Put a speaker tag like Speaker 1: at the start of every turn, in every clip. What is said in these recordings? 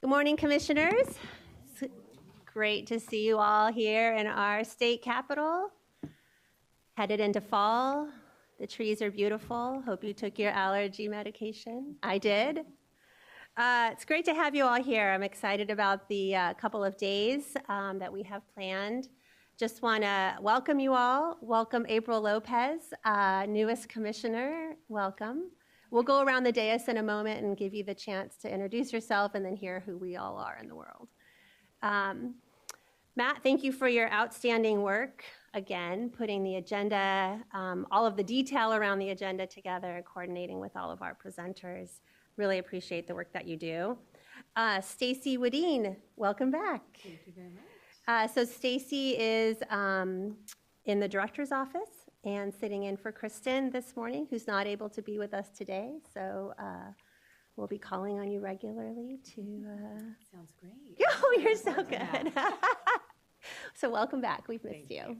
Speaker 1: Good morning, Commissioners. It's great to see you all here in our state capitol. Headed into fall. The trees are beautiful. Hope you took your allergy medication. I did. It's great to have you all here. I'm excited about the couple of days that we have planned. Just want to welcome you all. Welcome April Lopez, newest commissioner. Welcome. We'll go around the dais in a moment and give you the chance to introduce yourself and then hear who we all are in the world. Matt, thank you for your outstanding work, again, putting the agenda, all of the detail around the agenda together and coordinating with all of our presenters. Really appreciate the work that you do. Stacy Woodine, welcome back.
Speaker 2: Thank you very much.
Speaker 1: So Stacy is in the director's office and sitting in for Kristen this morning, who's not able to be with us today. So we'll be calling on you regularly to...
Speaker 2: Sounds great.
Speaker 1: Oh, you're so good. So welcome back. We've missed you.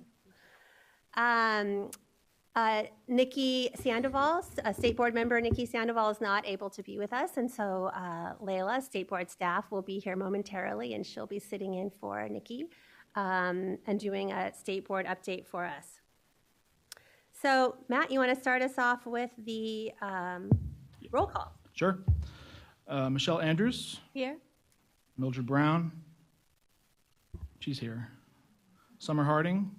Speaker 1: Nikki Sandoval, State Board member Nikki Sandoval is not able to be with us. And so Layla, State Board staff, will be here momentarily, and she'll be sitting in for Nikki and doing a State Board update for us. So, Matt, you want to start us off with the roll call?
Speaker 3: Sure. Michelle Andrews.
Speaker 1: Here.
Speaker 3: Mildred Brown. She's here. Summer Harding.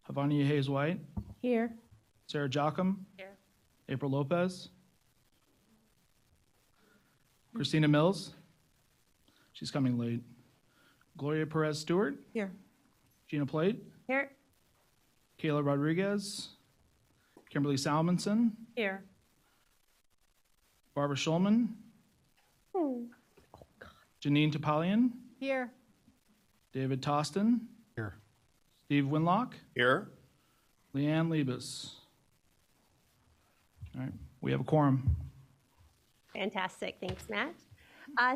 Speaker 3: Havania Hayes White.
Speaker 1: Here.
Speaker 3: Sarah Jocham.
Speaker 1: Here.
Speaker 3: April Lopez. Christina Mills. She's coming late. Gloria Perez Stewart.
Speaker 2: Here.
Speaker 3: Gina Plate.
Speaker 1: Here.
Speaker 3: Kayla Rodriguez. Kimberly Salmonson.
Speaker 1: Here.
Speaker 3: Barbara Schulman. Janine Topalian.
Speaker 2: Here.
Speaker 3: David Toston.
Speaker 4: Here.
Speaker 3: Steve Winlock.
Speaker 4: Here.
Speaker 3: Leanne Liebes. All right, we have a quorum.
Speaker 1: Fantastic. Thanks, Matt.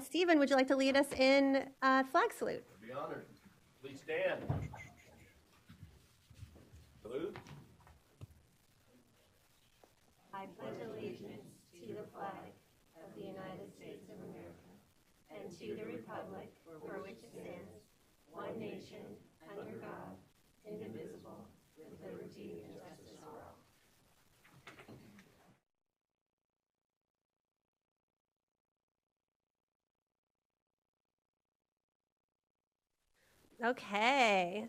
Speaker 1: Stephen, would you like to lead us in flag salute?
Speaker 4: I'd be honored. Please stand. Salute.
Speaker 1: I pledge allegiance to the flag of the United States of America and to the republic for which it stands, one nation, under God, indivisible, with liberty and justice for all. Okay,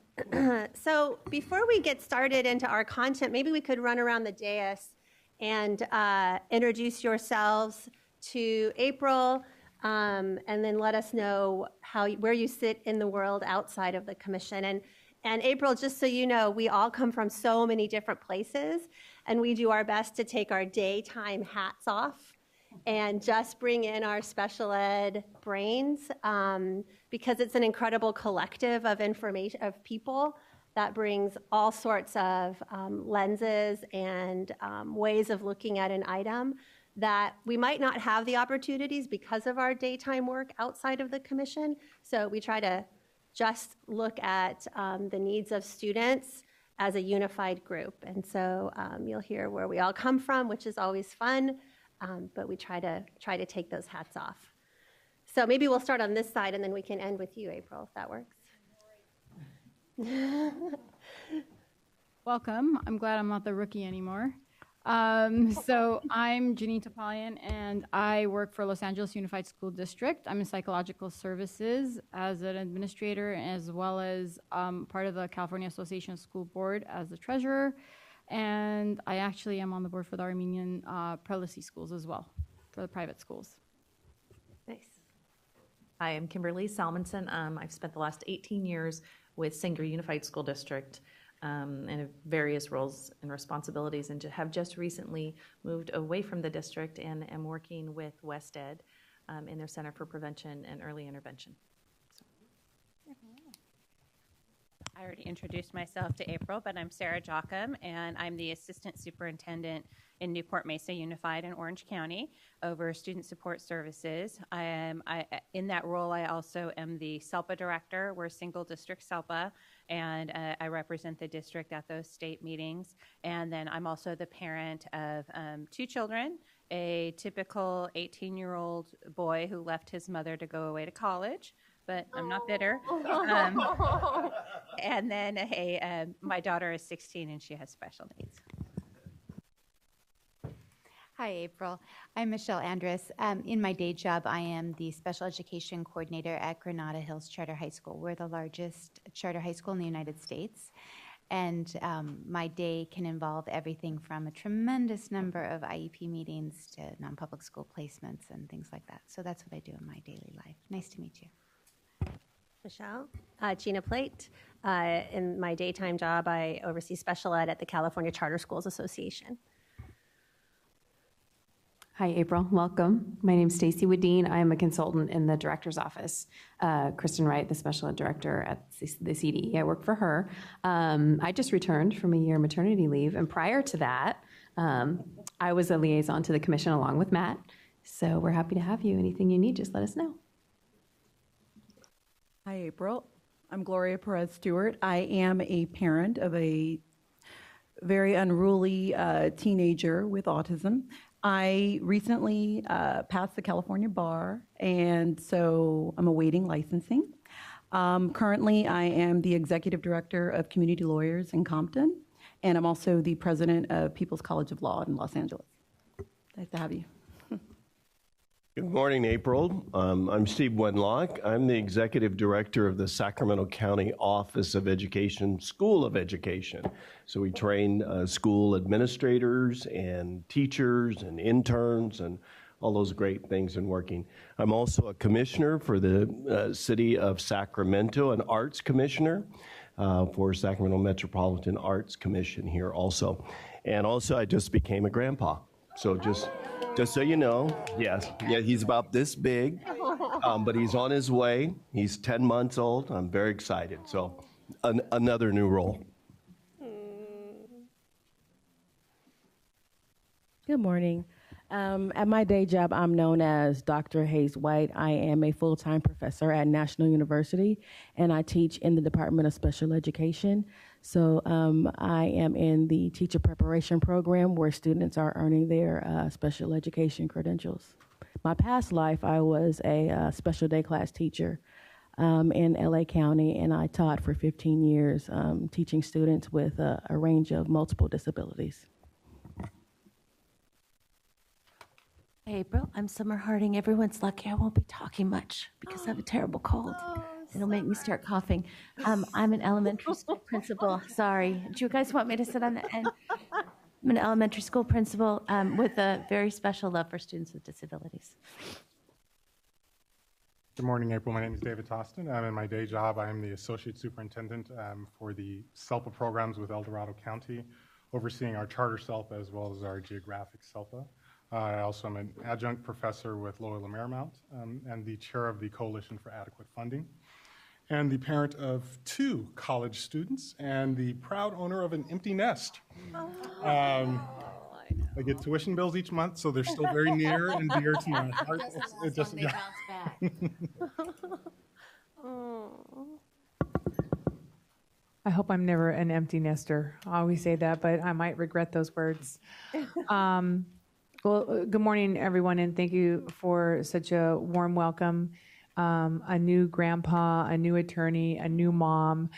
Speaker 1: so before we get started into our content, maybe we could run around the dais and introduce yourselves to April, and then let us know where you sit in the world outside of the commission. And April, just so you know, we all come from so many different places, and we do our best to take our daytime hats off and just bring in our special ed brains, because it's an incredible collective of information, of people that brings all sorts of lenses and ways of looking at an item that we might not have the opportunities because of our daytime work outside of the commission. So we try to just look at the needs of students as a unified group. And so you'll hear where we all come from, which is always fun. But we try to take those hats off. So maybe we'll start on this side, and then we can end with you, April, if that works.
Speaker 2: Welcome. I'm glad I'm not the rookie anymore. So I'm Janine Topalian, and I work for Los Angeles Unified School District. I'm in psychological services as an administrator, as well as part of the California Association of School Board as the treasurer. And I actually am on the board for the Armenian prelacy schools as well, for the private schools.
Speaker 1: Nice.
Speaker 5: Hi, I'm Kimberly Salmonson. I've spent the last 18 years with Sanger Unified School District in various roles and responsibilities, and have just recently moved away from the district and am working with West Ed in their Center for Prevention and Early Intervention.
Speaker 6: I already introduced myself to April, but I'm Sarah Jocham, and I'm the Assistant Superintendent in Newport Mesa Unified in Orange County over Student Support Services. In that role, I also am the SELPA Director. We're single district SELPA, and I represent the district at those state meetings. And then I'm also the parent of 2 children a typical 18-year-old boy who left his mother to go away to college, but I'm not bitter. And then my daughter is 16 and she has special needs.
Speaker 7: Hi, April. I'm Michelle Andrus. In my day job, I am the special education coordinator at Granada Hills Charter High School. We're the largest charter high school in the United States. And my day can involve everything from a tremendous number of IEP meetings to non-public school placements and things like that. So that's what I do in my daily life. Nice to meet you.
Speaker 1: Michelle. Gina Plate. In my daytime job, I oversee special ed at the California Charter Schools Association.
Speaker 8: Hi, April. Welcome. My name is Stacy Wadeen. I am a consultant in the director's office. Kristen Wright, the special ed director at the CDE. I work for her. I just returned from a year maternity leave, and prior to that, I was a liaison to the commission along with Matt. So we're happy to have you. Anything you need, just let us know.
Speaker 9: Hi, April. I'm Gloria Perez Stewart. I am a parent of a very unruly teenager with autism. I recently passed the California bar, and so I'm awaiting licensing. Currently, I am the executive director of Community Lawyers in Compton, and I'm also the president of People's College of Law in Los Angeles. Nice to have you.
Speaker 4: Good morning, April. I'm Steve Wenlock. I'm the executive director of the Sacramento County Office of Education, School of Education. So we train school administrators and teachers and interns and all those great things in working. I'm also a commissioner for the City of Sacramento, an arts commissioner for Sacramento Metropolitan Arts Commission here also. And also I just became a grandpa. So just so you know, yes, yeah, he's about this big, but he's on his way. He's 10 months old. I'm very excited. So another new role.
Speaker 10: Good morning. At my day job, I'm known as Dr. Hayes White. I am a full-time professor at National University, and I teach in the Department of Special Education. So I am in the teacher preparation program where students are earning their special education credentials. My past life, I was a special day class teacher in LA County, and I taught for 15 years teaching students with a range of multiple disabilities.
Speaker 11: Hey, April, I'm Summer Harding. Everyone's lucky I won't be talking much because I have a terrible cold. It'll make me start coughing. I'm an elementary school principal. Sorry. Do you guys want me to sit on the end? I'm an elementary school principal with a very special love for students with disabilities.
Speaker 12: Good morning, April. My name is David Toston. In my day job, I am the Associate Superintendent for the SELPA programs with El Dorado County, overseeing our charter SELPA as well as our geographic SELPA. I also am an adjunct professor with Loyola Marymount and the chair of the Coalition for Adequate Funding, and the parent of 2 college students and the proud owner of an empty nest. I get tuition bills each month, so they're still very near and dear to my heart. It just, yeah.
Speaker 13: I hope I'm never an empty nester. I always say that, but I might regret those words. Well, good morning, everyone, and thank you for such a warm welcome. A new grandpa, a new attorney, a new mom,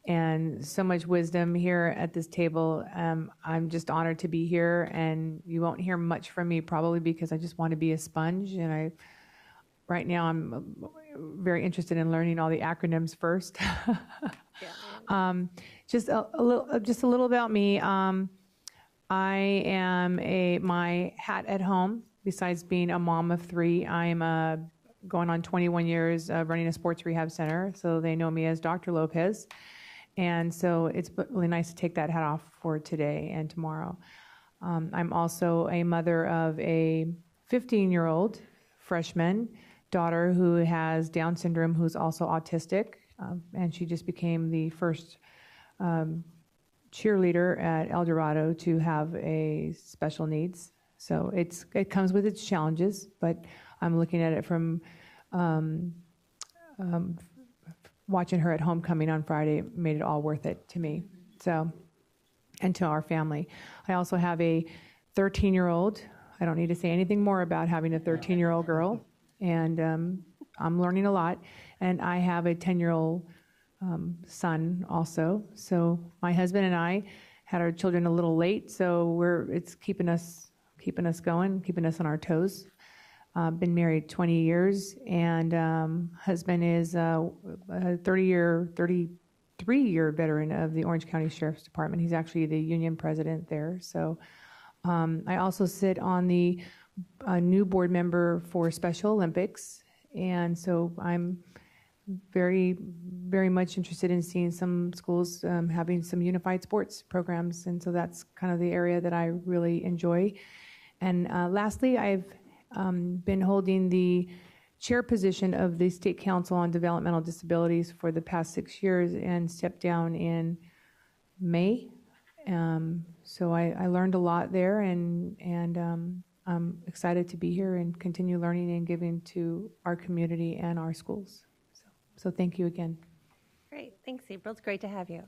Speaker 13: and so much wisdom here at this table. I'm just honored to be here, and you won't hear much from me probably because I just want to be a sponge. And right now I'm very interested in learning all the acronyms first. Just a little about me. I am my hat at home. Besides being a mom of 3, I am going on 21 years running a sports rehab center. So they know me as Dr. Lopez. And so it's really nice to take that hat off for today and tomorrow. I'm also a mother of a 15-year-old freshman daughter who has Down syndrome, who's also autistic. And she just became the first cheerleader at El Dorado to have a special needs. So it comes with its challenges, but I'm looking at it from watching her at homecoming on Friday made it all worth it to me. So, and to our family. I also have a 13-year-old I don't need to say anything more about having a 13-year-old girl, and I'm learning a lot. And I have a 10-year-old son also. So my husband and I had our children a little late, so it's keeping us going, keeping us on our toes. Been married 20 years, and husband is a 33-year veteran of the Orange County Sheriff's Department. He's actually the union president there. So I also sit on the new board member for Special Olympics, and so I'm very, very much interested in seeing some schools having some unified sports programs, and so that's kind of the area that I really enjoy. And lastly, I've been holding the chair position of the State Council on Developmental Disabilities for the past 6 years and stepped down in May. So I learned a lot there, and I'm excited to be here and continue learning and giving to our community and our schools. So thank you again.
Speaker 1: Great. Thanks, April. It's great to have you.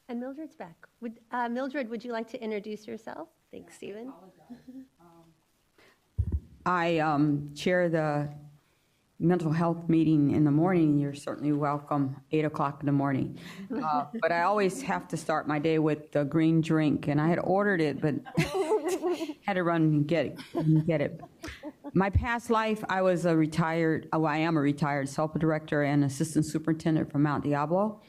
Speaker 1: And Mildred's back. Mildred, would you like to introduce yourself? Thanks, Stephen.
Speaker 14: I chair the mental health meeting in the morning. You're certainly welcome, 8 o'clock in the morning. But I always have to start my day with the green drink, and I had ordered it, but had to run and get it. My past life, I was I am a retired SELPA director and assistant superintendent from Mount Diablo.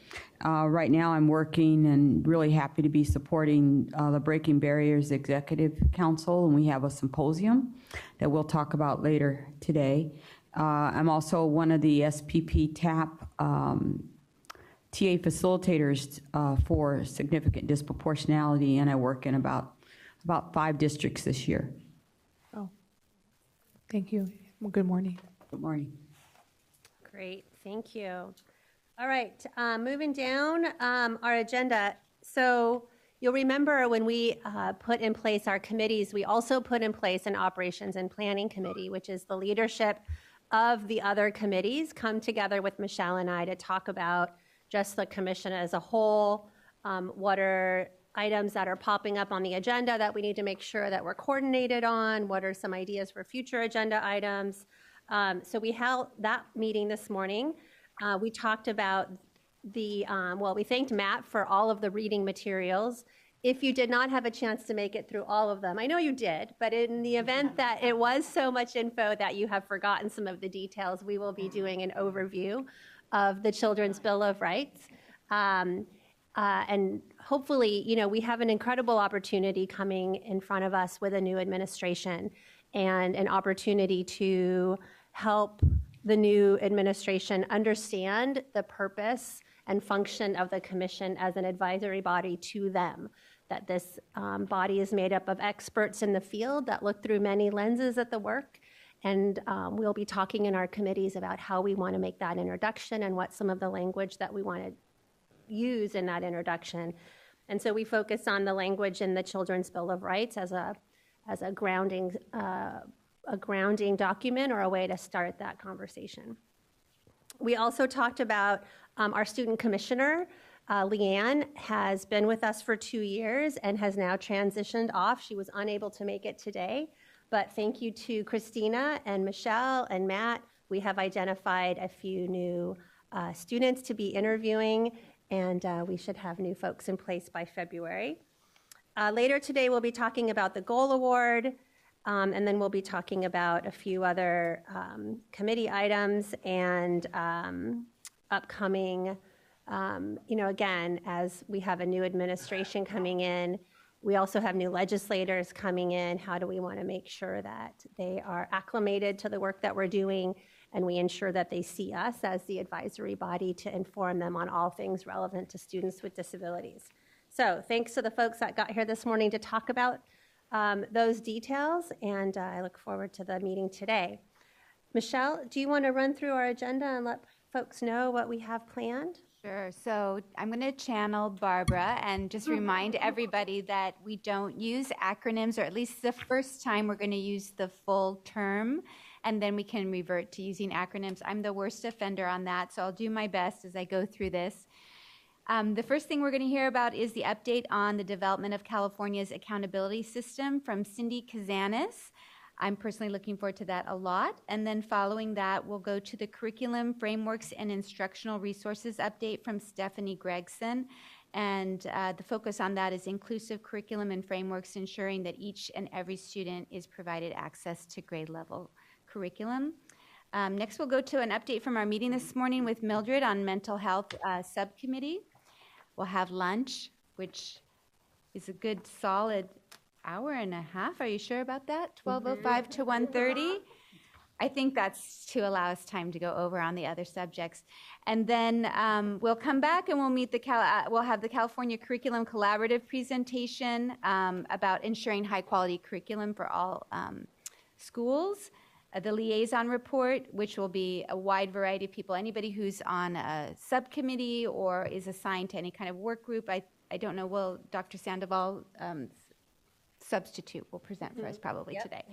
Speaker 14: Right now I'm working and really happy to be supporting the Breaking Barriers Executive Council, and we have a symposium that we'll talk about later today. I'm also one of the SPP TAP TA facilitators for significant disproportionality, and I work in about 5 districts this year.
Speaker 13: Oh, thank you. Well, good morning.
Speaker 14: Good morning.
Speaker 1: Great, thank you. All right, moving down our agenda. So you'll remember when we put in place our committees, we also put in place an Operations and Planning Committee, which is the leadership of the other committees come together with Michelle and I to talk about just the commission as a whole. What are items that are popping up on the agenda that we need to make sure that we're coordinated on? What are some ideas for future agenda items? So we held that meeting this morning. We talked about we thanked Matt for all of the reading materials. If you did not have a chance to make it through all of them, I know you did, but in the event that it was so much info that you have forgotten some of the details, we will be doing an overview of the Children's Bill of Rights. And hopefully, we have an incredible opportunity coming in front of us with a new administration and an opportunity to help the new administration understand the purpose and function of the commission as an advisory body to them, that this body is made up of experts in the field that look through many lenses at the work, and we'll be talking in our committees about how we want to make that introduction and what some of the language that we want to use in that introduction. And so we focus on the language in the Children's Bill of Rights as a grounding document or a way to start that conversation. We also talked about our student commissioner. Leanne has been with us for 2 years and has now transitioned off. She was unable to make it today, but thank you to Christina and Michelle and Matt. We have identified a few new students to be interviewing, and we should have new folks in place by February. Later today, we'll be talking about the Goal Award, and then we'll be talking about a few other committee items and upcoming, again, as we have a new administration coming in, we also have new legislators coming in. How do we want to make sure that they are acclimated to the work that we're doing, and we ensure that they see us as the advisory body to inform them on all things relevant to students with disabilities. So thanks to the folks that got here this morning to talk about those details, and I look forward to the meeting today. Michelle, do you want to run through our agenda and let folks know what we have planned?
Speaker 7: Sure. So I'm going to channel Barbara and just remind everybody that we don't use acronyms, or at least the first time we're going to use the full term, and then we can revert to using acronyms. I'm the worst offender on that, so I'll do my best as I go through this. The first thing we're going to hear about is the update on the development of California's accountability system from Cindy Kazanis. I'm personally looking forward to that a lot. And then following that, we'll go to the curriculum, frameworks, and instructional resources update from Stephanie Gregson. And the focus on that is inclusive curriculum and frameworks, ensuring that each and every student is provided access to grade level curriculum. Next, we'll go to an update from our meeting this morning with Mildred on mental health subcommittee. We'll have lunch, which is a good solid hour and a half. Are you sure about that? 12:05 to 1:30? I think that's to allow us time to go over on the other subjects. And then we'll come back and we'll meet we'll have the California Curriculum Collaborative presentation about ensuring high quality curriculum for all schools. The Liaison report, which will be a wide variety of people, anybody who's on a subcommittee or is assigned to any kind of work group. I don't know, will Dr. Sandoval, substitute, will present for us probably today.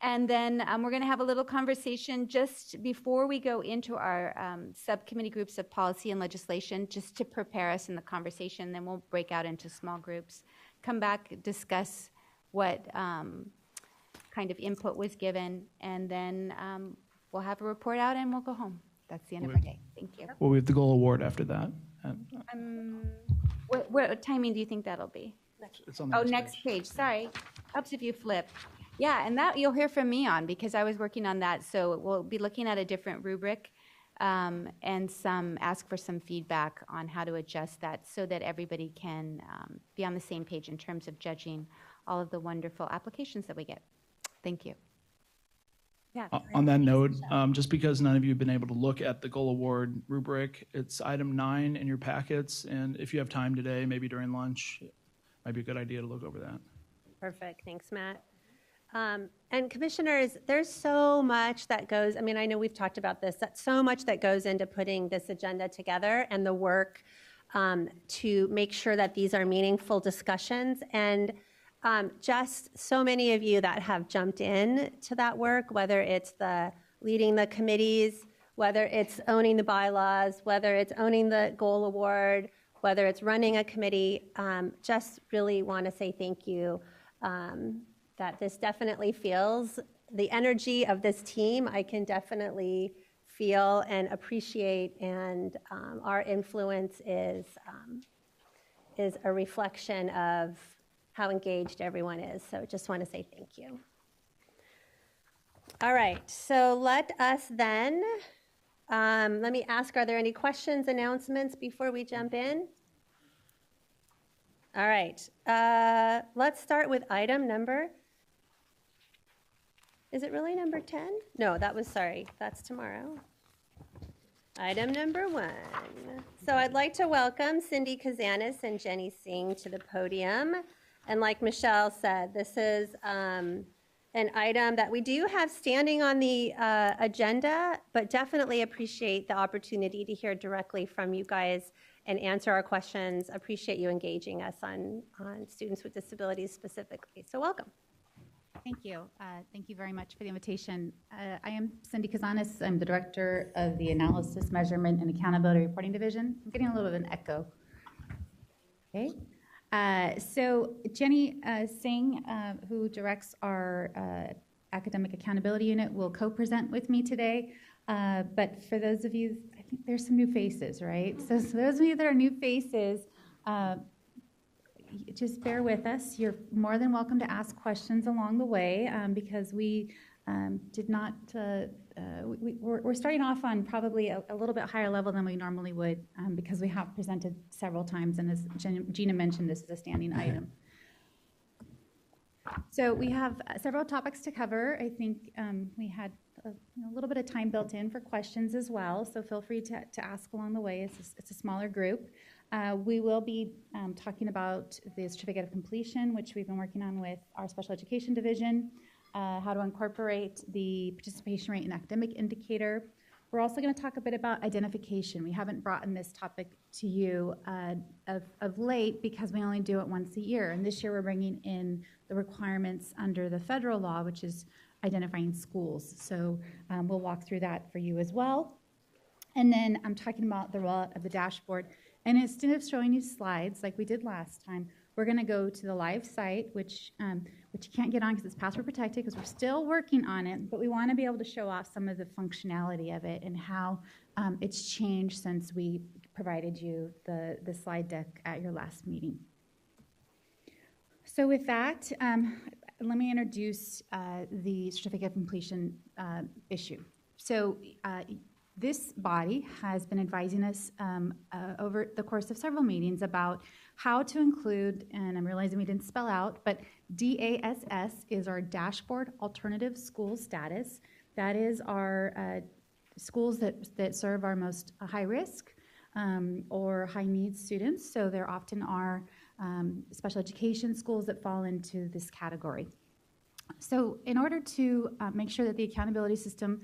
Speaker 7: And then we're going to have a little conversation just before we go into our subcommittee groups of policy and legislation, just to prepare us in the conversation. Then we'll break out into small groups, come back, discuss what kind of input was given, and then we'll have a report out and we'll go home. That's the end of our day. Thank you.
Speaker 3: Well, we have the goal award after that.
Speaker 7: What timing do you think that'll be?
Speaker 3: It's on the
Speaker 7: next page. Sorry. Helps if you flip. Yeah, and that you'll hear from me on, because I was working on that. So we'll be looking at a different rubric and ask for some feedback on how to adjust that so that everybody can be on the same page in terms of judging all of the wonderful applications that we get. Thank you.
Speaker 1: Yeah.
Speaker 3: On that note, just because none of you have been able to look at the goal award rubric, it's item 9 in your packets. And if you have time today, maybe during lunch, it might be a good idea to look over that.
Speaker 1: Perfect. Thanks, Matt. And commissioners, there's so much that goes, I mean, I know we've talked about this, that's so much that goes into putting this agenda together and the work to make sure that these are meaningful discussions. And just so many of you that have jumped in to that work, whether it's the leading the committees, whether it's owning the bylaws, whether it's owning the goal award, whether it's running a committee, just really want to say thank you. That this definitely feels, the energy of this team, I can definitely feel and appreciate, and our influence is a reflection of how engaged everyone is. So just want to say thank you. All right, so let us then, let me ask, are there any questions, announcements before we jump in? All right, let's start with item number, is it really number 10? No, that was, sorry, that's tomorrow. Item number 1. So I'd like to welcome Cindy Kazanis and Jenny Singh to the podium. And like Michelle said, this is an item that we do have standing on the agenda, but definitely appreciate the opportunity to hear directly from you guys and answer our questions. Appreciate you engaging us on students with disabilities specifically. So welcome.
Speaker 15: Thank you. Thank you very much for the invitation. I am Cindy Kazanis. I'm the Director of the Analysis, Measurement, and Accountability Reporting Division. I'm getting a little bit of an echo. Okay. So Jenny Singh, who directs our Academic Accountability Unit, will co-present with me today. But for those of you, I think there's some new faces, right? So those of you that are new faces, just bear with us. You're more than welcome to ask questions along the way, because we did not, we're starting off on probably a little bit higher level than we normally would, because we have presented several times, and as Gina mentioned, this is a standing item. So we have several topics to cover. I think we had a little bit of time built in for questions as well, so feel free to ask along the way. It's a smaller group. We will be talking about the certificate of completion, which we've been working on with our special education division, how to incorporate the participation rate and academic indicator. We're also going to talk a bit about identification. We haven't brought in this topic to you of late because we only do it once a year. And this year we're bringing in the requirements under the federal law, which is identifying schools. So we'll walk through that for you as well. And then I'm talking about the rollout of the dashboard. And instead of showing you slides like we did last time, we're going to go to the live site, which you can't get on because it's password protected because we're still working on it, but we want to be able to show off some of the functionality of it and how it's changed since we provided you the slide deck at your last meeting. So with that, let me introduce the certificate of completion issue. So this body has been advising us over the course of several meetings about how to include, and I'm realizing we didn't spell out, but DASS is our Dashboard Alternative School Status. That is our schools that serve our most high risk or high needs students. So there often are special education schools that fall into this category. So in order to make sure that the accountability system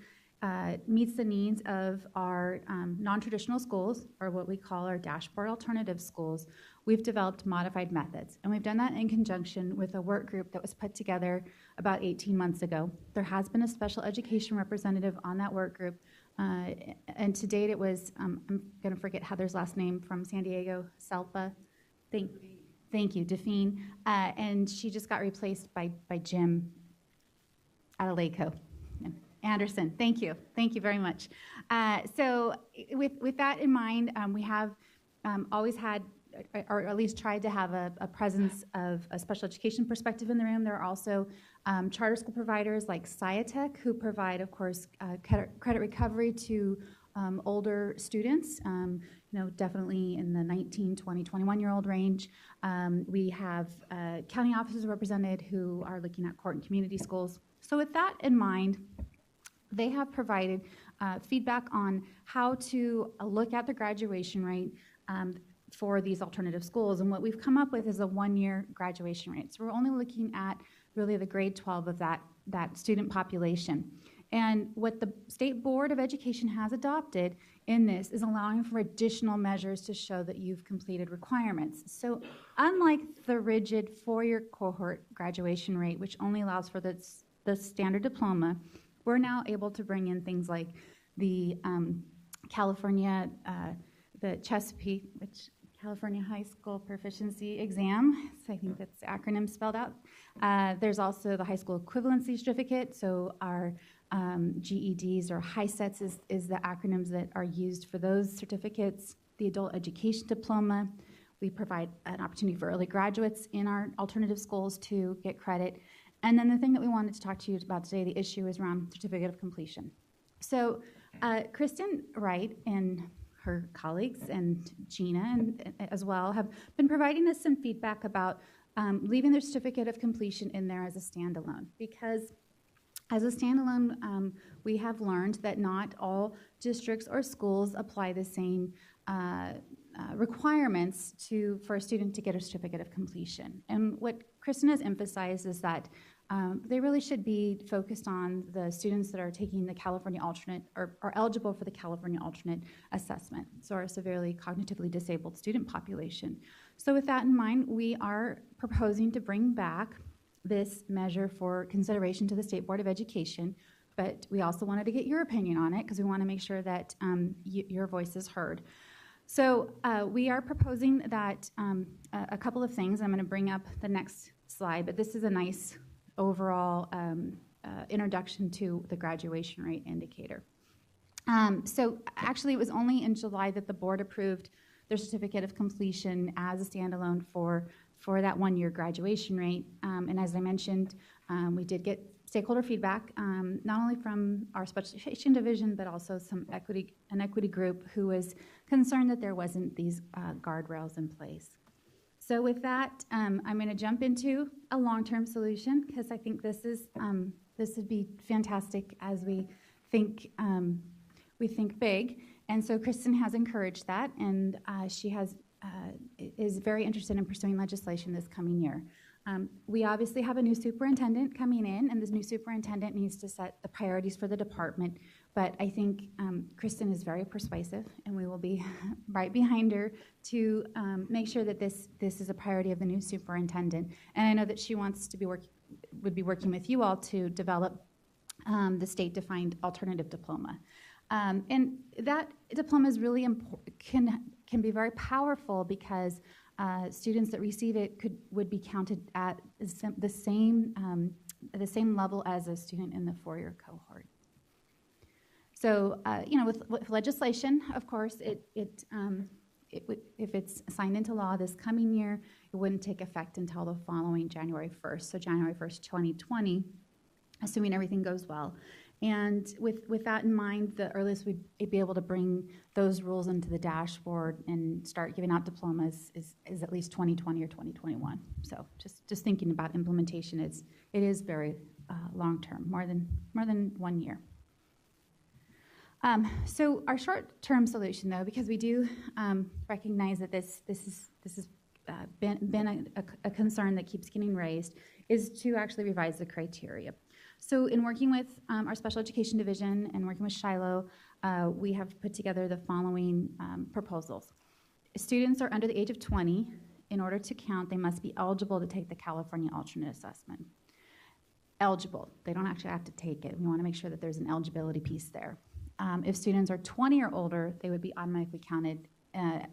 Speaker 15: meets the needs of our non-traditional schools, or what we call our dashboard alternative schools, we've developed modified methods. And we've done that in conjunction with a work group that was put together about 18 months ago. There has been a special education representative on that work group. And to date it was, I'm going to forget Heather's last name from San Diego, Selpa. Thank you, Define. And she just got replaced by Jim Adelaco. Anderson, thank you very much. So with that in mind, we have always had, or at least tried to have a presence of a special education perspective in the room. There are also charter school providers like Sciatech who provide, of course, credit recovery to older students, definitely in the 19, 20, 21-year-old range. We have county officers represented who are looking at court and community schools. So with that in mind, they have provided feedback on how to look at the graduation rate for these alternative schools. And what we've come up with is a one-year graduation rate. So we're only looking at really the grade 12 of that student population. And what the State Board of Education has adopted in this is allowing for additional measures to show that you've completed requirements. So unlike the rigid four-year cohort graduation rate, which only allows for the standard diploma, we're now able to bring in things like the California, the Chesapeake, which California High School Proficiency Exam, so I think that's the acronym spelled out. There's also the High School Equivalency Certificate, so our GEDs or HiSETs is the acronyms that are used for those certificates. The Adult Education Diploma, we provide an opportunity for early graduates in our alternative schools to get credit. And then the thing that we wanted to talk to you about today, the issue is around certificate of completion. So Kristen Wright and her colleagues and Gina as well have been providing us some feedback about leaving their certificate of completion in there as a standalone, because as a standalone, we have learned that not all districts or schools apply the same requirements for a student to get a certificate of completion. And what Kristen has emphasized is that they really should be focused on the students that are taking the California alternate or are eligible for the California alternate assessment, so our severely cognitively disabled student population. So with that in mind, we are proposing to bring back this measure for consideration to the State Board of Education, but we also wanted to get your opinion on it because we want to make sure that your voice is heard. So we are proposing that a couple of things. I'm going to bring up the next slide, but this is a nice overall introduction to the graduation rate indicator. So actually, it was only in July that the board approved their certificate of completion as a standalone for that one-year graduation rate. And as I mentioned, we did get stakeholder feedback, not only from our special education division, but also an equity group who was concerned that there wasn't these guardrails in place. So with that, I'm going to jump into a long-term solution because I think this would be fantastic as we think big. And so Kristen has encouraged that, and she is very interested in pursuing legislation this coming year. We obviously have a new superintendent coming in, and this new superintendent needs to set the priorities for the department. But I think Kristen is very persuasive, and we will be right behind her to make sure that this is a priority of the new superintendent. And I know that she wants to would be working with you all to develop the state-defined alternative diploma. And that diploma is really can can be very powerful because students that receive it would be counted at the same level as a student in the four-year cohort. So, with legislation, of course, if it's signed into law this coming year, it wouldn't take effect until the following January 1st, so January 1st, 2020, assuming everything goes well. And with that in mind, the earliest we'd be able to bring those rules into the dashboard and start giving out diplomas is at least 2020 or 2021. So just thinking about implementation, it is very long-term, more than 1 year. So our short-term solution, though, because we do recognize that this has been a concern that keeps getting raised, is to actually revise the criteria. So in working with our special education division and working with Shiloh, we have put together the following proposals. Students are under the age of 20. In order to count, they must be eligible to take the California Alternate Assessment. Eligible. They don't actually have to take it. We want to make sure that there's an eligibility piece there. If students are 20 or older, they would be automatically counted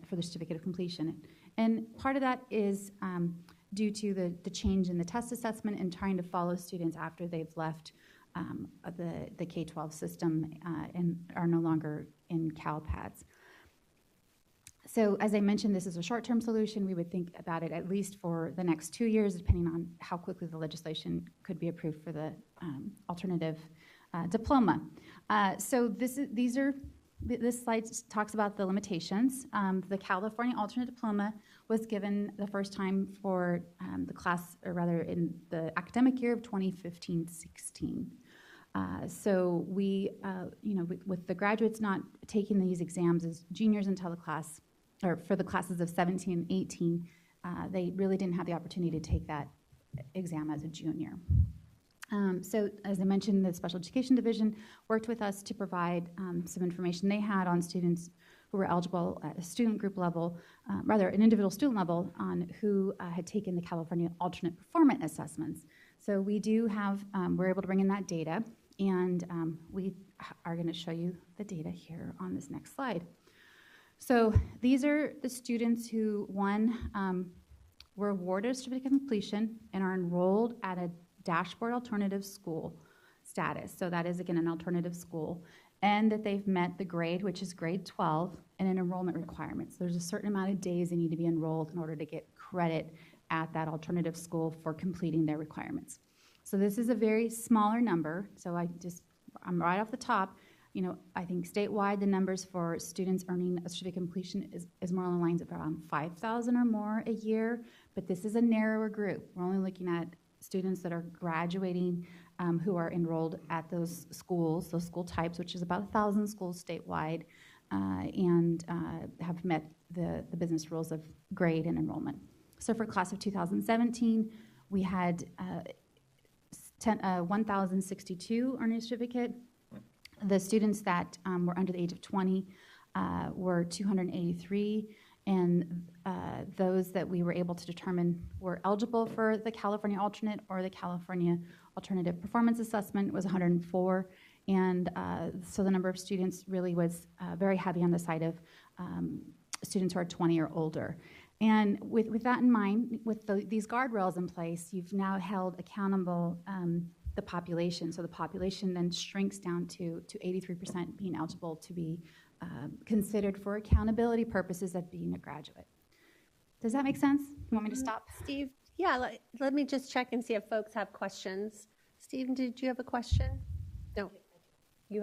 Speaker 15: for the certificate of completion. And part of that is due to the change in the test assessment and trying to follow students after they've left the K-12 system and are no longer in CalPADS. So as I mentioned, this is a short-term solution. We would think about it at least for the next 2 years, depending on how quickly the legislation could be approved for the alternative diploma. So this slide talks about the limitations. The California Alternate Diploma was given the first time for the class, or rather in the academic year of 2015-16. So we, with the graduates not taking these exams as juniors until the class, or for the classes of 17 and 18, they really didn't have the opportunity to take that exam as a junior. So as I mentioned, the Special Education Division worked with us to provide some information they had on students who were eligible at a student group level, rather an individual student level, on who had taken the California Alternate Performance Assessments. So we do have, we're able to bring in that data, and we are going to show you the data here on this next slide. So these are the students who, were awarded a certificate of completion and are enrolled at a dashboard alternative school status. So that is, again, an alternative school, and that they've met the grade, which is grade 12, and an enrollment requirement. So there's a certain amount of days they need to be enrolled in order to get credit at that alternative school for completing their requirements. So this is a very smaller number. So I'm right off the top. I think statewide the numbers for students earning a certificate of completion is more along the lines of around 5,000 or more a year, but this is a narrower group. We're only looking at students that are graduating who are enrolled at those schools, those school types, which is about 1,000 schools statewide, and have met the business rules of grade and enrollment. So for class of 2017, we had 1,062 earning a certificate. The students that were under the age of 20 were 283, and those that we were able to determine were eligible for the California Alternate or the California Alternative Performance Assessment was 104, and so the number of students really was very heavy on the side of students who are 20 or older. And with that in mind, with these guardrails in place, you've now held accountable the population. So the population then shrinks down to 83% being eligible to be considered for accountability purposes of being a graduate. Does that make sense? You want me to stop?
Speaker 1: Steve, yeah, let me just check and see if folks have questions. Steve, did you have a question? No.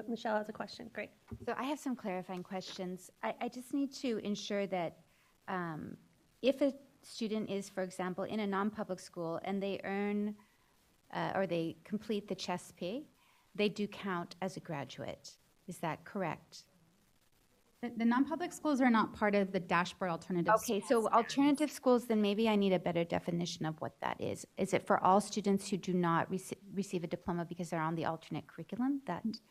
Speaker 1: Michelle has a question. Great.
Speaker 7: So I have some clarifying questions. I just need to ensure that if a student is, for example, in a non-public school and they earn or they complete the CHESP, they do count as a graduate. Is that correct?
Speaker 15: The non-public schools are not part of the dashboard alternative.
Speaker 7: Okay, so alternative schools, then maybe I need a better definition of what that is. Is it for all students who do not receive a diploma because they're on the alternate curriculum?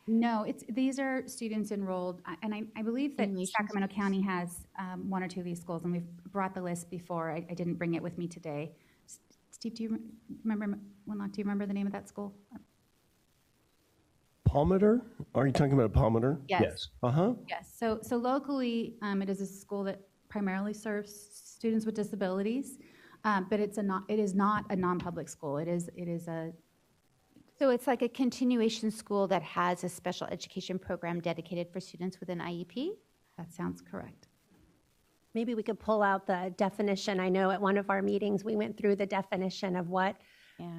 Speaker 15: No, these are students enrolled, and I believe that Sacramento County has one or two of these schools, and we've brought the list before. I didn't bring it with me today. Steve, do you remember, Wenlock, do you remember the name of that school?
Speaker 4: Palmeter? Are you talking about Palmeter?
Speaker 15: Yes.
Speaker 4: Uh-huh.
Speaker 15: Yes. So locally, it is a school that primarily serves students with disabilities, but it is not a non-public school. It is a
Speaker 7: So it's like a continuation school that has a special education program dedicated for students with an IEP?
Speaker 15: That sounds correct.
Speaker 1: Maybe we could pull out the definition. I know at one of our meetings, we went through the definition of what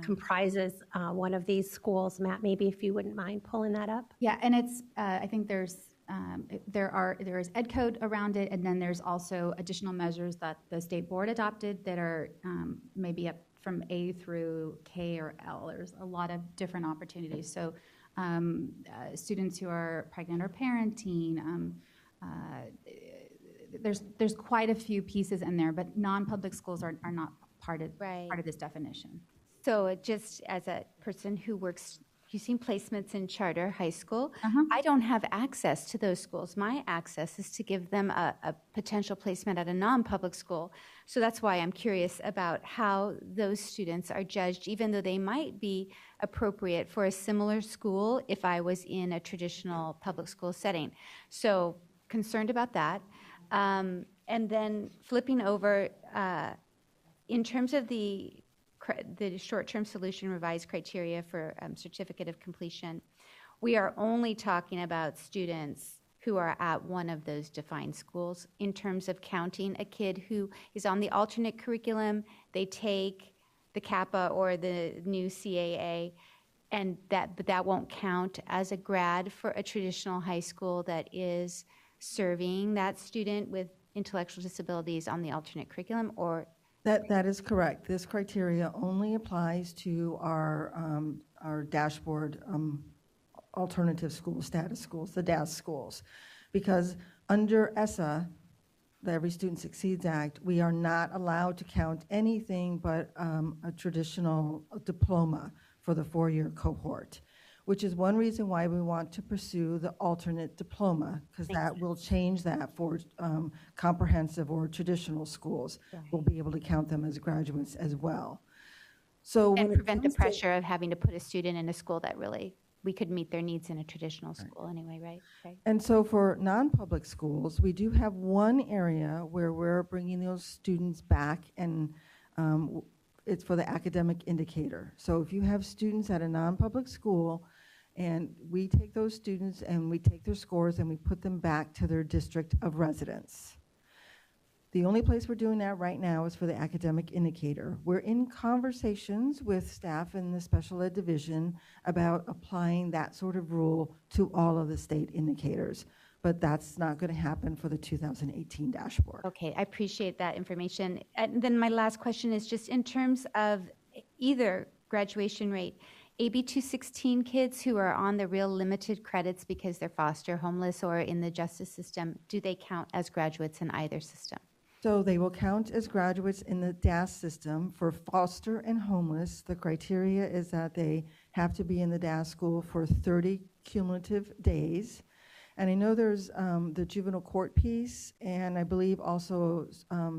Speaker 1: comprises one of these schools. Matt, maybe if you wouldn't mind pulling that up.
Speaker 15: Yeah, and it's, I think there is ed code around it, and then there's also additional measures that the state board adopted that are maybe up from A through K or L. There's a lot of different opportunities. So students who are pregnant or parenting, there's quite a few pieces in there, but non-public schools are not part of this definition.
Speaker 7: So just as a person who works using placements in charter high school, I don't have access to those schools. My access is to give them a potential placement at a non-public school. So that's why I'm curious about how those students are judged, even though they might be appropriate for a similar school if I was in a traditional public school setting. So concerned about that. And then flipping over, in terms of the short-term solution revised criteria for certificate of completion, we are only talking about students who are at one of those defined schools in terms of counting a kid who is on the alternate curriculum, they take the Kappa or the new CAA, but that won't count as a grad for a traditional high school that is serving that student with intellectual disabilities on the alternate curriculum, or
Speaker 9: That is correct. This criteria only applies to our dashboard alternative school status schools, the DAS schools, because under ESSA, the Every Student Succeeds Act, we are not allowed to count anything but a traditional diploma for the 4-year cohort, which is one reason why we want to pursue the alternate diploma, because that will change that for comprehensive or traditional schools. We'll be able to count them as graduates as well. So
Speaker 7: and prevent the pressure of having to put a student in a school that really, we could meet their needs in a traditional school anyway, right?
Speaker 9: And so for non-public schools, we do have one area where we're bringing those students back, and it's for the academic indicator. So if you have students at a non-public school, and we take those students and we take their scores and we put them back to their district of residence. The only place we're doing that right now is for the academic indicator. We're in conversations with staff in the special ed division about applying that sort of rule to all of the state indicators, but that's not going to happen for the 2018 dashboard.
Speaker 7: Okay, I appreciate that information. And then my last question is just in terms of either graduation rate, AB 216 kids who are on the real limited credits because they're foster, homeless, or in the justice system, do they count as graduates in either system?
Speaker 9: So they will count as graduates in the DAS system. For foster and homeless, the criteria is that they have to be in the DAS school for 30 cumulative days. And I know there's the juvenile court piece, and I believe also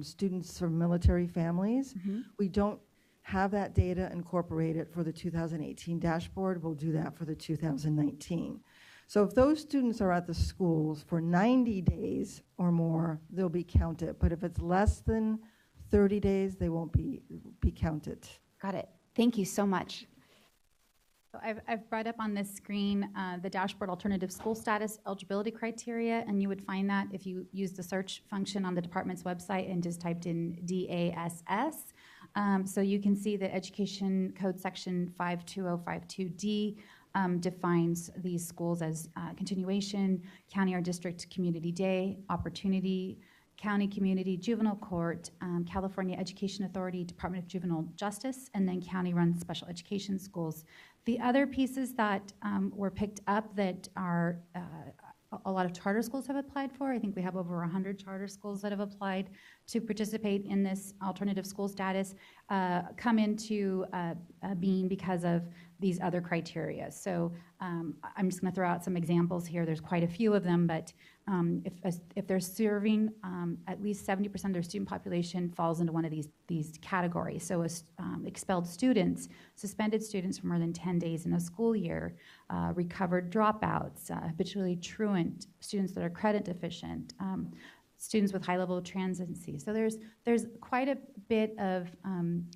Speaker 9: students from military families. We don't have that data incorporated for the 2018 dashboard. We'll do that for the 2019. So if those students are at the schools for 90 days or more, they'll be counted. But if it's less than 30 days, they won't be counted.
Speaker 7: Got it. Thank you so much.
Speaker 15: So I've brought up on this screen the dashboard alternative school status eligibility criteria, and you would find that if you use the search function on the department's website and just typed in DASS. So you can see that Education Code Section 52052D defines these schools as continuation, county or district community day, opportunity, county community, juvenile court, California Education Authority, Department of Juvenile Justice, and then county-run special education schools. The other pieces that were picked up that are a lot of charter schools have applied for. I think we have over 100 charter schools that have applied to participate in this alternative school status, come into being because of these other criteria. So I'm just going to throw out some examples here. There's quite a few of them, but if they're serving at least 70% of their student population falls into one of these categories. So expelled students, suspended students for more than 10 days in a school year, recovered dropouts, habitually truant, students that are credit deficient. students with high level of transiency. So there's quite a bit of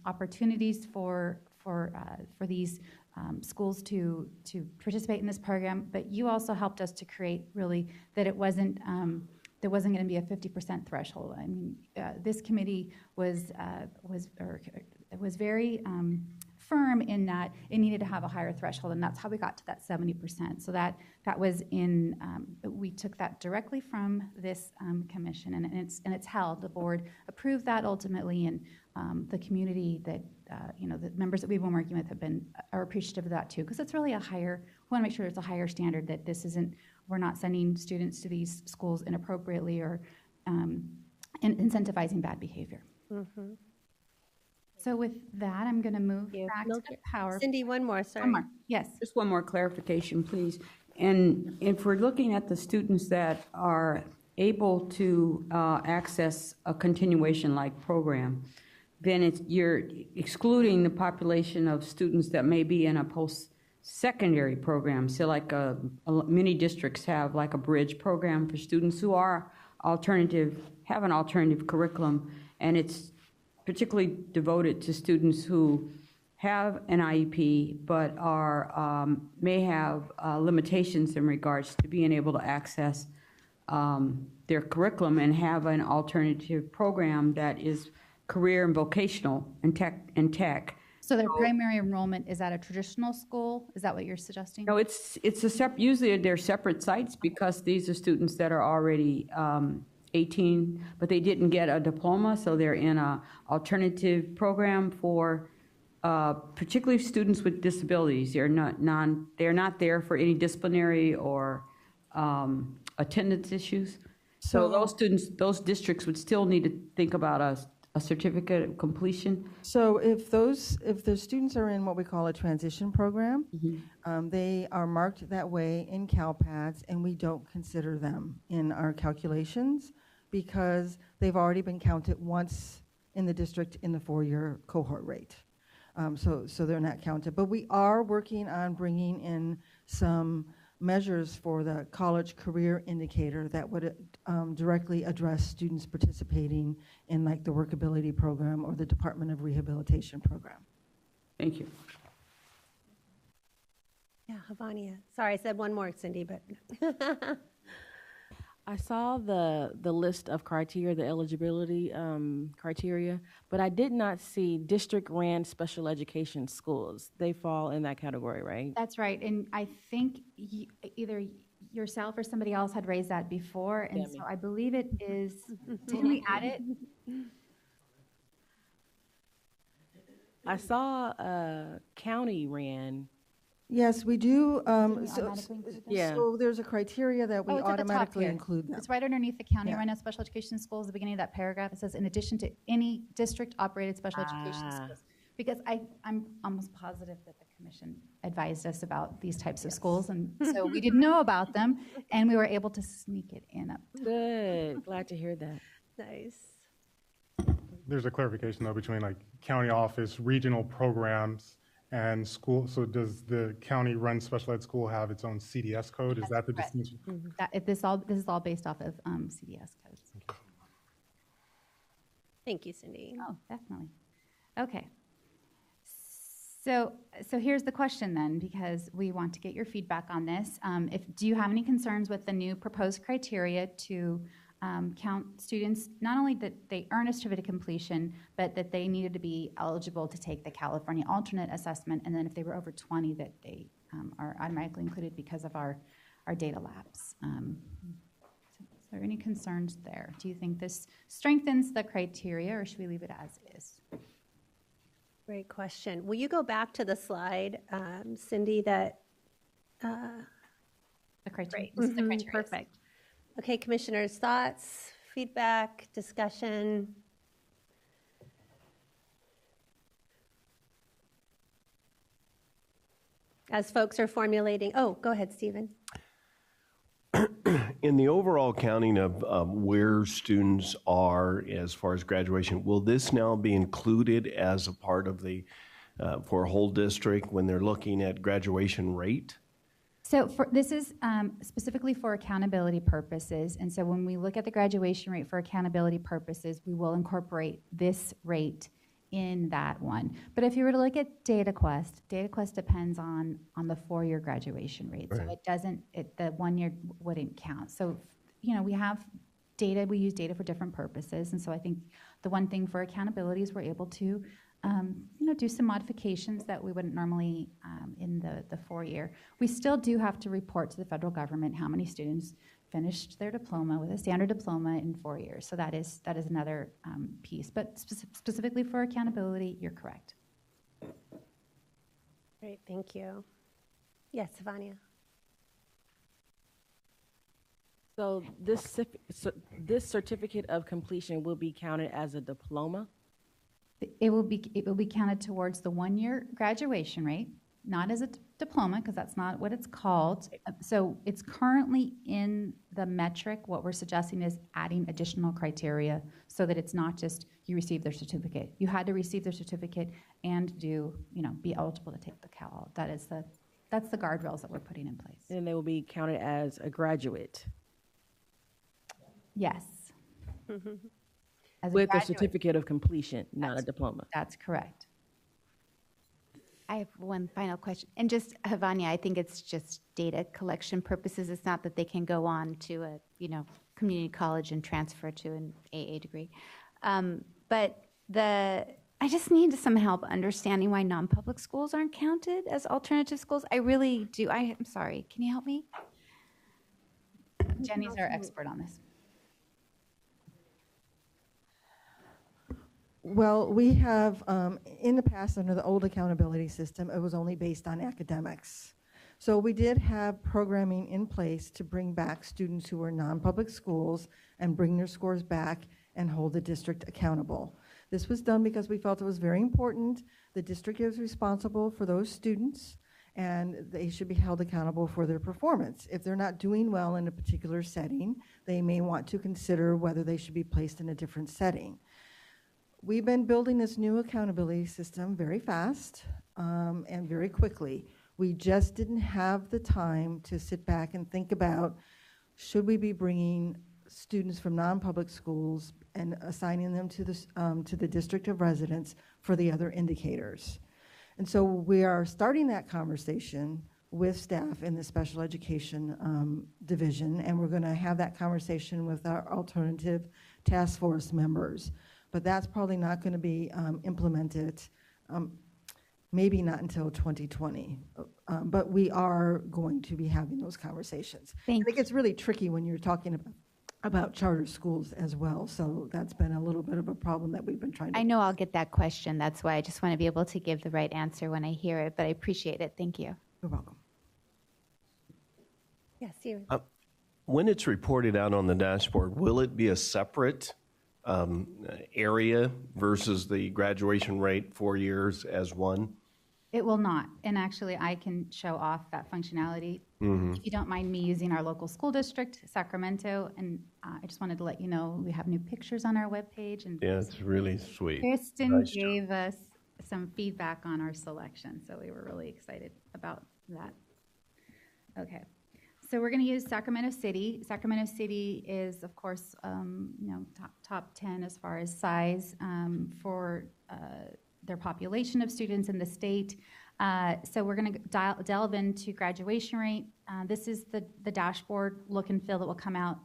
Speaker 15: opportunities for these schools to participate in this program, but you also helped us to create really that it wasn't there wasn't going to be a 50% threshold. I mean, this committee was very firm in that it needed to have a higher threshold, and that's how we got to that 70%. So that was in we took that directly from this commission, and it's held. The board approved that ultimately, and the community that the members that we've been working with are appreciative of that too, because it's really a higher. We want to make sure it's a higher standard, that this isn't. We're not sending students to these schools inappropriately or incentivizing bad behavior.
Speaker 1: Mm-hmm.
Speaker 15: So with that, I'm going to move back to power.
Speaker 1: Cindy, one more, sorry.
Speaker 15: One more, yes.
Speaker 14: Just one more clarification, please. And if we're looking at the students that are able to access a continuation-like program, then you're excluding the population of students that may be in a post-secondary program. So like many districts have like a bridge program for students who are have an alternative curriculum, and it's particularly devoted to students who have an IEP but may have limitations in regards to being able to access their curriculum and have an alternative program that is career and vocational and tech.
Speaker 15: So their primary enrollment is at a traditional school? Is that what you're suggesting?
Speaker 14: No, usually they're separate sites because these are students that are already 18, but they didn't get a diploma, so they're in an alternative program for particularly students with disabilities. They're not there for any disciplinary or attendance issues. So those districts would still need to think about a certificate of completion.
Speaker 9: So if the students are in what we call a transition program, they are marked that way in CalPADS, and we don't consider them in our calculations because they've already been counted once in the district in the 4-year cohort rate. So they're not counted. But we are working on bringing in some measures for the college career indicator that would directly address students participating in like the workability program or the Department of Rehabilitation program.
Speaker 14: Thank you.
Speaker 1: Yeah, Havania. Sorry, I said one more, Cindy, but.
Speaker 10: I saw the list of criteria, the eligibility criteria, but I did not see district-ran special education schools. They fall in that category, right?
Speaker 15: That's right, and I think either yourself or somebody else had raised that before, and so I believe it is. Didn't we add it?
Speaker 10: I saw county ran.
Speaker 9: Yes, we do.
Speaker 10: Yeah.
Speaker 9: So there's a criteria that we automatically include them.
Speaker 15: It's right underneath the county run of special education schools. At the beginning of that paragraph, it says, in addition to any district-operated special education schools. Because I'm almost positive that the commission advised us about these types of schools, and so we didn't know about them, and we were able to sneak it in.
Speaker 10: Good. Glad to hear that.
Speaker 1: Nice.
Speaker 12: There's a clarification, though, between like county office, regional programs, and school. So does the county-run special ed school have its own CDS code? Is that the distinction?
Speaker 15: This is all based off of CDS codes.
Speaker 1: Thank you, Cindy.
Speaker 15: Oh, definitely. Okay. So here's the question then, because we want to get your feedback on this. Do you have any concerns with the new proposed criteria to count students, not only that they earn a certificate of completion, but that they needed to be eligible to take the California alternate assessment, and then if they were over 20, that they are automatically included because of our data labs. Is there any concerns there? Do you think this strengthens the criteria, or should we leave it as is?
Speaker 1: Great question. Will you go back to the slide, Cindy, that...
Speaker 15: The criteria.
Speaker 1: Great. This is the criteria. Perfect. Okay, commissioners, thoughts, feedback, discussion? As folks are formulating, go ahead, Stephen.
Speaker 4: In the overall counting of where students are as far as graduation, will this now be included as a part of the, for a whole district when they're looking at graduation rate?
Speaker 15: So this is specifically for accountability purposes. And so when we look at the graduation rate for accountability purposes, we will incorporate this rate in that one. But if you were to look at DataQuest depends on the 4-year graduation rate.
Speaker 4: Right.
Speaker 15: So it doesn't, the 1 year wouldn't count. So, we have data, we use data for different purposes. And so I think the one thing for accountability is we're able to do some modifications that we wouldn't normally in the 4-year. We still do have to report to the federal government how many students finished their diploma with a standard diploma in 4 years. So that is another piece. But specifically for accountability, you're correct.
Speaker 1: Great, thank you. Yes, Vanya.
Speaker 10: So this certificate of completion will be counted as a diploma?
Speaker 15: It will be counted towards the 1-year graduation rate, not as a diploma, because that's not what it's called. So it's currently in the metric. What we're suggesting is adding additional criteria so that it's not just you receive their certificate. You had to receive their certificate and be eligible to take the CAL. That's the guardrails that we're putting in place.
Speaker 10: And they will be counted as a graduate?
Speaker 15: Yes. As a
Speaker 10: With a
Speaker 15: graduate.
Speaker 10: certificate of completion, not a diploma?
Speaker 15: That's correct.
Speaker 7: I have one final question. And just, Havanya, I think it's just data collection purposes. It's not that they can go on to a, community college and transfer to an AA degree. But I just need some help understanding why non-public schools aren't counted as alternative schools. I really do. I'm sorry. Can you help me?
Speaker 15: Jenny's our expert on this.
Speaker 16: Well, we have, in the past, under the old accountability system, it was only based on academics. So we did have programming in place to bring back students who were non-public schools and bring their scores back and hold the district accountable. This was done because we felt it was very important. The district is responsible for those students, and they should be held accountable for their performance. If they're not doing well in a particular setting, they may want to consider whether they should be placed in a different setting. We've been building this new accountability system very fast and very quickly. We just didn't have the time to sit back and think about, should we be bringing students from non-public schools and assigning them to the district of residence for the other indicators. And so we are starting that conversation with staff in the special education division, and we're going to have that conversation with our alternative task force members. But that's probably not going to be implemented, maybe not until 2020. But we are going to be having those conversations. I think it's really tricky when you're talking about charter schools as well. So that's been a little bit of a problem that we've been trying to.
Speaker 7: I know I'll get that question. That's why I just want to be able to give the right answer when I hear it, but I appreciate it. Thank you.
Speaker 16: You're welcome.
Speaker 1: Yes, you.
Speaker 4: When it's reported out on the dashboard, will it be a separate area versus the graduation rate 4 years as one?
Speaker 15: It will not. And actually, I can show off that functionality. If you don't mind me using our local school district, Sacramento, and I just wanted to let you know we have new pictures on our webpage. And
Speaker 4: yeah, it's really sweet.
Speaker 15: Kristen gave us some feedback on our selection, so we were really excited about that. Okay. So we're going to use Sacramento City. Sacramento City is, of course, top 10 as far as size for their population of students in the state. So we're going to delve into graduation rate. This is the dashboard look and feel that will come out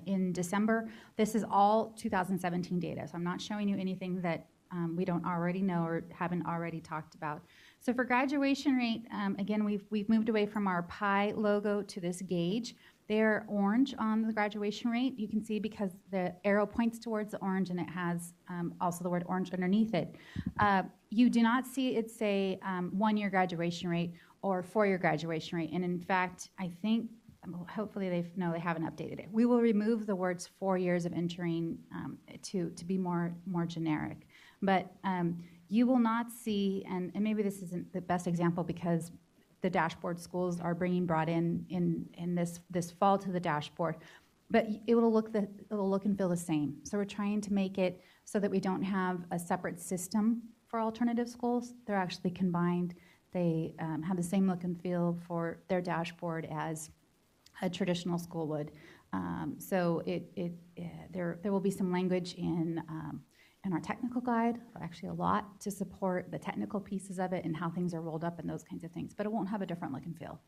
Speaker 15: in December. This is all 2017 data, so I'm not showing you anything that we don't already know or haven't already talked about. So for graduation rate, again, we've moved away from our pie logo to this gauge. They're orange on the graduation rate. You can see because the arrow points towards the orange and it has also the word orange underneath it. You do not see it say 1 year graduation rate or 4 year graduation rate. And in fact, I think, hopefully they haven't updated it. We will remove the words 4 years of entering to be more generic. But you will not see, and maybe this isn't the best example because the dashboard schools are brought in this fall to the dashboard, but it will look and feel the same. So we're trying to make it so that we don't have a separate system for alternative schools. They're actually combined. They have the same look and feel for their dashboard as a traditional school would. So there will be some language in our technical guide, actually a lot, to support the technical pieces of it and how things are rolled up and those kinds of things, but it won't have a different look and feel.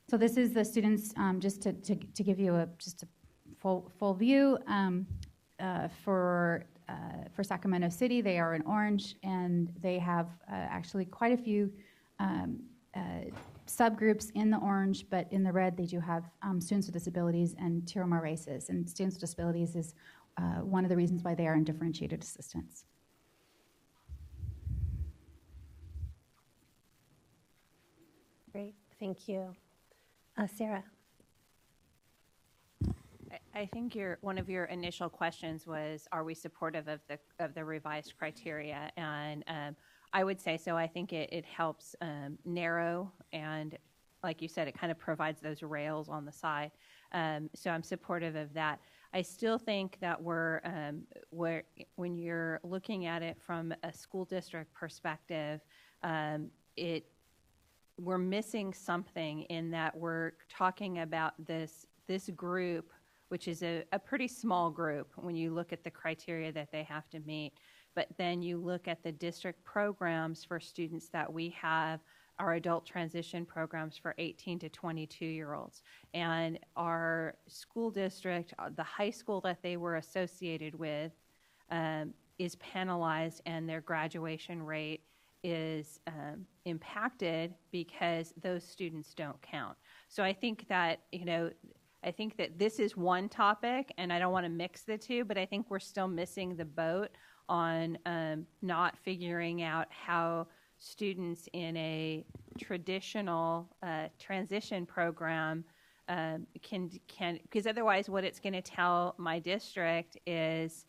Speaker 15: So this is the students, just to give you just a full view. For Sacramento City, they are in orange, and they have actually quite a few subgroups in the orange, but in the red they do have students with disabilities and two or more races. And students with disabilities is one of the reasons why they are in differentiated assistance.
Speaker 1: Great, thank you. Sarah.
Speaker 6: I think one of your initial questions was, are we supportive of the revised criteria? And I would say so. I think it helps narrow, and like you said, it kind of provides those rails on the side. So I'm supportive of that. I still think that when you're looking at it from a school district perspective, we're missing something in that we're talking about this group, which is a pretty small group when you look at the criteria that they have to meet. But then you look at the district programs for students that we have, our adult transition programs for 18 to 22-year-olds. And our school district, the high school that they were associated with, is penalized, and their graduation rate is impacted because those students don't count. So I think that, this is one topic, and I don't want to mix the two, but I think we're still missing the boat on not figuring out how students in a traditional transition program can, because otherwise what it's going to tell my district is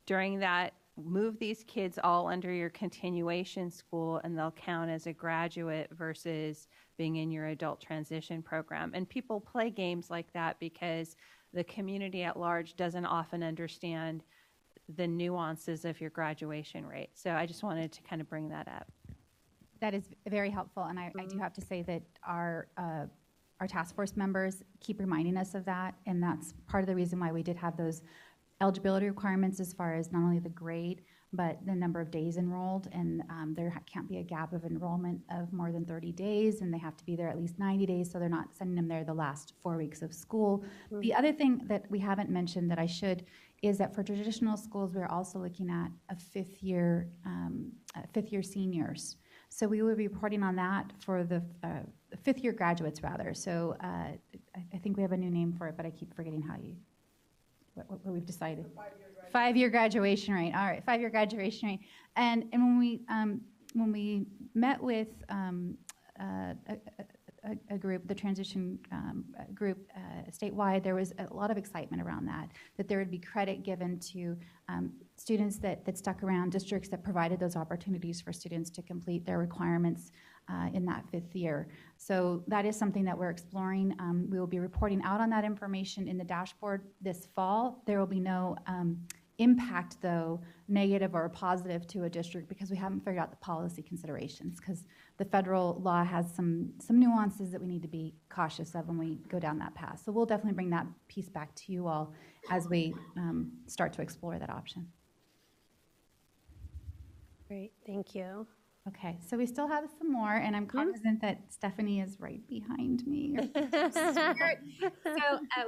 Speaker 6: during that, move these kids all under your continuation school and they'll count as a graduate versus being in your adult transition program. And people play games like that because the community at large doesn't often understand the nuances of your graduation rate. So I just wanted to kind of bring that up.
Speaker 15: That is very helpful, and I do have to say that our task force members keep reminding us of that, and that's part of the reason why we did have those eligibility requirements as far as not only the grade, but the number of days enrolled, and there can't be a gap of enrollment of more than 30 days, and they have to be there at least 90 days, so they're not sending them there the last 4 weeks of school. Mm-hmm. The other thing that we haven't mentioned that I should is that for traditional schools, we're also looking at a fifth year seniors. So we will be reporting on that for the fifth year graduates, rather. So I think we have a new name for it, but I keep forgetting what we've decided. 5-year graduation rate. All right, 5-year graduation rate. And when we met with a group, the transition group statewide, there was a lot of excitement around that there would be credit given to students that stuck around, districts that provided those opportunities for students to complete their requirements in that fifth year. So that is something that we're exploring. We will be reporting out on that information in the dashboard this fall. There will be no impact, though, negative or positive to a district, because we haven't figured out the policy considerations, because the federal law has some nuances that we need to be cautious of when we go down that path. So we'll definitely bring that piece back to you all as we start to explore that option.
Speaker 1: Great, thank you.
Speaker 15: Okay, so we still have some more, and I'm cognizant that Stephanie is right behind me. So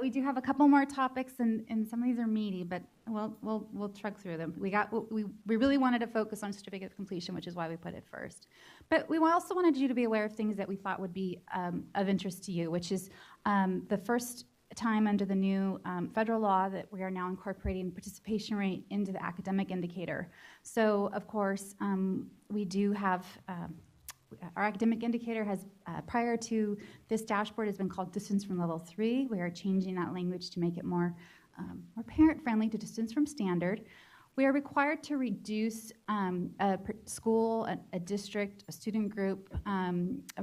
Speaker 15: we do have a couple more topics, and some of these are meaty, but we'll trudge through them. We really wanted to focus on certificate of completion, which is why we put it first. But we also wanted you to be aware of things that we thought would be of interest to you, which is the first time under the new federal law that we are now incorporating participation rate into the academic indicator. So, of course, we do have our academic indicator has, prior to this dashboard, has been called distance from level 3. We are changing that language to make it more parent-friendly to distance from standard. We are required to reduce a school, a district, a student group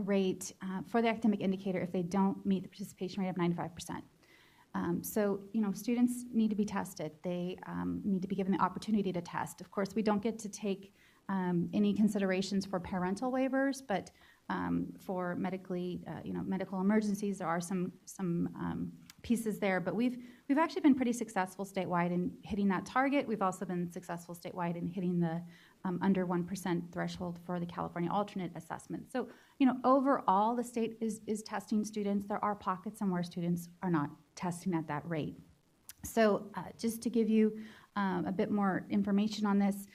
Speaker 15: rate for the academic indicator if they don't meet the participation rate of 95%. So, students need to be tested. They need to be given the opportunity to test. Of course, we don't get to take any considerations for parental waivers, but for medical emergencies, there are some pieces there. But we've actually been pretty successful statewide in hitting that target. We've also been successful statewide in hitting the under 1% threshold for the California alternate assessment. So, overall, the state is testing students. There are pockets somewhere students are not testing at that rate. So just to give you a bit more information on this,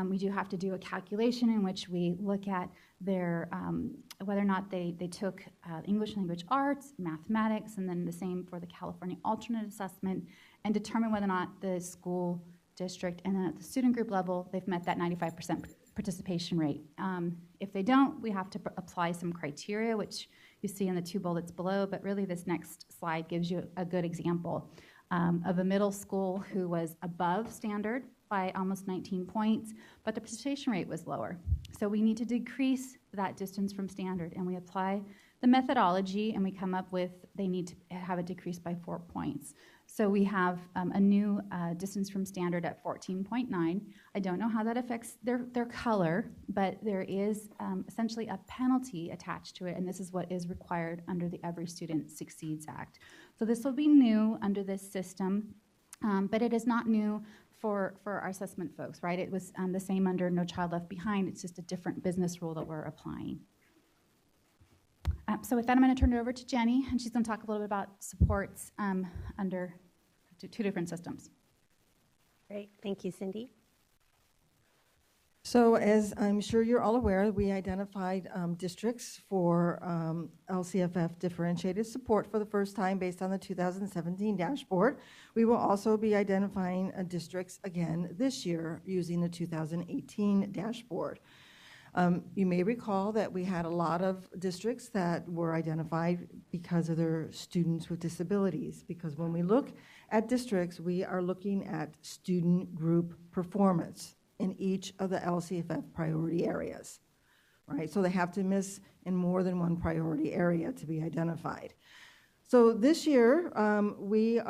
Speaker 15: we do have to do a calculation in which we look at their whether or not they took English language arts, mathematics, and then the same for the California alternate assessment, and determine whether or not the school district and then at the student group level, they've met that 95% participation rate. If they don't, we have to apply some criteria, which you see in the 2 bullets below, but really this next slide gives you a good example of a middle school who was above standard by almost 19 points, but the participation rate was lower. So we need to decrease that distance from standard, and we apply the methodology, and we come up with they need to have it decreased by 4 points. So we have a new distance from standard at 14.9. I don't know how that affects their color, but there is essentially a penalty attached to it, and this is what is required under the Every Student Succeeds Act. So this will be new under this system, but it is not new for our assessment folks, right? It was the same under No Child Left Behind. It's just a different business rule that we're applying. So with that, I'm going to turn it over to Jenny, and she's going to talk a little bit about supports under 2 different systems.
Speaker 1: Great. Thank you, Cindy.
Speaker 16: So as I'm sure you're all aware, we identified districts for LCFF differentiated support for the first time based on the 2017 dashboard. We will also be identifying districts again this year using the 2018 dashboard. You may recall that we had a lot of districts that were identified because of their students with disabilities, because when we look at districts, we are looking at student group performance in each of the LCFF priority areas, right? So they have to miss in more than one priority area to be identified. So this year, we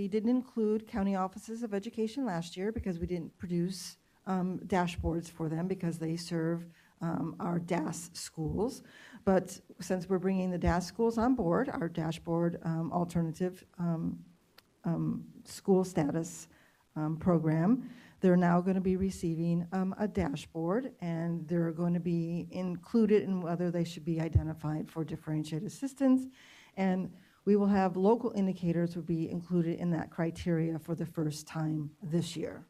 Speaker 16: didn't include county offices of education last year because we didn't produce dashboards for them because they serve our DAS schools. But since we're bringing the DAS schools on board, our dashboard alternative school status program, they're now going to be receiving a dashboard, and they're going to be included in whether they should be identified for differentiated assistance. And we will have local indicators will be included in that criteria for the first time this year.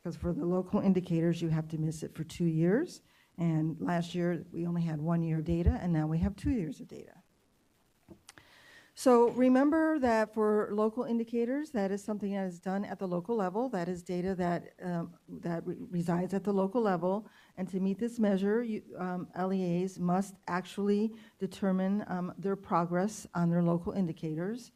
Speaker 16: Because for the local indicators, you have to miss it for 2 years. And last year, we only had 1 year data, and now we have 2 years of data. So remember that for local indicators, that is something that is done at the local level. That is data that resides at the local level. And to meet this measure, LEAs must actually determine their progress on their local indicators.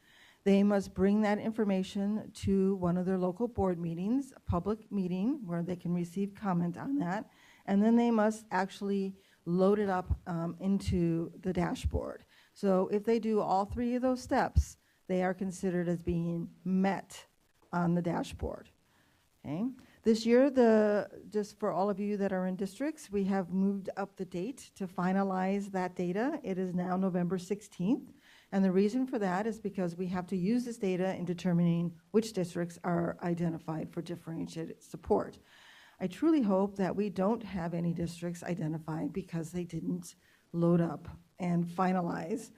Speaker 16: They must bring that information to one of their local board meetings, a public meeting where they can receive comment on that. And then they must actually load it up into the dashboard. So if they do all 3 of those steps, they are considered as being met on the dashboard. Okay. This year, just for all of you that are in districts, we have moved up the date to finalize that data. It is now November 16th. And the reason for that is because we have to use this data in determining which districts are identified for differentiated support. I truly hope that we don't have any districts identified because they didn't load up and finalize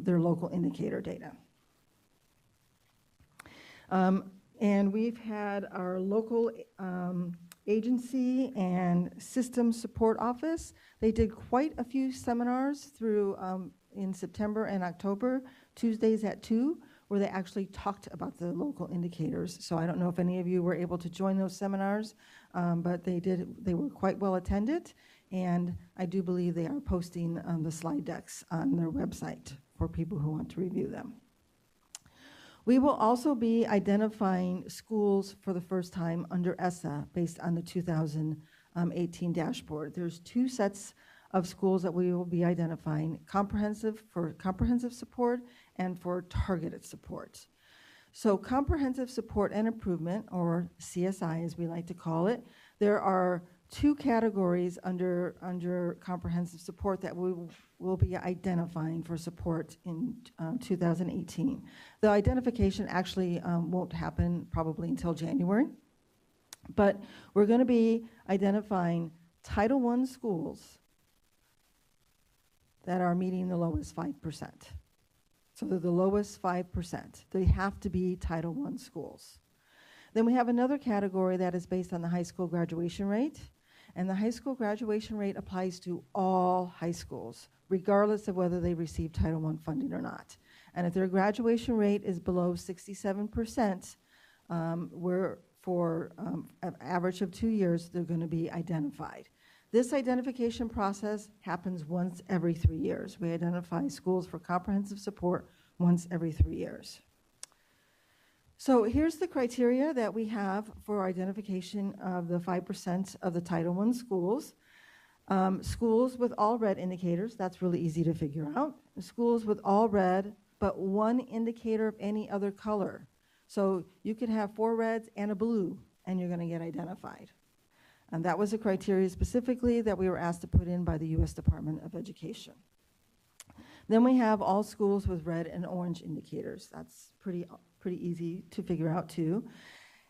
Speaker 16: their local indicator data. And we've had our local agency and system support office. They did quite a few seminars through in September and October, Tuesdays at 2, where they actually talked about the local indicators. So I don't know if any of you were able to join those seminars, but they were quite well attended, and I do believe they are posting the slide decks on their website for people who want to review them. We will also be identifying schools for the first time under ESSA based on the 2018 dashboard. There's 2 sets of schools that we will be identifying, for comprehensive support and for targeted support. So comprehensive support and improvement, or CSI as we like to call it, there are two categories under comprehensive support that we will be identifying for support in 2018. The identification actually won't happen probably until January, but we're going to be identifying Title I schools that are meeting the lowest 5%. So they're the lowest 5%. They have to be Title I schools. Then we have another category that is based on the high school graduation rate. And the high school graduation rate applies to all high schools, regardless of whether they receive Title I funding or not. And if their graduation rate is below 67%, for an average of 2 years, they're going to be identified. This identification process happens once every 3 years. We identify schools for comprehensive support once every 3 years. So here's the criteria that we have for identification of the 5% of the Title I schools. Schools with all red indicators, that's really easy to figure out. Schools with all red, but one indicator of any other color. So you could have 4 reds and a blue, and you're going to get identified. And that was a criteria specifically that we were asked to put in by the U.S. Department of Education. Then we have all schools with red and orange indicators. That's pretty easy to figure out too.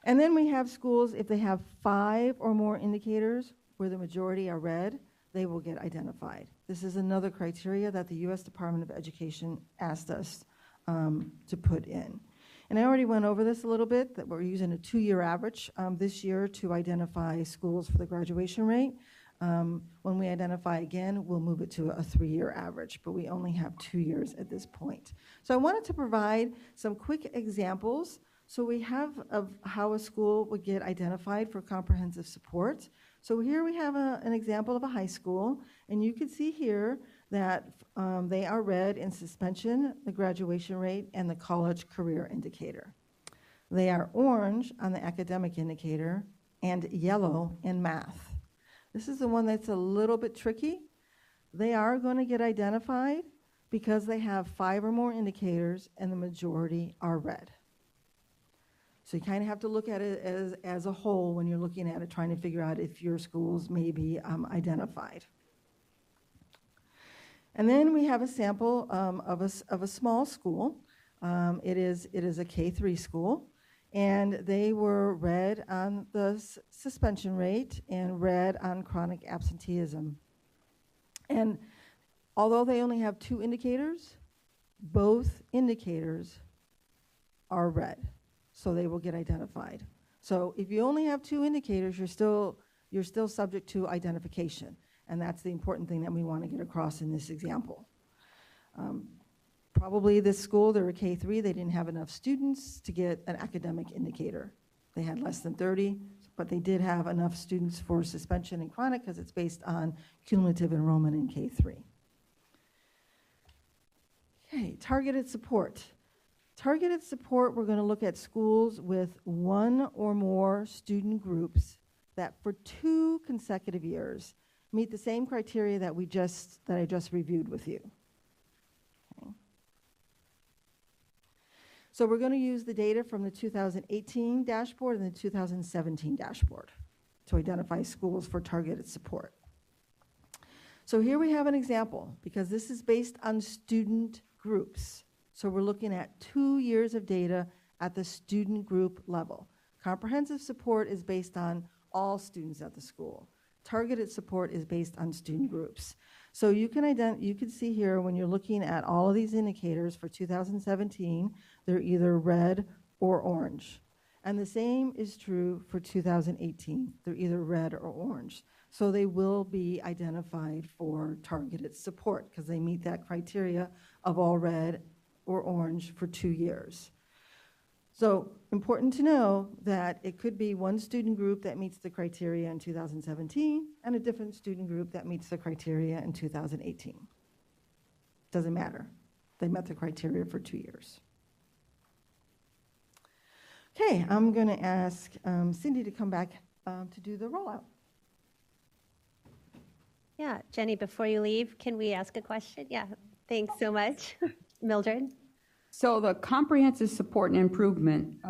Speaker 16: And then we have schools, if they have 5 or more indicators where the majority are red, they will get identified. This is another criteria that the U.S. Department of Education asked us to put in. And I already went over this a little bit, that we're using a 2-year average this year to identify schools for the graduation rate. When we identify again, we'll move it to a 3-year average, but we only have 2 years at this point. So I wanted to provide some quick examples so we have of how a school would get identified for comprehensive support. So here we have an example of a high school, and you can see here that they are red in suspension, the graduation rate, and the college career indicator. They are orange on the academic indicator and yellow in math. This is the one that's a little bit tricky. They are going to get identified because they have 5 or more indicators and the majority are red. So you kind of have to look at it as a whole when you're looking at it, trying to figure out if your schools may be identified. And then we have a sample of a small school. It is a K-3 school. And they were red on the suspension rate and red on chronic absenteeism. And although they only have 2 indicators, both indicators are red, so they will get identified. So if you only have 2 indicators, you're still subject to identification, and that's the important thing that we want to get across in this example. Probably this school, they're a K-3, they didn't have enough students to get an academic indicator. They had less than 30, but they did have enough students for suspension and chronic because it's based on cumulative enrollment in K-3. Okay, targeted support. Targeted support, we're going to look at schools with 1 or more student groups that for 2 consecutive years meet the same criteria that I just reviewed with you. So we're going to use the data from the 2018 dashboard and the 2017 dashboard to identify schools for targeted support. So here we have an example, because this is based on student groups. So we're looking at 2 years of data at the student group level. Comprehensive support is based on all students at the school. Targeted support is based on student groups. So you can see here when you're looking at all of these indicators for 2017, they're either red or orange. And the same is true for 2018. They're either red or orange. So they will be identified for targeted support because they meet that criteria of all red or orange for 2 years. So important to know that it could be one student group that meets the criteria in 2017 and a different student group that meets the criteria in 2018. Doesn't matter. They met the criteria for 2 years. Okay, I'm going to ask Cindy to come back to do the rollout.
Speaker 1: Yeah, Jenny, before you leave, can we ask a question? Yeah, thanks so much. Mildred?
Speaker 14: So the comprehensive support and improvement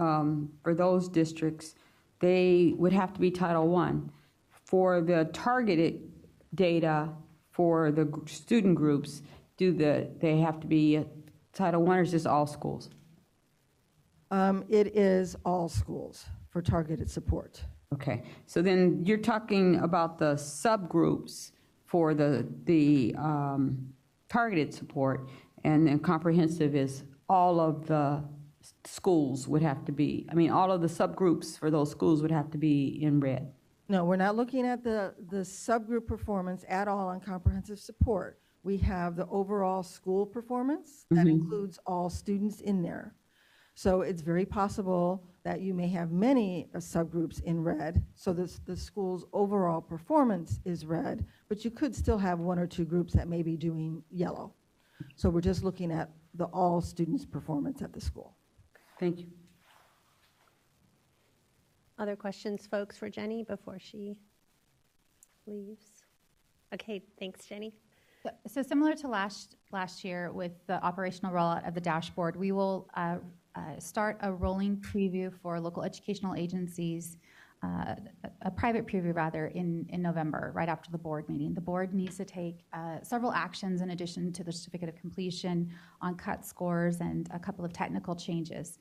Speaker 14: for those districts, they would have to be Title I. for the targeted data for the student groups, they have to be Title I or is this all schools?
Speaker 16: It is all schools for targeted support.
Speaker 14: Okay, so then you're talking about the subgroups for the targeted support, and then comprehensive is all of the schools would have to be, all of the subgroups for those schools would have to be in red.
Speaker 16: No, we're not looking at the subgroup performance at all on comprehensive support. We have the overall school performance that includes all students in there. So it's very possible that you may have many subgroups in red, so the school's overall performance is red, but you could still have one or two groups that may be doing yellow. So we're just looking at the all students' performance at the school.
Speaker 14: Thank you.
Speaker 1: Other questions, folks, for Jenny before she leaves? Okay, thanks, Jenny.
Speaker 15: So similar to last year with the operational rollout of the dashboard, we will start a rolling preview for local educational agencies, a private preview rather, in November, right after the board meeting. The board needs to take several actions in addition to the certificate of completion on cut scores and a couple of technical changes.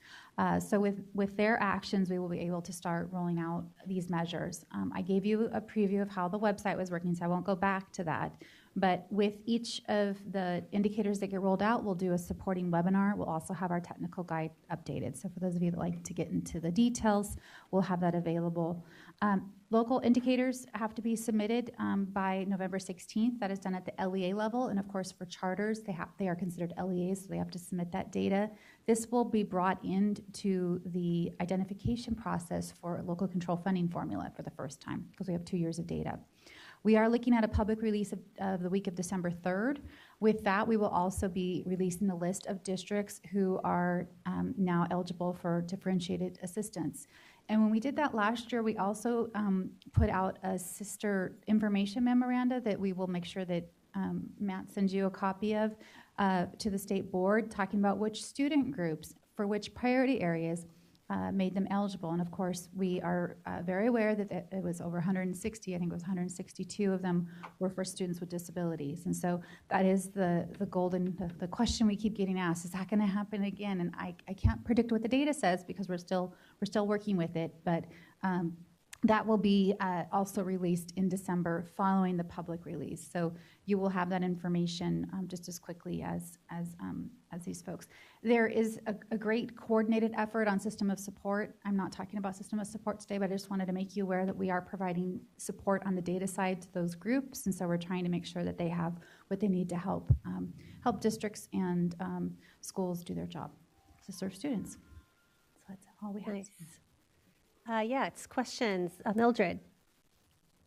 Speaker 15: So with their actions, we will be able to start rolling out these measures. I gave you a preview of how the website was working, so I won't go back to that. But with each of the indicators that get rolled out, we'll do a supporting webinar. We'll also have our technical guide updated. So for those of you that like to get into the details, we'll have that available. Local indicators have to be submitted by November 16th. That is done at the LEA level. And of course, for charters, they are considered LEAs, so they have to submit that data. This will be brought into the identification process for local control funding formula for the first time, because we have 2 years of data. We are looking at a public release of the week of December 3rd. With that, we will also be releasing the list of districts who are now eligible for differentiated assistance. And when we did that last year, we also put out a sister information memoranda that we will make sure that Matt sends you a copy of to the state board, talking about which student groups for which priority areas made them eligible. And of course, we are very aware that it was over 160, I think it was 162 of them were for students with disabilities. And so that is the question we keep getting asked, is that gonna happen again? And I can't predict what the data says because we're still working with it, but that will be also released in December following the public release. So you will have that information just as quickly as these folks. There is a great coordinated effort on system of support. I'm not talking about system of support today, but I just wanted to make you aware that we are providing support on the data side to those groups. And so we're trying to make sure that they have what they need to help districts and schools do their job to serve students. So that's all we have.
Speaker 1: Nice. Yeah, it's questions. Mildred.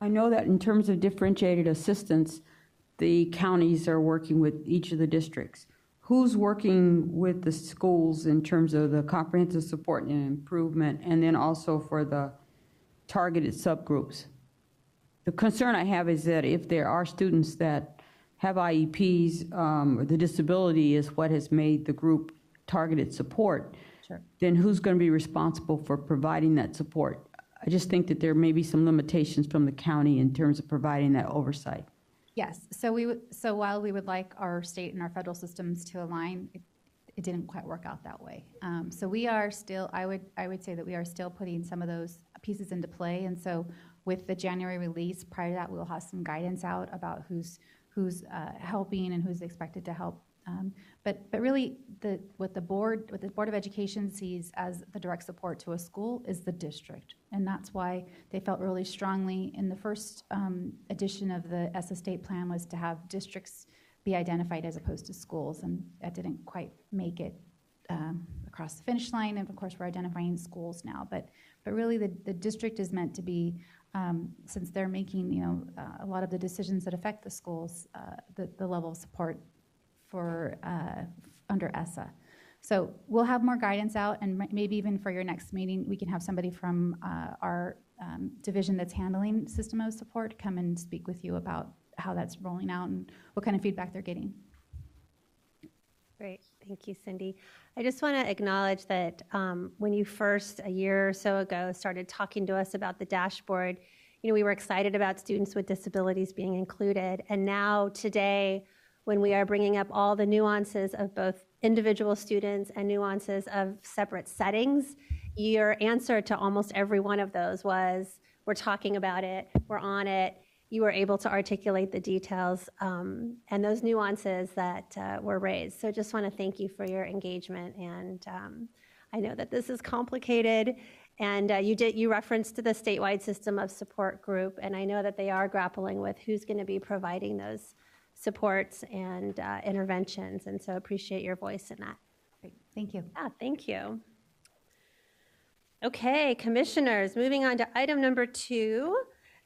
Speaker 14: I know that in terms of differentiated assistance, the counties are working with each of the districts. Who's working with the schools in terms of the comprehensive support and improvement, and then also for the targeted subgroups? The concern I have is that if there are students that have IEPs, or the disability is what has made the group targeted support,
Speaker 15: sure,
Speaker 14: then who's going to be responsible for providing that support? I just think that there may be some limitations from the county in terms of providing that oversight.
Speaker 15: Yes. So while we would like our state and our federal systems to align, it didn't quite work out that way. So we are still, I would say that we are still putting some of those pieces into play. And so with the January release, prior to that, we'll have some guidance out about who's helping and who's expected to help. But really, what the Board of Education sees as the direct support to a school is the district. And that's why they felt really strongly in the first edition of the ESSA state plan was to have districts be identified as opposed to schools. And that didn't quite make it across the finish line. And of course, we're identifying schools now. But really, the district is meant to be, since they're making a lot of the decisions that affect the schools, the level of support for under ESSA. So we'll have more guidance out, and maybe even for your next meeting, we can have somebody from our division that's handling system of support come and speak with you about how that's rolling out and what kind of feedback they're getting.
Speaker 1: Great, thank you, Cindy. I just want to acknowledge that when you first, a year or so ago, started talking to us about the dashboard, we were excited about students with disabilities being included. And now today, when we are bringing up all the nuances of both individual students and nuances of separate settings, your answer to almost every one of those was, we're talking about it, we're on it. You were able to articulate the details and those nuances that were raised. So just want to thank you for your engagement. And I know that this is complicated. And you referenced to the statewide system of support group. And I know that they are grappling with who's going to be providing those supports and interventions. And so appreciate your voice in that.
Speaker 7: Great. Thank you.
Speaker 1: Yeah, thank you. Okay, commissioners, moving on to item number 2.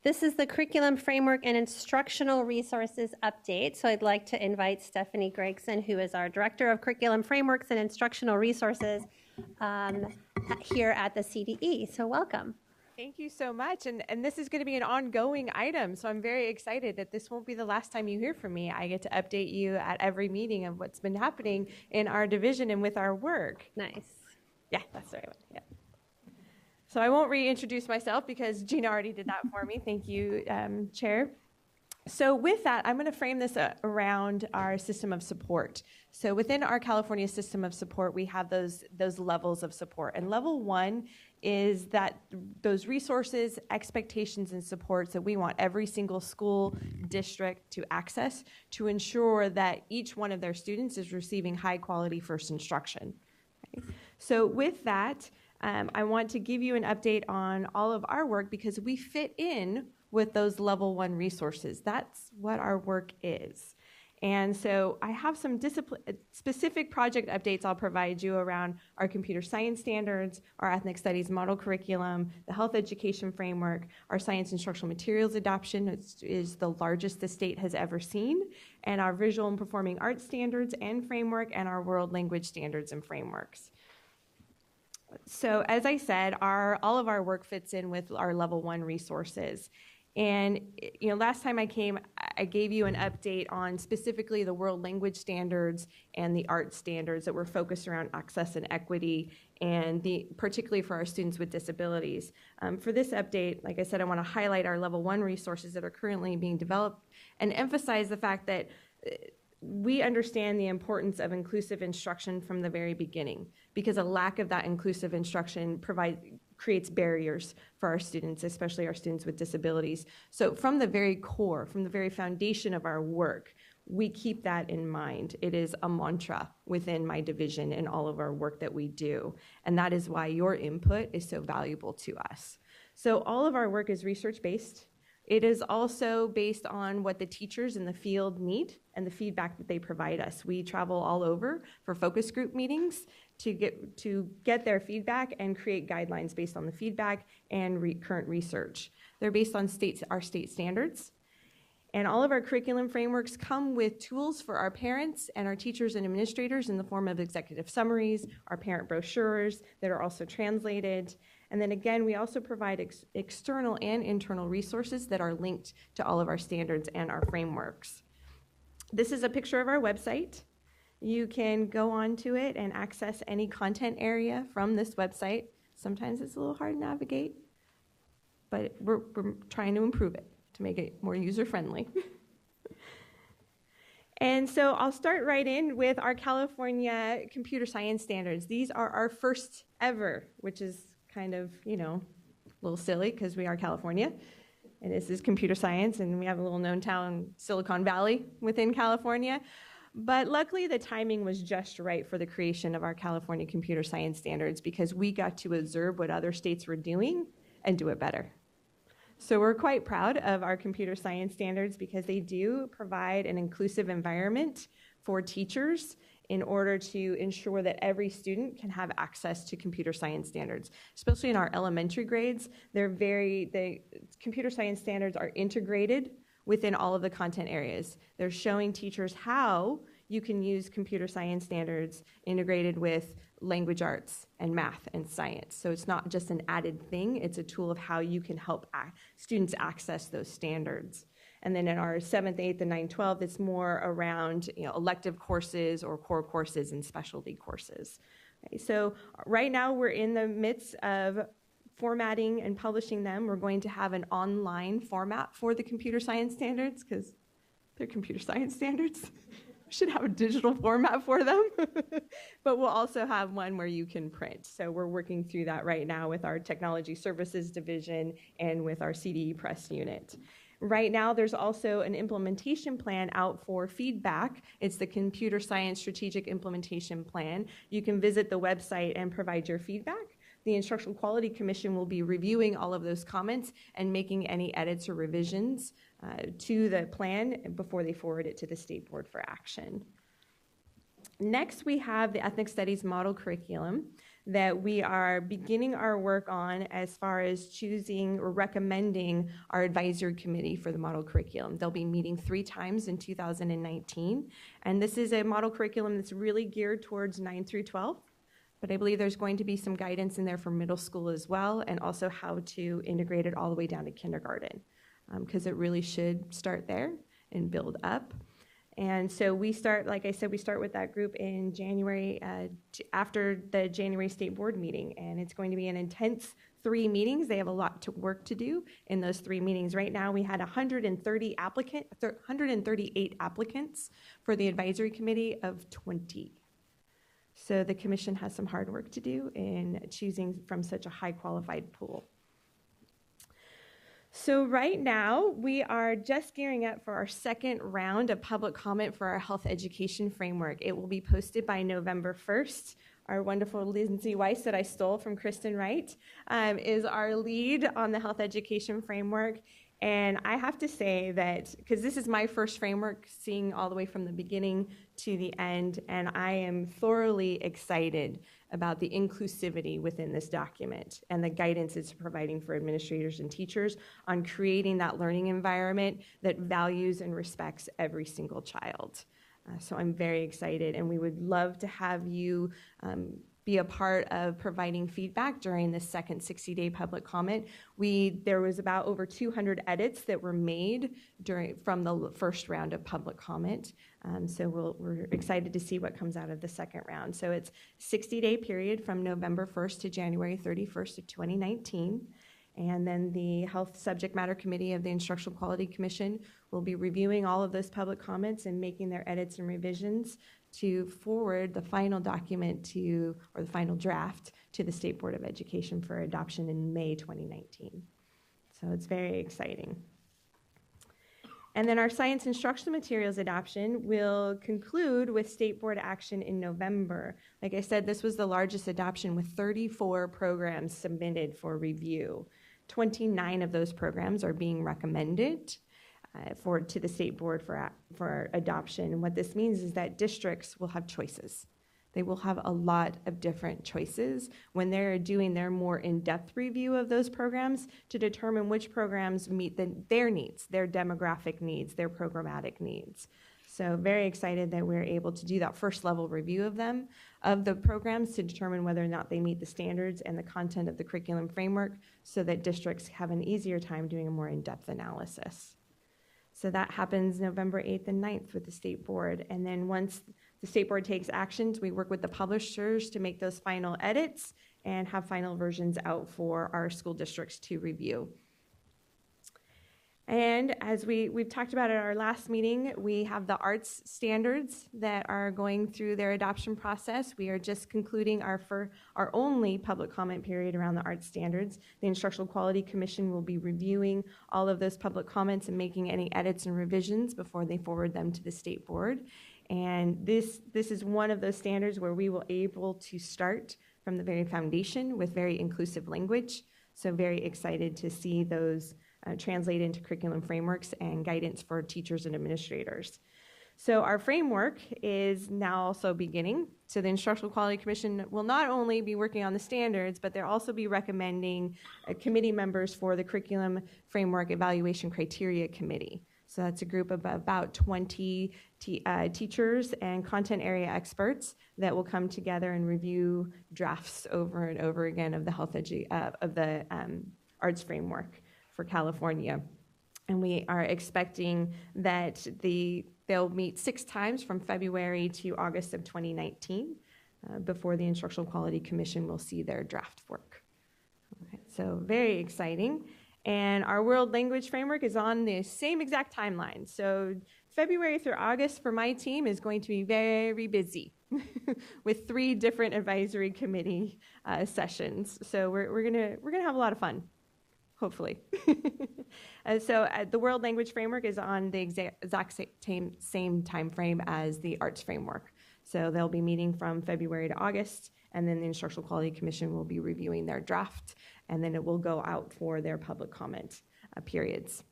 Speaker 1: This is the curriculum framework and instructional resources update. So I'd like to invite Stephanie Gregson, who is our Director of Curriculum Frameworks and Instructional Resources here at the CDE. So welcome.
Speaker 17: Thank you so much. And this is going to be an ongoing item. So I'm very excited that this won't be the last time you hear from me. I get to update you at every meeting of what's been happening in our division and with our work.
Speaker 1: Nice.
Speaker 17: Yeah, that's the right one. Yeah. So I won't reintroduce myself because Gina already did that for me. Thank you, Chair. So with that, I'm going to frame this around our system of support. So within our California system of support, we have those levels of support. And level 1 is that those resources, expectations, and supports that we want every single school district to access to ensure that each one of their students is receiving high quality first instruction. Okay? So with that, I want to give you an update on all of our work because we fit in with those level 1 resources. That's what our work is. And so I have some specific project updates I'll provide you around our computer science standards, our ethnic studies model curriculum, the health education framework, our science instructional materials adoption, which is the largest the state has ever seen, and our visual and performing arts standards and framework, and our world language standards and frameworks. So as I said, all of our work fits in with our level 1 resources. And last time I came, I gave you an update on specifically the world language standards and the art standards that were focused around access and equity, and particularly for our students with disabilities. For this update, like I said, I want to highlight our level 1 resources that are currently being developed and emphasize the fact that we understand the importance of inclusive instruction from the very beginning, because a lack of that inclusive instruction creates barriers for our students, especially our students with disabilities. So from the very core, from the very foundation of our work, we keep that in mind. It is a mantra within my division and all of our work that we do. And that is why your input is so valuable to us. So all of our work is research-based. It is also based on what the teachers in the field need and the feedback that they provide us. We travel all over for focus group meetings to get their feedback and create guidelines based on the feedback and current research. They're based on our state standards. And all of our curriculum frameworks come with tools for our parents and our teachers and administrators in the form of executive summaries, our parent brochures that are also translated. And then again, we also provide external and internal resources that are linked to all of our standards and our frameworks. This is a picture of our website. You can go onto it and access any content area from this website. Sometimes it's a little hard to navigate, but we're trying to improve it to make it more user-friendly. And so I'll start right in with our California computer science standards. These are our first ever, which is kind of, a little silly because we are California. And this is computer science, and we have a little known town, Silicon Valley, within California. But luckily, the timing was just right for the creation of our California computer science standards because we got to observe what other states were doing and do it better. So we're quite proud of our computer science standards because they do provide an inclusive environment for teachers in order to ensure that every student can have access to computer science standards, especially in our elementary grades. The computer science standards are integrated within all of the content areas. They're showing teachers how you can use computer science standards integrated with language arts and math and science. So it's not just an added thing, it's a tool of how you can help students access those standards. And then in our 7th, 8th, and 9th, 12th, it's more around elective courses or core courses and specialty courses. Okay, so right now we're in the midst of formatting and publishing them. We're going to have an online format for the computer science standards because they're computer science standards. We should have a digital format for them. But we'll also have one where you can print. So we're working through that right now with our Technology Services Division and with our CDE Press unit. Right now, there's also an implementation plan out for feedback. It's the Computer Science Strategic Implementation Plan. You can visit the website and provide your feedback. The Instructional Quality Commission will be reviewing all of those comments and making any edits or revisions to the plan before they forward it to the State Board for action. Next, we have the Ethnic Studies Model Curriculum that we are beginning our work on as far as choosing or recommending our advisory committee for the model curriculum. They'll be meeting 3 times in 2019, and this is a model curriculum that's really geared towards 9 through 12, but I believe there's going to be some guidance in there for middle school as well, and also how to integrate it all the way down to kindergarten, because it really should start there and build up. And so we start, like I said, we start with that group in January, after the January State Board meeting, and it's going to be an intense 3 meetings. They have a lot to work to do in those 3 meetings. Right now, we had 138 applicants for the advisory committee of 20. So the commission has some hard work to do in choosing from such a high qualified pool. So right now, we are just gearing up for our second round of public comment for our health education framework. It will be posted by November 1st. Our wonderful Lindsay Weiss that I stole from Kristen Wright is our lead on the health education framework. And I have to say that, because this is my first framework, seeing all the way from the beginning to the end, and I am thoroughly excited about the inclusivity within this document and the guidance it's providing for administrators and teachers on creating that learning environment that values and respects every single child. So I'm very excited, and we would love to have you be a part of providing feedback during the second 60-day public comment. There was about over 200 edits that were made from the first round of public comment. So we're excited to see what comes out of the second round. So it's 60-day period from November 1st to January 31st of 2019. And then the Health Subject Matter Committee of the Instructional Quality Commission will be reviewing all of those public comments and making their edits and revisions to forward the final document or the final draft to the State Board of Education for adoption in May 2019. So it's very exciting. And then our science instructional materials adoption will conclude with State Board action in November. Like I said, this was the largest adoption with 34 programs submitted for review. 29 of those programs are being recommended to the State Board for adoption. And what this means is that districts will have choices. They will have a lot of different choices when they're doing their more in-depth review of those programs to determine which programs meet their needs, their demographic needs, their programmatic needs. So very excited that we're able to do that first level review of the programs to determine whether or not they meet the standards and the content of the curriculum framework so that districts have an easier time doing a more in-depth analysis. So that happens November 8th and 9th with the State Board. And then once the State Board takes actions, we work with the publishers to make those final edits and have final versions out for our school districts to review. And as we've talked about at our last meeting, we have the arts standards that are going through their adoption process. We are just concluding our only public comment period around the arts standards. The Instructional Quality Commission will be reviewing all of those public comments and making any edits and revisions before they forward them to the State Board. And this is one of those standards where we will be able to start from the very foundation with very inclusive language. So very excited to see those translate into curriculum frameworks and guidance for teachers and administrators. So our framework is now also beginning. So the Instructional Quality Commission will not only be working on the standards, but they'll also be recommending committee members for the Curriculum Framework Evaluation Criteria Committee. So that's a group of about 20 teachers and content area experts that will come together and review drafts over and over again of the arts framework for California. And we are expecting that they'll meet 6 times from February to August of 2019 before the Instructional Quality Commission will see their draft work. Okay, So very exciting. And our world language framework is on the same exact timeline. So February through August for my team is going to be very busy with 3 different advisory committee sessions. So we're gonna have a lot of fun, hopefully. The world language framework is on the exact same time frame as the arts framework. So they'll be meeting from February to August, and then the Instructional Quality Commission will be reviewing their draft, and then it will go out for their public comment periods.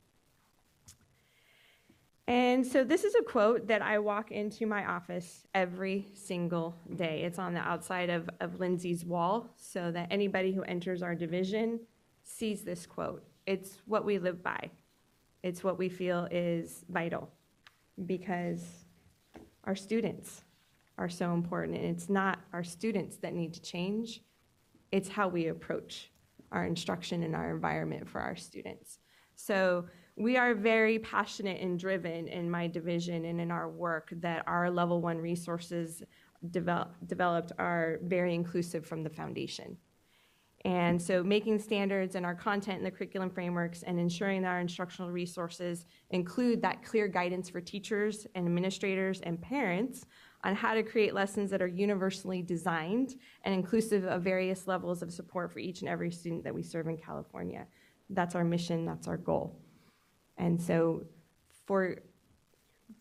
Speaker 17: And so this is a quote that I walk into my office every single day. It's on the outside of Lindsay's wall so that anybody who enters our division sees this quote. It's what we live by. It's what we feel is vital because our students are so important, and it's not our students that need to change. It's how we approach our instruction and our environment for our students. So we are very passionate and driven in my division and in our work that our level 1 resources developed are very inclusive from the foundation. And so making standards in our content and the curriculum frameworks and ensuring that our instructional resources include that clear guidance for teachers and administrators and parents on how to create lessons that are universally designed and inclusive of various levels of support for each and every student that we serve in California. That's our mission, that's our goal. And so for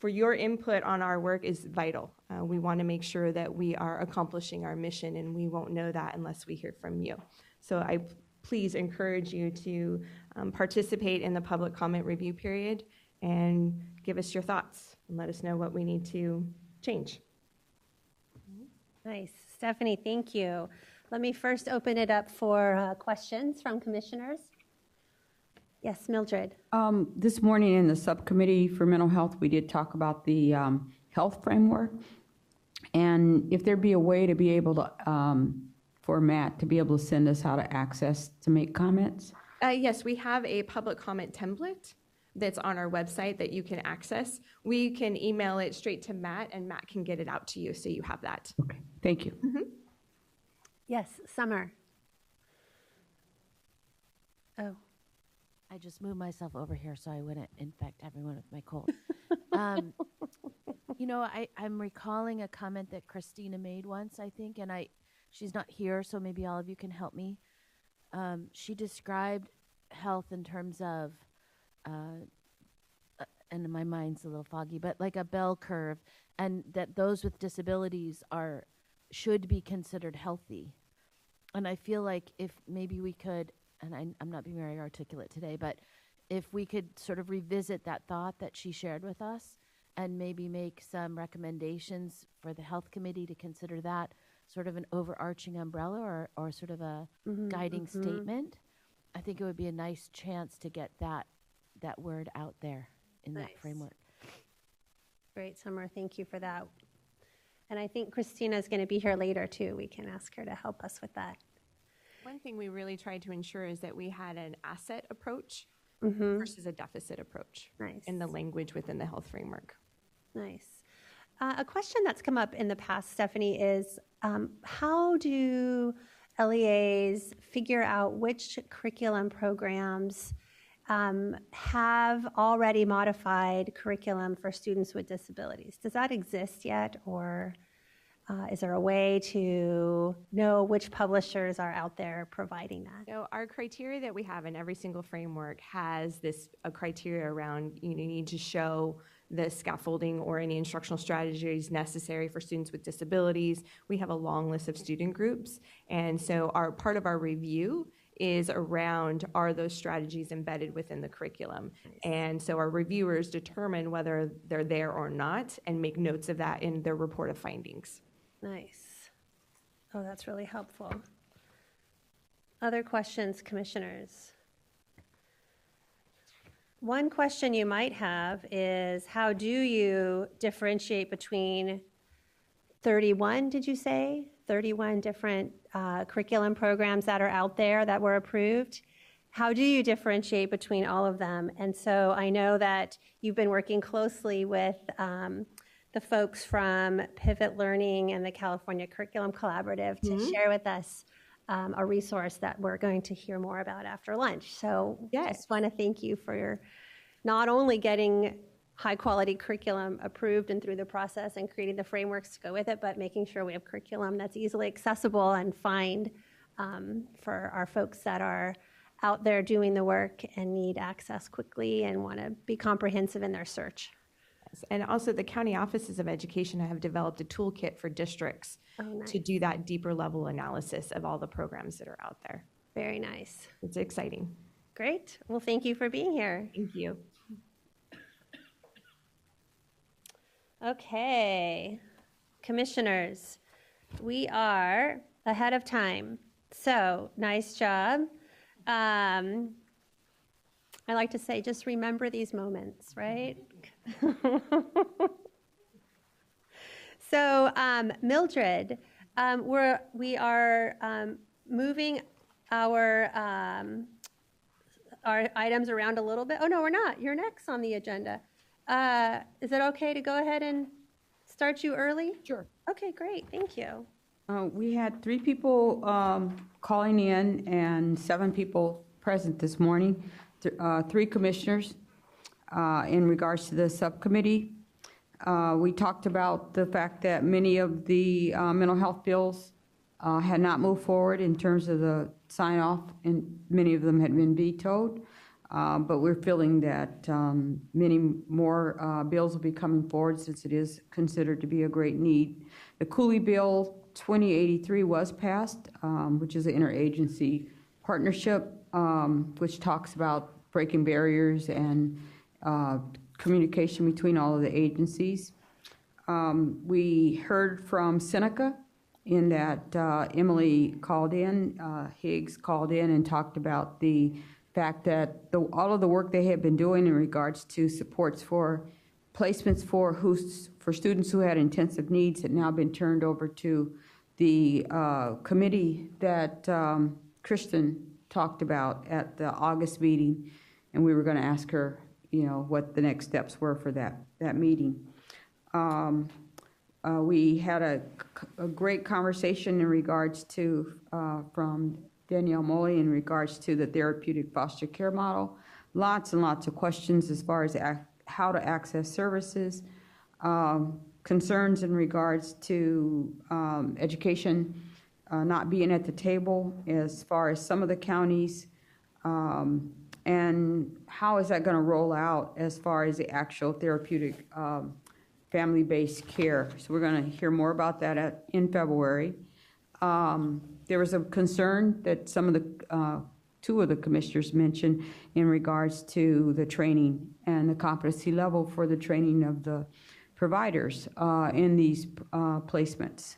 Speaker 17: your input on our work is vital. We want to make sure that we are accomplishing our mission, and we won't know that unless we hear from you. So I please encourage you to participate in the public comment review period and give us your thoughts and let us know what we need to change.
Speaker 1: Nice. Stephanie, thank you. Let me first open it up for questions from commissioners. Yes, Mildred.
Speaker 14: This morning in the Subcommittee for Mental Health, we did talk about the health framework. And if there'd be a way to be able to, for Matt, to be able to send us how to access to make comments?
Speaker 17: Yes, we have a public comment template that's on our website that you can access. We can email it straight to Matt, and Matt can get it out to you so you have that.
Speaker 14: Okay, thank you.
Speaker 1: Mm-hmm. Yes, Summer. Oh.
Speaker 11: I just moved myself over here so I wouldn't infect everyone with my cold. You know, I'm recalling a comment that Christina made once, I think, and she's not here, so maybe all of you can help me. She described health in terms of, and my mind's a little foggy, but like a bell curve, and that those with disabilities should be considered healthy. And I feel like if maybe we could, and I'm not being very articulate today, but if we could sort of revisit that thought that she shared with us and maybe make some recommendations for the health committee to consider that sort of an overarching umbrella or sort of a guiding statement, I think it would be a nice chance to get that word out there in that framework.
Speaker 1: Great, Summer. Thank you for that. And I think Christina's going to be here later, too. We can ask her to help us with that.
Speaker 17: One thing we really tried to ensure is that we had an asset approach versus a deficit approach in the language within the health framework.
Speaker 1: Nice. A question that's come up in the past, Stephanie, is how do LEAs figure out which curriculum programs have already modified curriculum for students with disabilities? Does that exist yet, or is there a way to know which publishers are out there providing that?
Speaker 17: So our criteria that we have in every single framework has a criteria around you need to show the scaffolding or any instructional strategies necessary for students with disabilities. We have a long list of student groups, and so part of our review is around, are those strategies embedded within the curriculum? And so our reviewers determine whether they're there or not and make notes of that in their report of findings.
Speaker 1: Nice. Oh, that's really helpful. Other questions, commissioners? One question you might have is, how do you differentiate between 31, did you say? 31 different curriculum programs that are out there that were approved. How do you differentiate between all of them? And so I know that you've been working closely with the folks from Pivot Learning and the California Curriculum Collaborative to share with us a resource that we're going to hear more about after lunch. So I just want to thank you for your not only getting high-quality curriculum approved and through the process and creating the frameworks to go with it, but making sure we have curriculum that's easily accessible and find for our folks that are out there doing the work and need access quickly and want to be comprehensive in their search.
Speaker 17: And also the county offices of education have developed a toolkit for districts to do that deeper level analysis of all the programs that are out there.
Speaker 1: Very nice.
Speaker 17: It's exciting.
Speaker 1: Great. Well, thank you for being here.
Speaker 17: Thank you.
Speaker 1: Okay, commissioners, we are ahead of time. So nice job. I like to say, just remember these moments, right? So Mildred, we are moving our items around a little bit. Oh, no, we're not. You're next on the agenda. Is it okay to go ahead and start you early?
Speaker 14: Sure.
Speaker 1: Okay, great. Thank you.
Speaker 14: We had 3 people calling in and 7 people present this morning, 3 commissioners. In regards to the subcommittee, we talked about the fact that many of the mental health bills had not moved forward in terms of the sign-off, and many of them had been vetoed. But we're feeling that many more bills will be coming forward since it is considered to be a great need. The Cooley Bill 2083 was passed, which is an interagency partnership, which talks about breaking barriers and communication between all of the agencies. We heard from Seneca in that Emily called in, Higgs called in and talked about the fact that all of the work they have been doing in regards to supports for placements for students who had intensive needs had now been turned over to the committee that Kristen talked about at the August meeting, and we were going to ask her, what the next steps were for that meeting. We had a great conversation in regards to from Danielle Moley in regards to the therapeutic foster care model. Lots and lots of questions as far as how to access services, concerns in regards to education not being at the table as far as some of the counties, and how is that going to roll out as far as the actual therapeutic family-based care. So we're going to hear more about that in February. There was a concern that some of the 2 of the commissioners mentioned in regards to the training and the competency level for the training of the providers in these placements.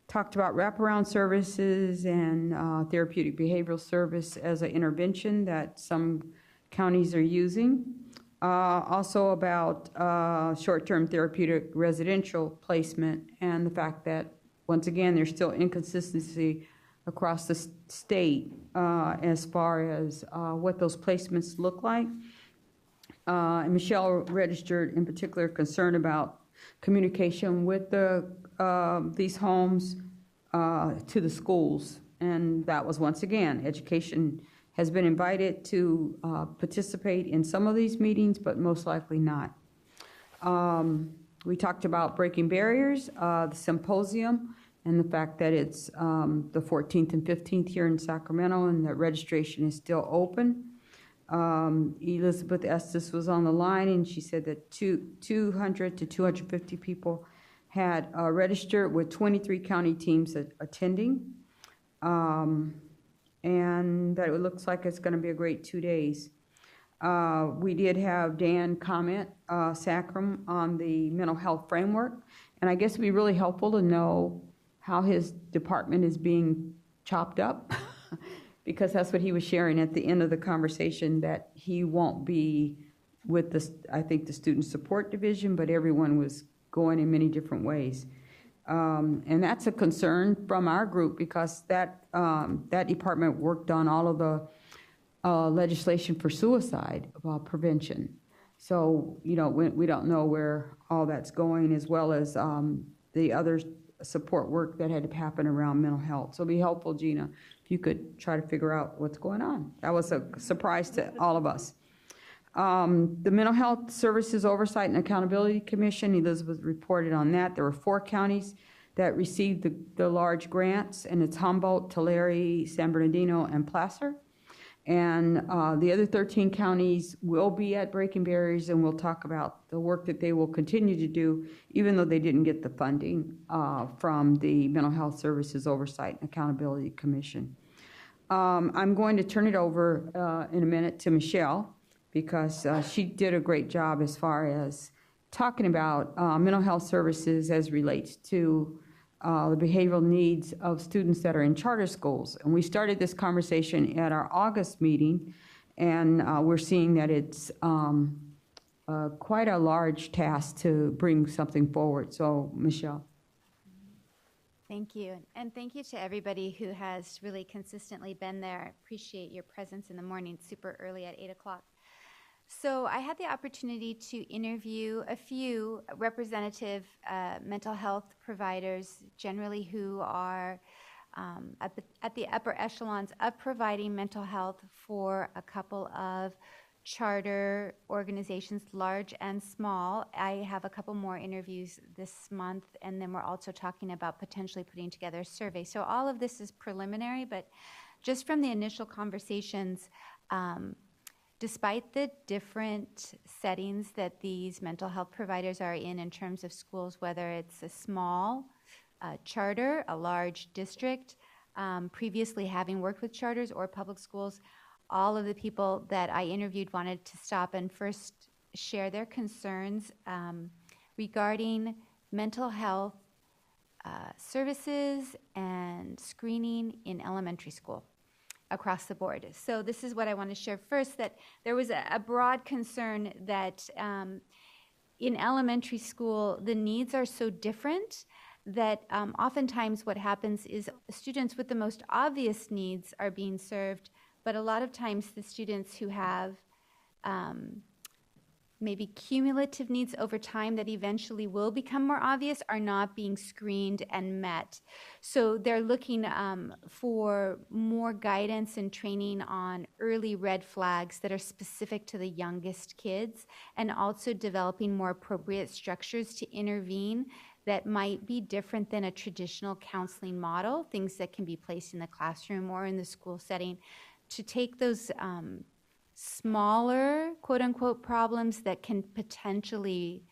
Speaker 14: Talked about wraparound services and therapeutic behavioral service as an intervention that some counties are using. Also about short-term therapeutic residential placement and the fact that, once again, there's still inconsistency across the state as far as what those placements look like. And Michelle registered in particular concern about communication with these homes to the schools. And that was, once again, education has been invited to participate in some of these meetings, but most likely not. We talked about breaking barriers, the symposium, and the fact that it's the 14th and 15th here in Sacramento, and that registration is still open. Elizabeth Estes was on the line, and she said that 200 to 250 people had registered, with 23 county teams attending, and that it looks like it's going to be a great 2 days. We did have Dan comment, Sacram, on the mental health framework, and I guess it'd be really helpful to know how his department is being chopped up, because that's what he was sharing at the end of the conversation, that he won't be with I think the student support division, but everyone was going in many different ways. And that's a concern from our group, because that department worked on all of the legislation for suicide prevention. So, we don't know where all that's going, as well as the other support work that had to happen around mental health. So it'd be helpful, Gina, if you could try to figure out what's going on. That was a surprise to all of us. The Mental Health Services Oversight and Accountability Commission, Elizabeth reported on that. There were 4 counties that received the large grants, and it's Humboldt, Tulare, San Bernardino, and Placer. And the other 13 counties will be at Breaking Barriers, and we'll talk about the work that they will continue to do, even though they didn't get the funding from the Mental Health Services Oversight and Accountability Commission. I'm going to turn it over in a minute to Michelle, because she did a great job as far as talking about mental health services as relates to the behavioral needs of students that are in charter schools. And we started this conversation at our August meeting, and we're seeing that it's quite a large task to bring something forward. So, Michelle.
Speaker 7: Thank you. And thank you to everybody who has really consistently been there. I appreciate your presence in the morning, super early at 8 o'clock. So I had the opportunity to interview a few representative mental health providers, generally who are at the upper echelons of providing mental health for a couple of charter organizations, large and small. I have a couple more interviews this month, and then we're also talking about potentially putting together a survey. So all of this is preliminary, but just from the initial conversations, despite the different settings that these mental health providers are in terms of schools, whether it's a small charter, a large district, previously having worked with charters or public schools, all of the people that I interviewed wanted to stop and first share their concerns regarding mental health services and screening in elementary school across the board. So this is what I want to share first, that there was a broad concern that in elementary school, the needs are so different that oftentimes what happens is students with the most obvious needs are being served, but a lot of times the students who have maybe cumulative needs over time that eventually will become more obvious are not being screened and met. So they're looking for more guidance and training on early red flags that are specific to the youngest kids, and also developing more appropriate structures to intervene that might be different than a traditional counseling model, things that can be placed in the classroom or in the school setting, to take those smaller, quote-unquote, problems that can potentially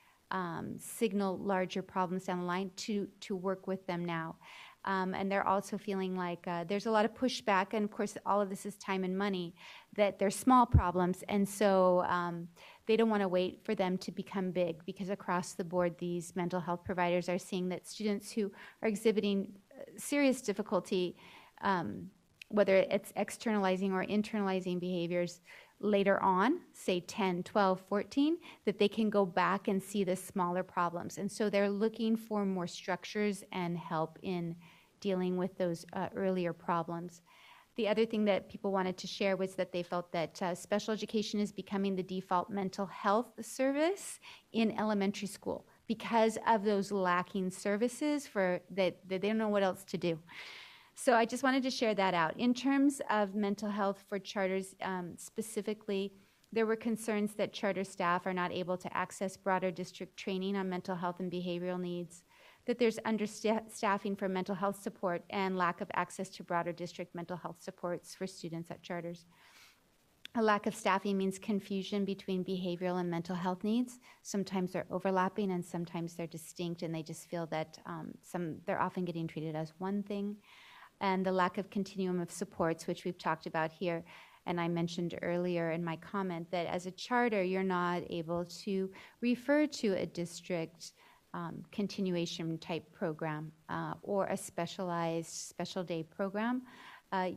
Speaker 7: signal larger problems down the line to work with them now. And they're also feeling like there's a lot of pushback, and of course all of this is time and money, that they're small problems, and so they don't want to wait for them to become big, because across the board these mental health providers are seeing that students who are exhibiting serious difficulty, whether it's externalizing or internalizing behaviors, later on, say 10, 12, 14, that they can go back and see the smaller problems. And so they're looking for more structures and help in dealing with those earlier problems. The other thing that people wanted to share was that they felt that special education is becoming the default mental health service in elementary school because of those lacking services that they don't know what else to do. So I just wanted to share that out. In terms of mental health for charters specifically, there were concerns that charter staff are not able to access broader district training on mental health and behavioral needs, that there's understaffing for mental health support and lack of access to broader district mental health supports for students at charters. A lack of staffing means confusion between behavioral and mental health needs. Sometimes they're overlapping and sometimes they're distinct, and they just feel that they're often getting treated as one thing. And the lack of continuum of supports, which we've talked about here. And I mentioned earlier in my comment that as a charter, you're not able to refer to a district continuation type program or a specialized special day program.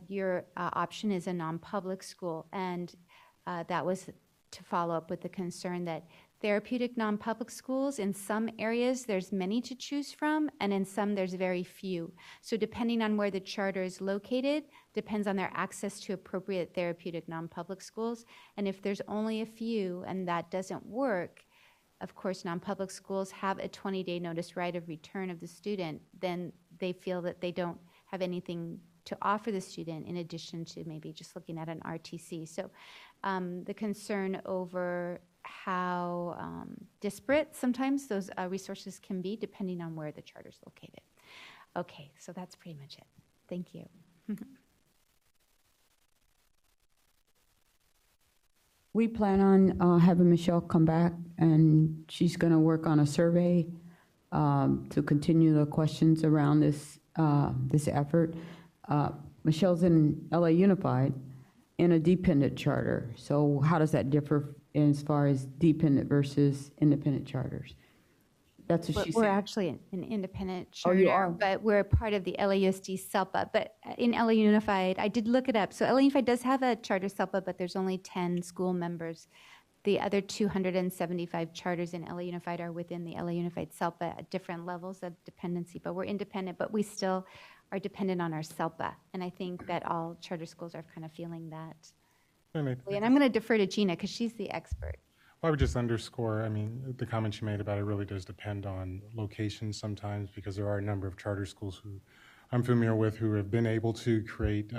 Speaker 7: Your option is a non-public school. And that was to follow up with the concern that therapeutic non-public schools, in some areas there's many to choose from, and in some there's very few. So depending on where the charter is located, depends on their access to appropriate therapeutic non-public schools. And if there's only a few and that doesn't work, of course, non-public schools have a 20-day notice right of return of the student, then they feel that they don't have anything to offer the student in addition to maybe just looking at an RTC. So the concern over how disparate sometimes those resources can be depending on where the charter is located. Okay, so that's pretty much it. Thank you.
Speaker 14: We plan on having Michelle come back, and she's going to work on a survey to continue the questions around this effort. Michelle's in LA Unified in a dependent charter. So how does that differ as far as dependent versus independent charters? That's what she said.
Speaker 7: We're actually an independent charter,
Speaker 14: Oh, you are?
Speaker 7: but we're part of the LAUSD SELPA. But in LA Unified, I did look it up. So LA Unified does have a charter SELPA, but there's only 10 school members. The other 275 charters in LA Unified are within the LA Unified SELPA at different levels of dependency. But we're independent, but we still are dependent on our SELPA. And I think that all charter schools are kind of feeling that. And I'm going to defer to Gina because she's the expert.
Speaker 12: I would just underscore, I mean, the comment you made about it really does depend on location sometimes, because there are a number of charter schools who I'm familiar with who have been able to create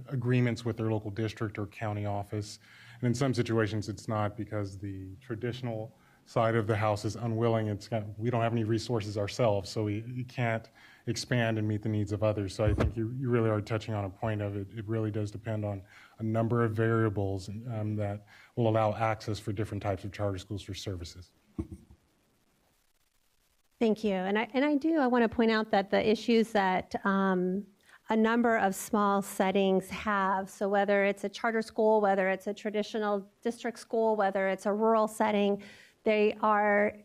Speaker 12: agreements with their local district or county office. And in some situations, it's not because the traditional side of the house is unwilling. It's we don't have any resources ourselves, so we can't expand and meet the needs of others. So I think you really are touching on a point of it. It really does depend on a number of variables that will allow access for different types of charter schools for services.
Speaker 1: Thank you. And I want to point out that the issues that a number of small settings have, so whether it's a charter school, whether it's a traditional district school, whether it's a rural setting, they are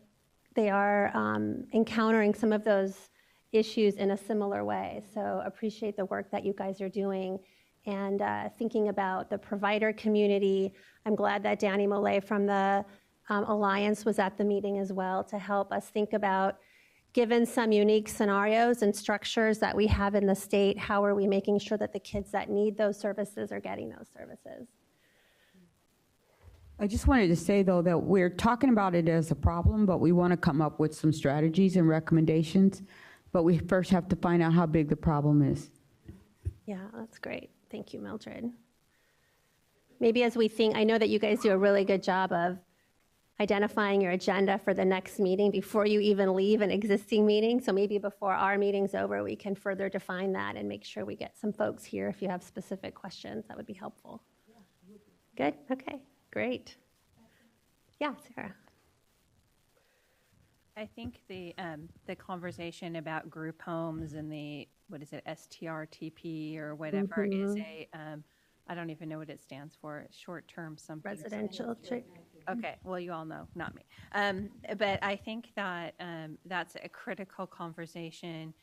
Speaker 1: encountering some of those issues in a similar way. So appreciate the work that you guys are doing and thinking about the provider community. I'm glad that Danny Mollet from the Alliance was at the meeting as well to help us think about, given some unique scenarios and structures that we have in the state, how are we making sure that the kids that need those services are getting those services?
Speaker 14: I just wanted to say, though, that we're talking about it as a problem, but we want to come up with some strategies and recommendations. But we first have to find out how big the problem is.
Speaker 1: Yeah, that's great. Thank you, Mildred. Maybe as we think, I know that you guys do a really good job of identifying your agenda for the next meeting before you even leave an existing meeting. So maybe before our meeting's over, we can further define that and make sure we get some folks here if you have specific questions. That would be helpful. Good? Okay, great. Yeah, Sarah.
Speaker 6: I think the conversation about group homes and the, what is it, STRTP or whatever is a, I don't even know what it stands for, short-term something.
Speaker 1: Residential.
Speaker 6: Okay, well, you all know, not me. But I think that that's a critical conversation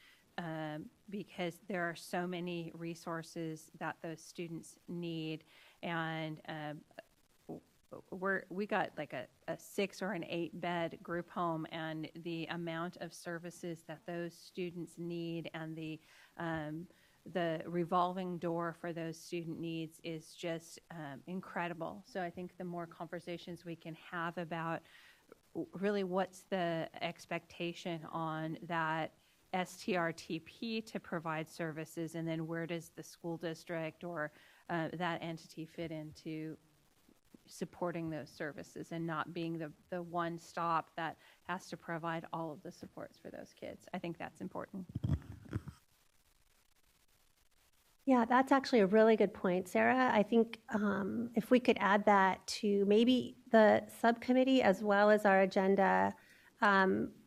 Speaker 6: because there are so many resources that those students need, and we got like a 6 or an 8 bed group home, and the amount of services that those students need and the revolving door for those student needs is just incredible. So I think the more conversations we can have about really what's the expectation on that STRTP to provide services, and then where does the school district or that entity fit into supporting those services and not being the one stop that has to provide all of the supports for those kids. I think that's important.
Speaker 1: Yeah, that's actually a really good point, Sarah. I think if we could add that to maybe the subcommittee as well as our agenda,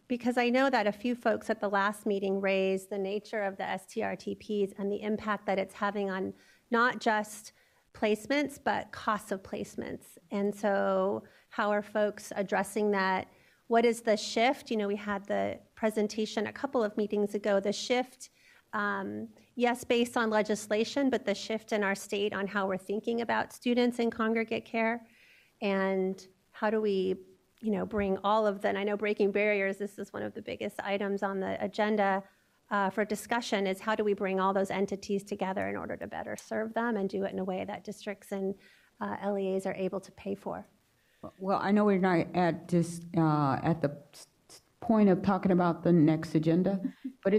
Speaker 1: because I know that a few folks at the last meeting raised the nature of the STRTPs and the impact that it's having on not just placements, but costs of placements. And so how are folks addressing that? What is the shift? You know, we had the presentation a couple of meetings ago, the shift, yes, based on legislation, but the shift in our state on how we're thinking about students in congregate care, and how do we, you know, bring all of them. I know breaking barriers, this is one of the biggest items on the agenda for discussion, is how do we bring all those entities together in order to better serve them and do it in a way that districts and LEAs are able to pay for.
Speaker 14: Well, I know we're not at this, at the point of talking about the next agenda, but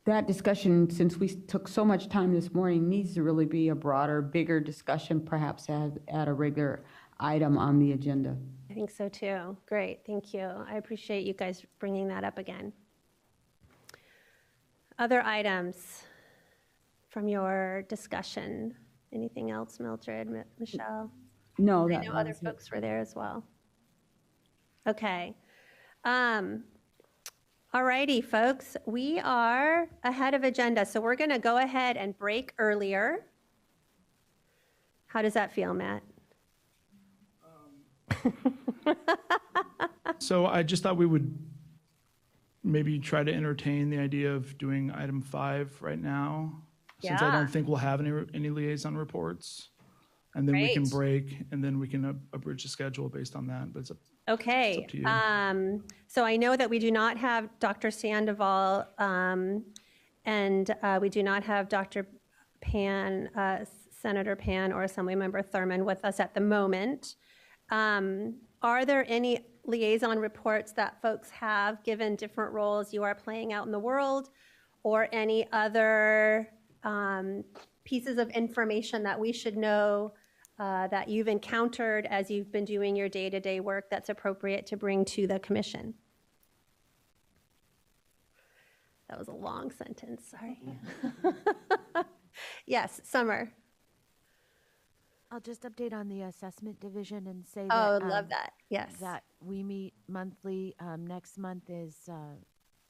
Speaker 14: that discussion, since we took so much time this morning, needs to really be a broader, bigger discussion, perhaps at a regular item on the agenda.
Speaker 1: I think so too. Great, thank you. I appreciate you guys bringing that up again. Other items from your discussion? Anything else, Mildred, Michelle?
Speaker 14: No,
Speaker 1: I know other folks were there as well. Okay. All righty, folks. We are ahead of agenda, so we're going to go ahead and break earlier. How does that feel, Matt?
Speaker 3: So I just thought we would maybe try to entertain the idea of doing item 5 right now, since I don't think we'll have any liaison reports. And then we can break, and then we can abridge the schedule based on that. But it's up
Speaker 1: Okay.
Speaker 3: to you.
Speaker 1: So I know that we do not have Dr. Sandoval, and we do not have Dr. Pan, Senator Pan, or Assemblymember Thurman with us at the moment. Are there any liaison reports that folks have, given different roles you are playing out in the world, or any other pieces of information that we should know that you've encountered as you've been doing your day-to-day work that's appropriate to bring to the commission? That was a long sentence, sorry. Yes, Summer.
Speaker 11: I'll just update on the assessment division and say
Speaker 1: Oh,
Speaker 11: that,
Speaker 1: love that, yes.
Speaker 11: that we meet monthly. Next month is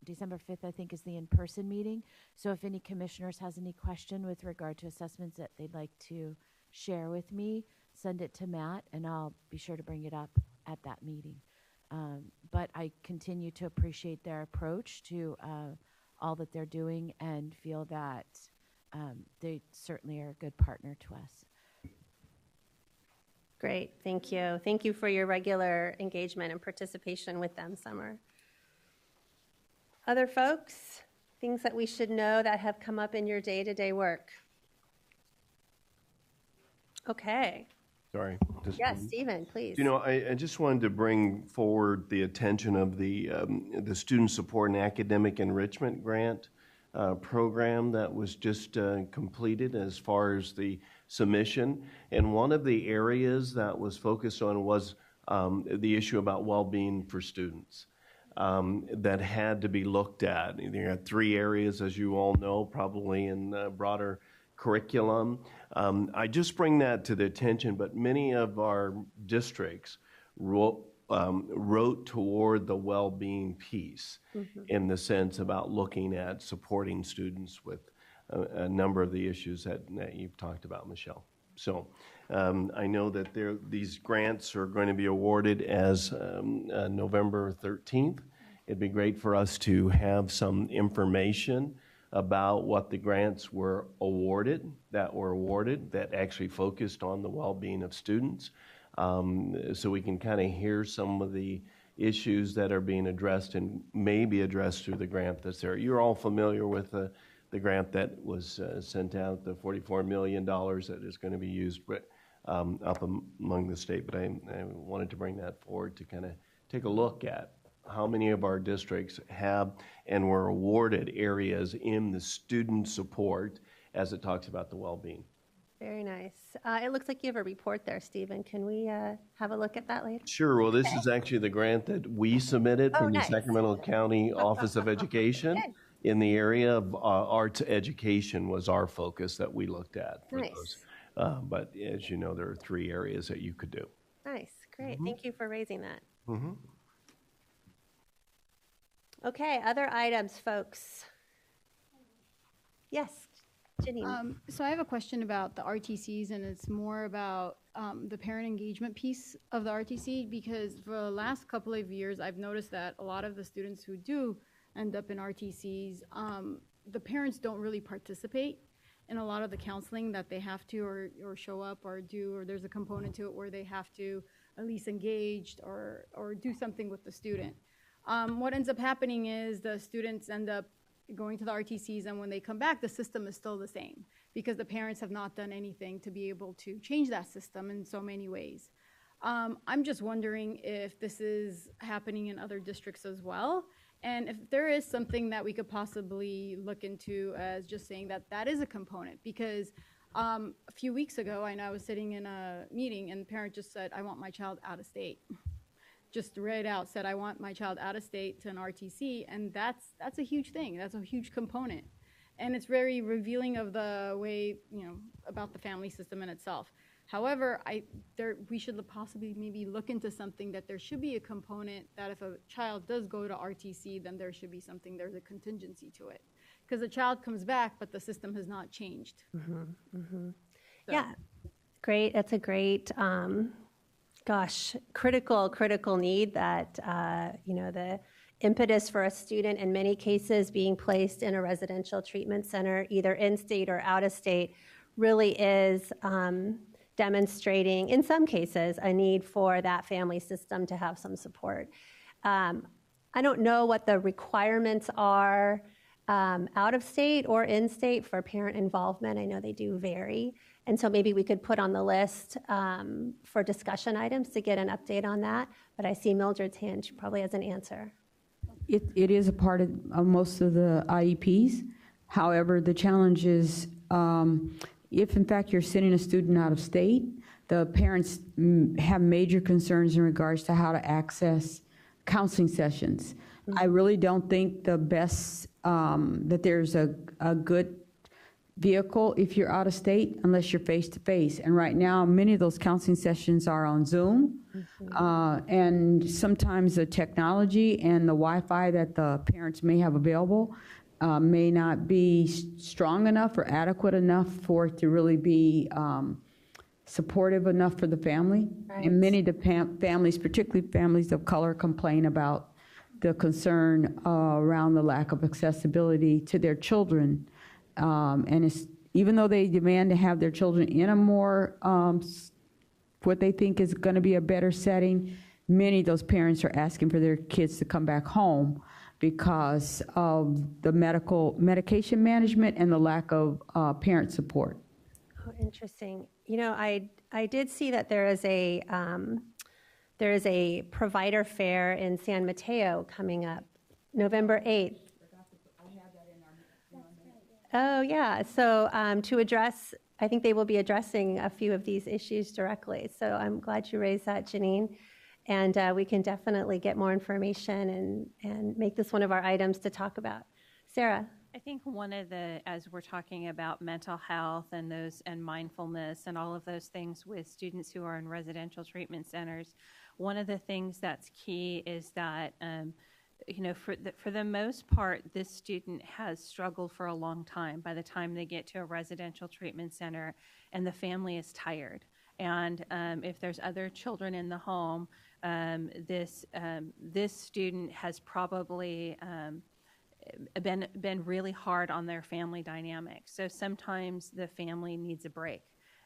Speaker 11: December 5th, I think, is the in-person meeting. So if any commissioners has any question with regard to assessments that they'd like to share with me, send it to Matt, and I'll be sure to bring it up at that meeting. But I continue to appreciate their approach to all that they're doing and feel that they certainly are a good partner to us.
Speaker 1: Great, thank you. Thank you for your regular engagement and participation with them, Summer. Other folks, things that we should know that have come up in your day-to-day work? Okay.
Speaker 4: Sorry.
Speaker 1: Yes, Stephen, please.
Speaker 4: You know, I just wanted to bring forward the attention of the Student Support and Academic Enrichment Grant program that was just completed as far as the submission. And one of the areas that was focused on was the issue about well-being for students that had to be looked at. You had 3 areas, as you all know, probably in broader curriculum. I just bring that to the attention, but many of our districts wrote toward the well-being piece in the sense about looking at supporting students with a number of the issues that you've talked about, Michelle. So I know that these grants are going to be awarded as November 13th. It'd be great for us to have some information about what the grants were awarded that actually focused on the well-being of students, so we can kind of hear some of the issues that are being addressed and may be addressed through the grant that's there. You're all familiar with the grant that was sent out, the $44 million that is going to be used up among the state, but I wanted to bring that forward to kind of take a look at how many of our districts have and were awarded areas in the student support as it talks about the well-being.
Speaker 1: Very nice. It looks like you have a report there, Stephen. Can we have a look at that later?
Speaker 4: Sure. Well, this is actually the grant that we submitted from the Sacramento County Office of Education. In the area of arts education was our focus that we looked at for those. But as you know, there are 3 areas that you could do.
Speaker 1: Nice. Great. Thank you for raising that.
Speaker 4: Mm-hmm.
Speaker 1: Okay, other items, folks. Yes, Janine.
Speaker 2: So I have a question about the RTCs, and it's more about the parent engagement piece of the RTC, because for the last couple of years, I've noticed that a lot of the students who do end up in RTCs, the parents don't really participate in a lot of the counseling that they have to or show up or do, or there's a component to it where they have to at least engage or do something with the student. What ends up happening is the students end up going to the RTCs, and when they come back, the system is still the same because the parents have not done anything to be able to change that system in so many ways. I'm just wondering if this is happening in other districts as well, and if there is something that we could possibly look into as just saying that that is a component. Because a few weeks ago, I know I was sitting in a meeting and the parent just said, I want my child out of state. Just right out said, I want my child out of state to an RTC, and that's a huge thing. That's a huge component. And it's very revealing of the way, about the family system in itself. However, we should possibly maybe look into something that there should be a component that if a child does go to RTC, then there should be something, there's a contingency to it. Because the child comes back, but the system has not changed.
Speaker 1: So. Yeah, great. That's a great, critical need that, the impetus for a student in many cases being placed in a residential treatment center, either in-state or out-of-state, really is demonstrating, in some cases, a need for that family system to have some support. I don't know what the requirements are out of state or in state for parent involvement. I know they do vary. And so maybe we could put on the list for discussion items to get an update on that. But I see Mildred's hand. She probably has an answer.
Speaker 14: It is a part of most of the IEPs. However, the challenge is if, in fact, you're sending a student out of state, the parents have major concerns in regards to how to access counseling sessions. I really don't think the best, that there's a good vehicle if you're out of state unless you're face-to-face. And right now, many of those counseling sessions are on Zoom. And sometimes the technology and the Wi-Fi that the parents may have available may not be strong enough or adequate enough for it to really be supportive enough for the family. Right. And many of the families, particularly families of color, complain about the concern around the lack of accessibility to their children. And it's, even though they demand to have their children in a more, what they think is going to be a better setting, many of those parents are asking for their kids to come back home because of the medication management and the lack of parent support.
Speaker 1: Oh, interesting. I did see that there is a provider fair in San Mateo coming up, November 8th. Oh, yeah. So to address, I think they will be addressing a few of these issues directly. So I'm glad you raised that, Janine. And we can definitely get more information and make this one of our items to talk about. Sarah?
Speaker 6: I think one of the, as we're talking about mental health and mindfulness and all of those things with students who are in residential treatment centers, one of the things that's key is that for the most part, this student has struggled for a long time by the time they get to a residential treatment center, and the family is tired. And if there's other children in the home, this student has probably been really hard on their family dynamics. So sometimes the family needs a break.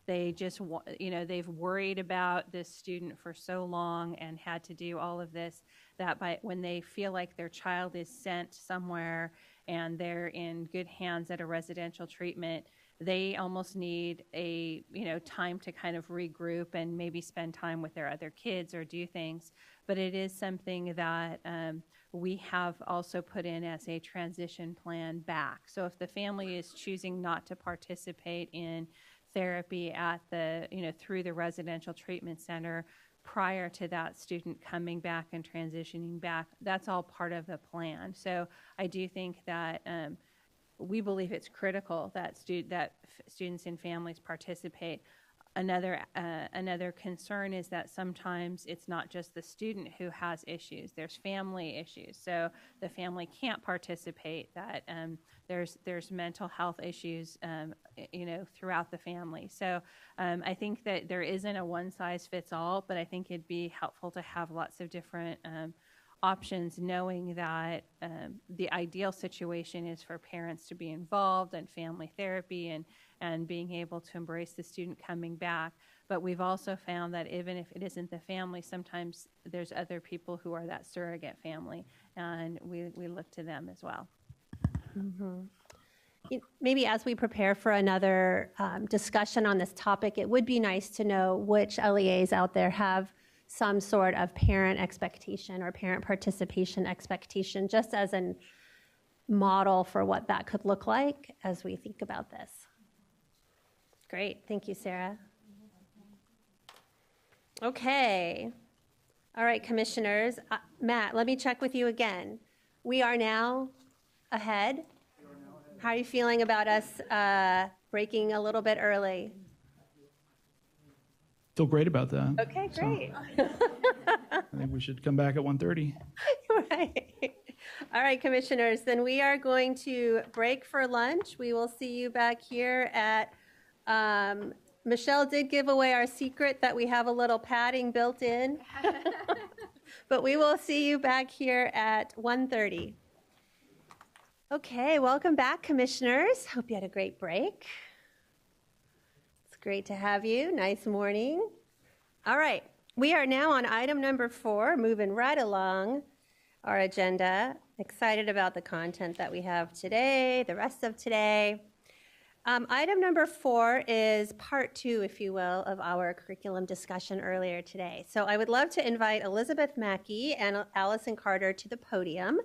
Speaker 6: They just, they've worried about this student for so long and had to do all of this that when they feel like their child is sent somewhere and they're in good hands at a residential treatment, they almost need a time to kind of regroup and maybe spend time with their other kids or do things. But it is something that we have also put in as a transition plan back. So if the family is choosing not to participate in therapy at the through the residential treatment center prior to that student coming back and transitioning back, that's all part of the plan. So I do think that we believe it's critical that students and families participate. Another concern is that sometimes it's not just the student who has issues. There's family issues. So the family can't participate. That there's mental health issues, throughout the family. So I think that there isn't a one-size-fits-all, but I think it'd be helpful to have lots of different options, knowing that the ideal situation is for parents to be involved in family therapy and being able to embrace the student coming back. But we've also found that even if it isn't the family, sometimes there's other people who are that surrogate family, and we look to them as well.
Speaker 1: Mm-hmm. Maybe as we prepare for another discussion on this topic, it would be nice to know which LEAs out there have some sort of parent expectation or parent participation expectation, just as a model for what that could look like as we think about this. Great, thank you, Sarah. Okay, all right, commissioners. Matt, let me check with you again. We are now ahead. How are you feeling about us breaking a little bit early?
Speaker 3: Feel great about that.
Speaker 1: Okay, great.
Speaker 3: I think we should come back at 1:30.
Speaker 1: Right. All right, commissioners, then we are going to break for lunch. We will see you back here at, Michelle did give away our secret that we have a little padding built in. But we will see you back here at 1:30. Okay, welcome back, commissioners. Hope you had a great break. It's great to have you. Nice morning. All right, we are now on item number 4, moving right along our agenda. Excited about the content that we have today, the rest of today. Item number 4 is part 2, if you will, of our curriculum discussion earlier today. So I would love to invite Elizabeth Mackey and Allison Carter to the podium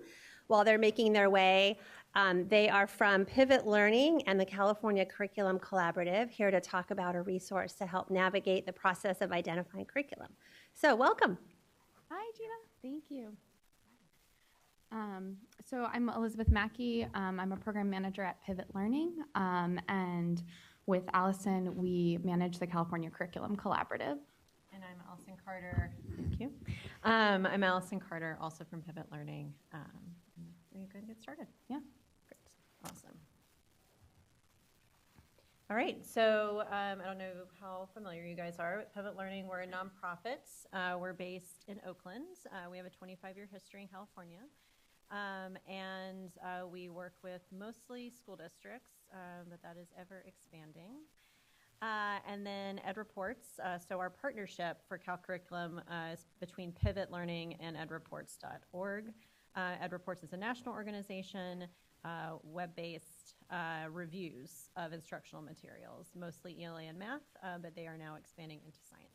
Speaker 1: while they're making their way. They are from Pivot Learning and the California Curriculum Collaborative, here to talk about a resource to help navigate the process of identifying curriculum. So welcome.
Speaker 2: Hi, Gina. Thank you. So I'm Elizabeth Mackey. I'm a program manager at Pivot Learning, and with Allison, we manage the California Curriculum Collaborative.
Speaker 18: And I'm Allison Carter. Thank you. I'm Allison Carter, also from Pivot Learning. We're going to get started.
Speaker 2: Yeah.
Speaker 18: Great. Awesome. All right. So I don't know how familiar you guys are with Pivot Learning. We're a nonprofit. We're based in Oakland. We have a 25-year history in California. And we work with mostly school districts, but that is ever expanding. And then Ed Reports. So our partnership for Cal Curriculum is between Pivot Learning and edreports.org. Ed Reports is a national organization, web-based reviews of instructional materials, mostly ELA and math, but they are now expanding into science.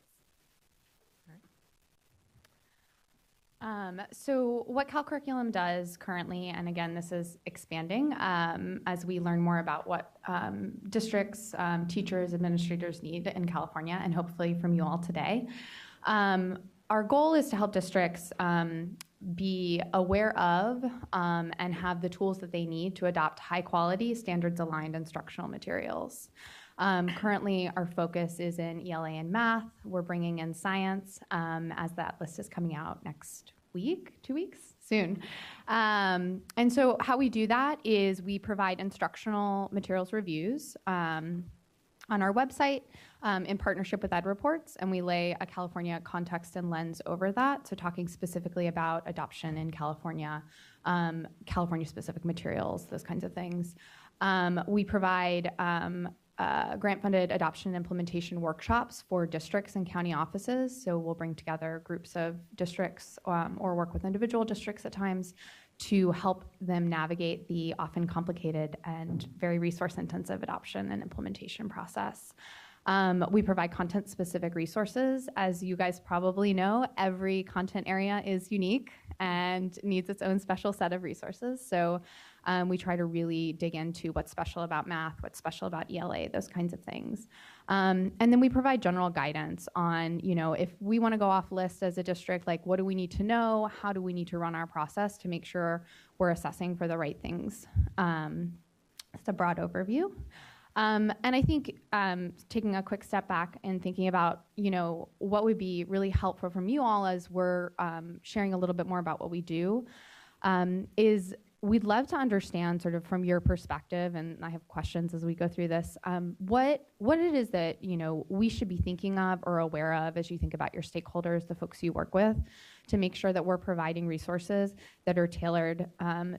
Speaker 2: So what Cal Curriculum does currently, and again, this is expanding as we learn more about what districts, teachers, administrators need in California, and hopefully from you all today. Our goal is to help districts be aware of and have the tools that they need to adopt high-quality, standards-aligned instructional materials. Currently, our focus is in ELA and math. We're bringing in science as that list is coming out next week, 2 weeks, soon. And so how we do that is we provide instructional materials reviews on our website in partnership with Ed Reports, and we lay a California context and lens over that, so talking specifically about adoption in California, California-specific materials, those kinds of things. We provide grant-funded adoption and implementation workshops for districts and county offices. So we'll bring together groups of districts or work with individual districts at times to help them navigate the often complicated and very resource-intensive adoption and implementation process. We provide content-specific resources. As you guys probably know, every content area is unique and needs its own special set of resources. So we try to really dig into what's special about math, what's special about ELA, those kinds of things. And then we provide general guidance on, if we want to go off list as a district, like what do we need to know? How do we need to run our process to make sure we're assessing for the right things? It's a broad overview. And I think taking a quick step back and thinking about, what would be really helpful from you all as we're sharing a little bit more about what we do, is we'd love to understand sort of from your perspective, and I have questions as we go through this, what it is that, we should be thinking of or aware of as you think about your stakeholders, the folks you work with, to make sure that we're providing resources that are tailored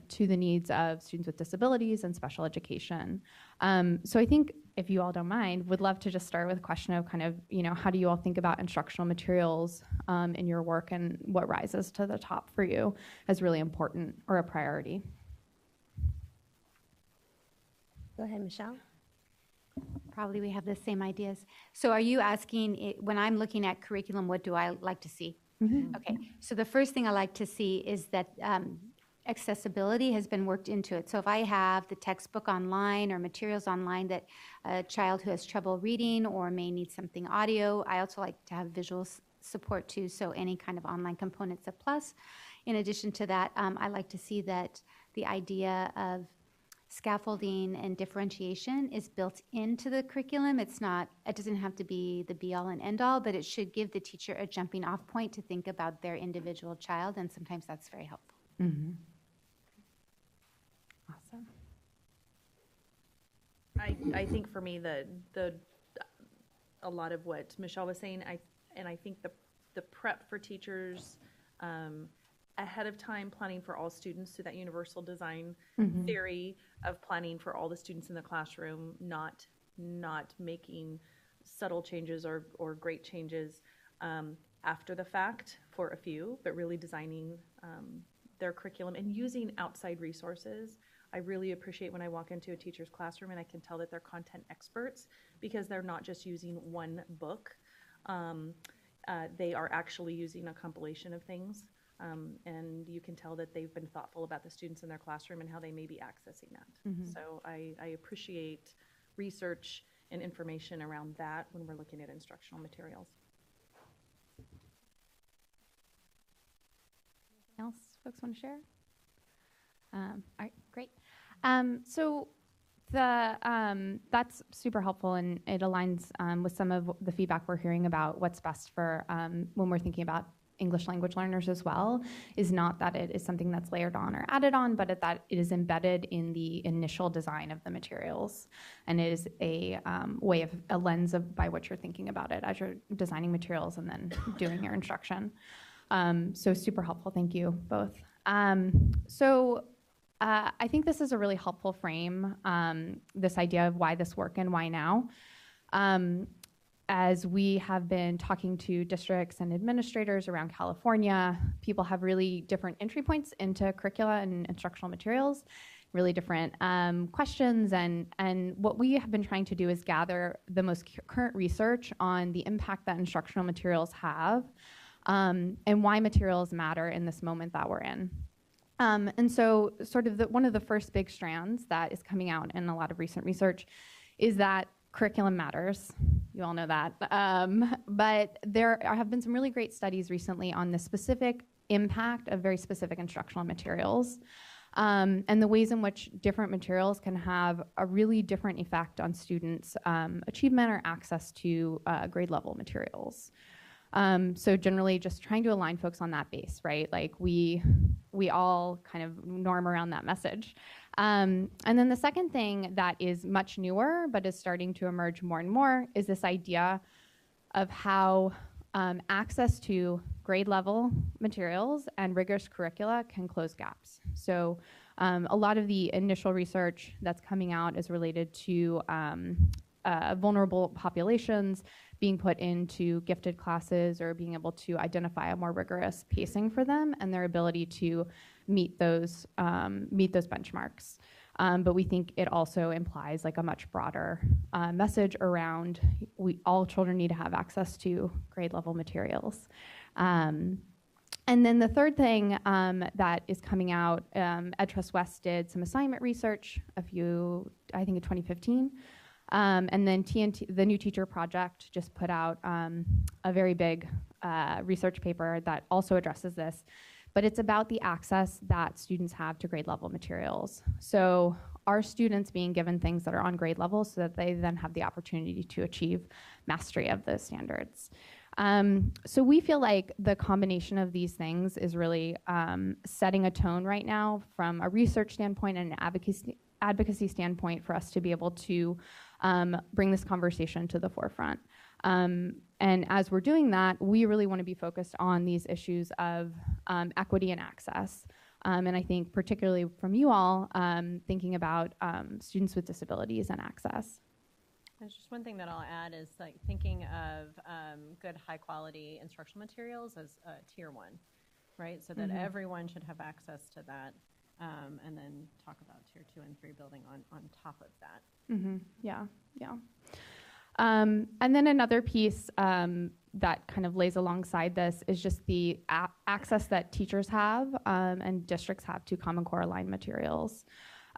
Speaker 2: to the needs of students with disabilities and special education. So I think, if you all don't mind, would love to just start with a question of kind of, how do you all think about instructional materials in your work, and what rises to the top for you as really important or a priority?
Speaker 1: Go ahead, Michelle.
Speaker 7: Probably we have the same ideas. So are you asking, when I'm looking at curriculum, what do I like to see? Okay, so the first thing I like to see is that accessibility has been worked into it. So if I have the textbook online or materials online that a child who has trouble reading or may need something audio, I also like to have visual support too, so any kind of online component's a plus. In addition to that, I like to see that the idea of scaffolding and differentiation is built into the curriculum. It doesn't have to be the be all and end all, but it should give the teacher a jumping off point to think about their individual child, and sometimes that's very helpful.
Speaker 13: Mm-hmm. Awesome.
Speaker 5: I think for me, a lot of what Michelle was saying, I think the prep for teachers ahead of time, planning for all students, so that universal design theory of planning for all the students in the classroom, not making subtle changes or great changes after the fact for a few, but really designing their curriculum and using outside resources. I really appreciate when I walk into a teacher's classroom and I can tell that they're content experts because they're not just using one book. They are actually using a compilation of things. And you can tell that they've been thoughtful about the students in their classroom and how they may be accessing that. So I appreciate research and information around that when we're looking at instructional materials.
Speaker 2: Anything else folks want to share? All right, great. So that's super helpful, and it aligns with some of the feedback we're hearing about what's best for when we're thinking about English language learners as well, is not that it is something that's layered on or added on, but that it is embedded in the initial design of the materials, and it is a lens by which you're thinking about it as you're designing materials and then doing your instruction. So super helpful, thank you both. I think this is a really helpful frame, this idea of why this work and why now. As we have been talking to districts and administrators around California, people have really different entry points into curricula and instructional materials, really different questions, and what we have been trying to do is gather the most current research on the impact that instructional materials have, and why materials matter in this moment that we're in. And so sort of one of the first big strands that is coming out in a lot of recent research is that curriculum matters. You all know that. But there have been some really great studies recently on the specific impact of very specific instructional materials, and the ways in which different materials can have a really different effect on students' achievement or access to grade level materials. So generally just trying to align folks on that base, right? Like we all kind of norm around that message. And then the second thing that is much newer, but is starting to emerge more and more, is this idea of how access to grade level materials and rigorous curricula can close gaps. So a lot of the initial research that's coming out is related to vulnerable populations being put into gifted classes or being able to identify a more rigorous pacing for them and their ability to meet those benchmarks. But we think it also implies like a much broader message around all children need to have access to grade level materials. And then the third thing that is coming out, Ed Trust West did some assignment research I think in 2015. And then the New Teacher Project just put out a very big research paper that also addresses this, but it's about the access that students have to grade level materials. So are students being given things that are on grade level so that they then have the opportunity to achieve mastery of those standards? So we feel like the combination of these things is really setting a tone right now from a research standpoint and an advocacy standpoint for us to be able to bring this conversation to the forefront. And as we're doing that, we really want to be focused on these issues of equity and access. And I think particularly from you all, thinking about students with disabilities and access.
Speaker 18: There's just one thing that I'll add is like thinking of good high quality instructional materials as tier 1, right? So that everyone should have access to that. And then talk about tier 2 and 3 building on top of that.
Speaker 2: Yeah. And then another piece that kind of lays alongside this is just the access that teachers have and districts have to Common Core aligned materials.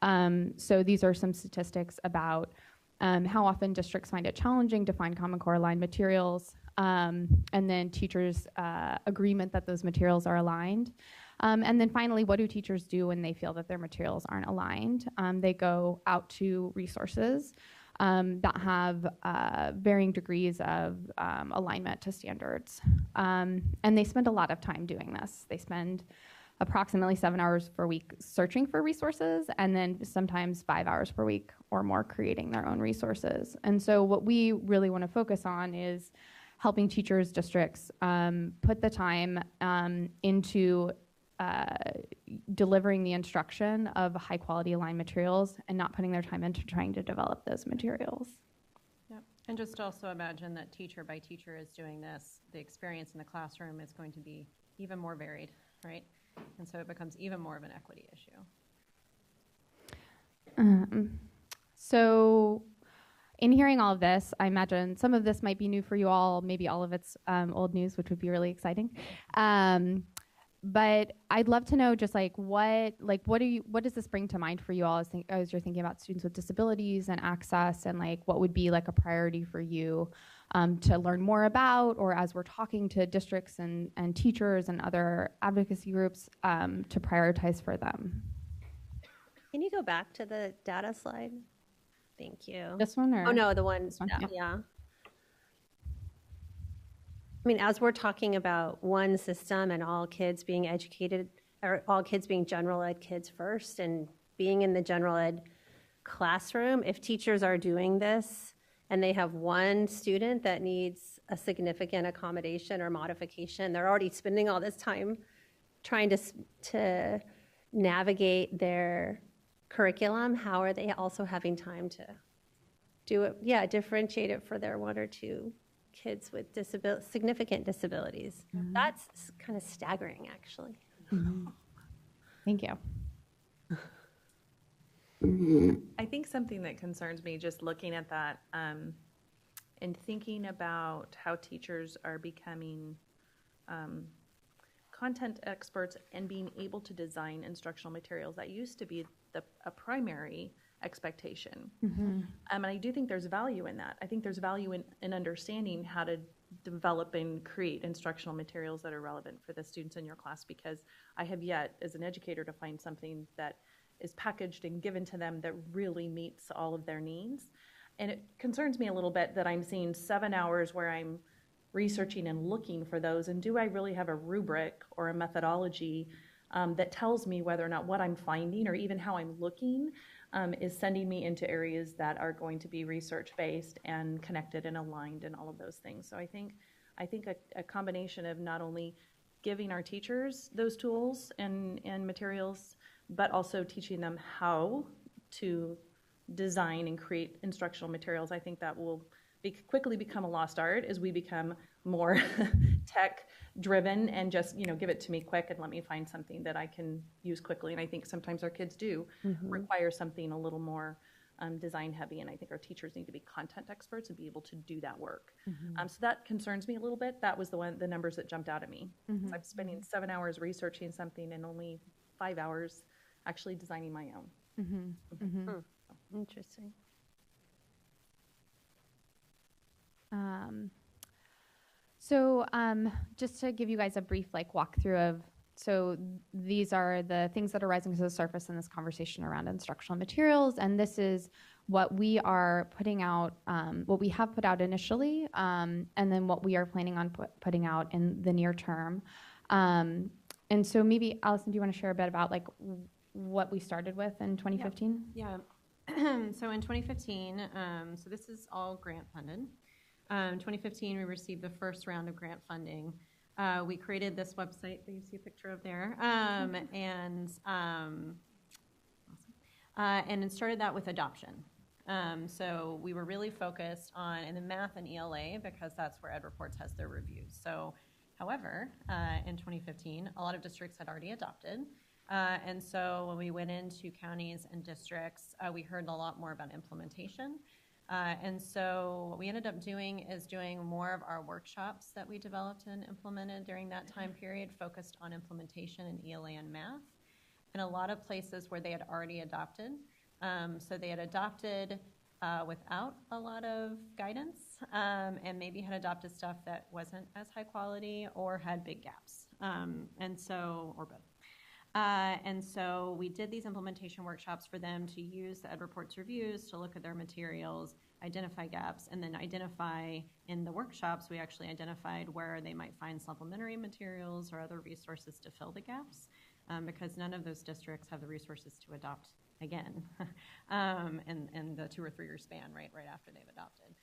Speaker 2: So these are some statistics about how often districts find it challenging to find Common Core aligned materials, and then teachers' agreement that those materials are aligned. And then finally, what do teachers do when they feel that their materials aren't aligned? They go out to resources that have varying degrees of alignment to standards. And they spend a lot of time doing this. They spend approximately 7 hours per week searching for resources, and then sometimes 5 hours per week or more creating their own resources. And so what we really want to focus on is helping teachers, districts put the time into delivering the instruction of high quality aligned materials and not putting their time into trying to develop those materials.
Speaker 18: Yep. And just also imagine that teacher by teacher is doing this. The experience in the classroom is going to be even more varied, right? And so it becomes even more of an equity issue.
Speaker 2: So in hearing all of this, I imagine some of this might be new for you all, maybe all of it's old news, which would be really exciting. But I'd love to know just what does this bring to mind for you all as you're thinking about students with disabilities and access, and what would be a priority for you to learn more about, or as we're talking to districts and teachers and other advocacy groups to prioritize for them.
Speaker 1: Can you go back to the data slide? Thank you.
Speaker 2: This one, or?
Speaker 1: Oh no, the one.
Speaker 2: This one?
Speaker 1: Yeah. I mean, as we're talking about one system and all kids being educated, or all kids being general ed kids first, and being in the general ed classroom, if teachers are doing this and they have one student that needs a significant accommodation or modification, they're already spending all this time trying to navigate their curriculum. How are they also having time to do it? Yeah, differentiate it for their one or two kids with significant disabilities. Mm-hmm. That's kind of staggering, actually.
Speaker 2: Mm-hmm. Thank you.
Speaker 5: I think something that concerns me just looking at that and thinking about how teachers are becoming content experts and being able to design instructional materials. That used to be a primary expectation. Mm-hmm. And I do think there's value in that. I think there's value in understanding how to develop and create instructional materials that are relevant for the students in your class, because I have yet, as an educator, to find something that is packaged and given to them that really meets all of their needs. And it concerns me a little bit that I'm seeing 7 hours where I'm researching and looking for those, and do I really have a rubric or a methodology that tells me whether or not what I'm finding or even how I'm looking is sending me into areas that are going to be research-based and connected and aligned and all of those things. So I think a combination of not only giving our teachers those tools and materials, but also teaching them how to design and create instructional materials, I think that will quickly become a lost art as we become more tech-driven and just, give it to me quick and let me find something that I can use quickly. And I think sometimes our kids do require something a little more design-heavy, and I think our teachers need to be content experts and be able to do that work. So that concerns me a little bit. That was the numbers that jumped out at me. So I'm spending 7 hours researching something and only 5 hours actually designing my own.
Speaker 1: Interesting.
Speaker 2: So just to give you guys a brief walkthrough of, so these are the things that are rising to the surface in this conversation around instructional materials, and this is what we are putting out, what we have put out initially, and then what we are planning on putting out in the near term. And so maybe, Allison, do you want to share a bit about what we started with in 2015?
Speaker 18: Yeah. So in 2015, so this is all grant funded. 2015, we received the first round of grant funding. We created this website that you see a picture of there, and started that with adoption. So we were really focused on in the math and ELA because that's where Ed Reports has their reviews. So, however, in 2015, a lot of districts had already adopted. And so when we went into counties and districts, we heard a lot more about implementation. And so what we ended up doing is doing more of our workshops that we developed and implemented during that time period, focused on implementation in ELA and math, in a lot of places where they had already adopted. So they had adopted without a lot of guidance, and maybe had adopted stuff that wasn't as high quality or had big gaps, or both. And so we did these implementation workshops for them to use the Ed Reports reviews to look at their materials, identify gaps, and then identify in the workshops, we actually identified where they might find supplementary materials or other resources to fill the gaps, because none of those districts have the resources to adopt again in the 2 or 3 year span right after they've adopted.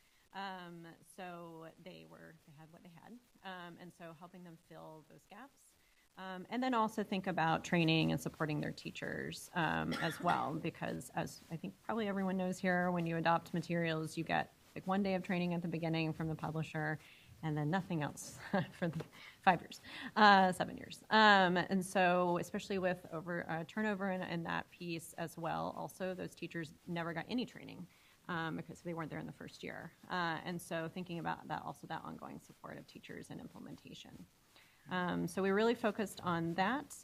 Speaker 18: So they had what they had, and so helping them fill those gaps. And then also think about training and supporting their teachers as well, because as I think probably everyone knows here, when you adopt materials, you get like 1 day of training at the beginning from the publisher, and then nothing else for the 5 years, 7 years. And so especially with turnover in that piece as well, also those teachers never got any training because they weren't there in the first year. And so thinking about that, also that ongoing support of teachers and implementation. So we really focused on that.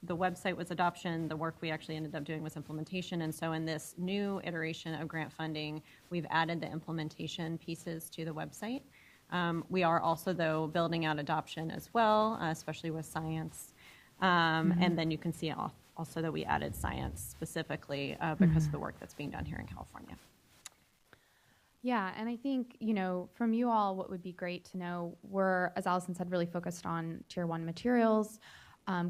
Speaker 18: The website was adoption. The work we actually ended up doing was implementation. And so in this new iteration of grant funding, we've added the implementation pieces to the website. We are also, though, building out adoption as well, especially with science. And then you can see also that we added science specifically because of the work that's being done here in California.
Speaker 15: Yeah, and I think, from you all, what would be great to know, we're, as Allison said, really focused on Tier 1 materials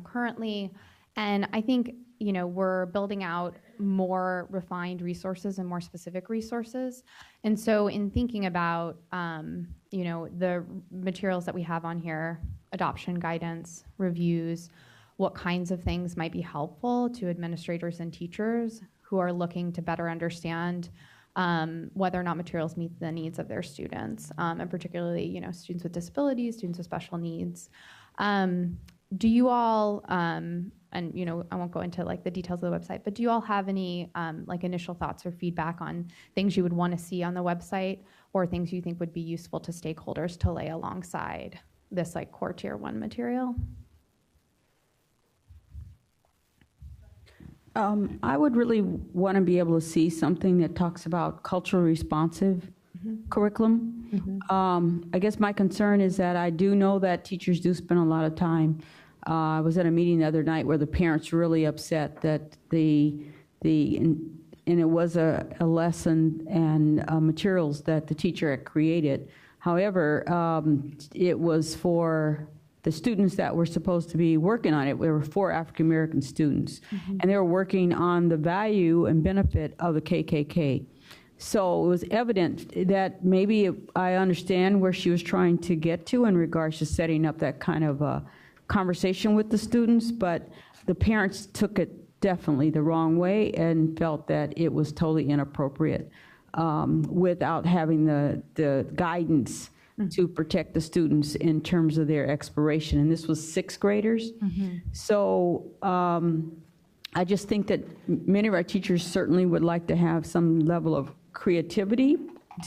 Speaker 15: currently. And I think, we're building out more refined resources and more specific resources. And so in thinking about, the materials that we have on here, adoption guidance, reviews, what kinds of things might be helpful to administrators and teachers who are looking to better understand whether or not materials meet the needs of their students, and particularly, students with disabilities, students with special needs. Do you all, and I won't go into like the details of the website, but do you all have any like initial thoughts or feedback on things you would want to see on the website, or things you think would be useful to stakeholders to lay alongside this like core Tier 1 material?
Speaker 14: I would really want to be able to see something that talks about culturally responsive curriculum. I guess my concern is that I do know that teachers do spend a lot of time. I was at a meeting the other night where the parents were really upset that and it was a lesson and materials that the teacher had created. However, it was for the students that were supposed to be working on it. There were 4 African American students, and they were working on the value and benefit of the KKK. So it was evident that maybe I understand where she was trying to get to in regards to setting up that kind of a conversation with the students, but the parents took it definitely the wrong way and felt that it was totally inappropriate without having the guidance to protect the students in terms of their expiration. And this was 6th graders. So I just think that many of our teachers certainly would like to have some level of creativity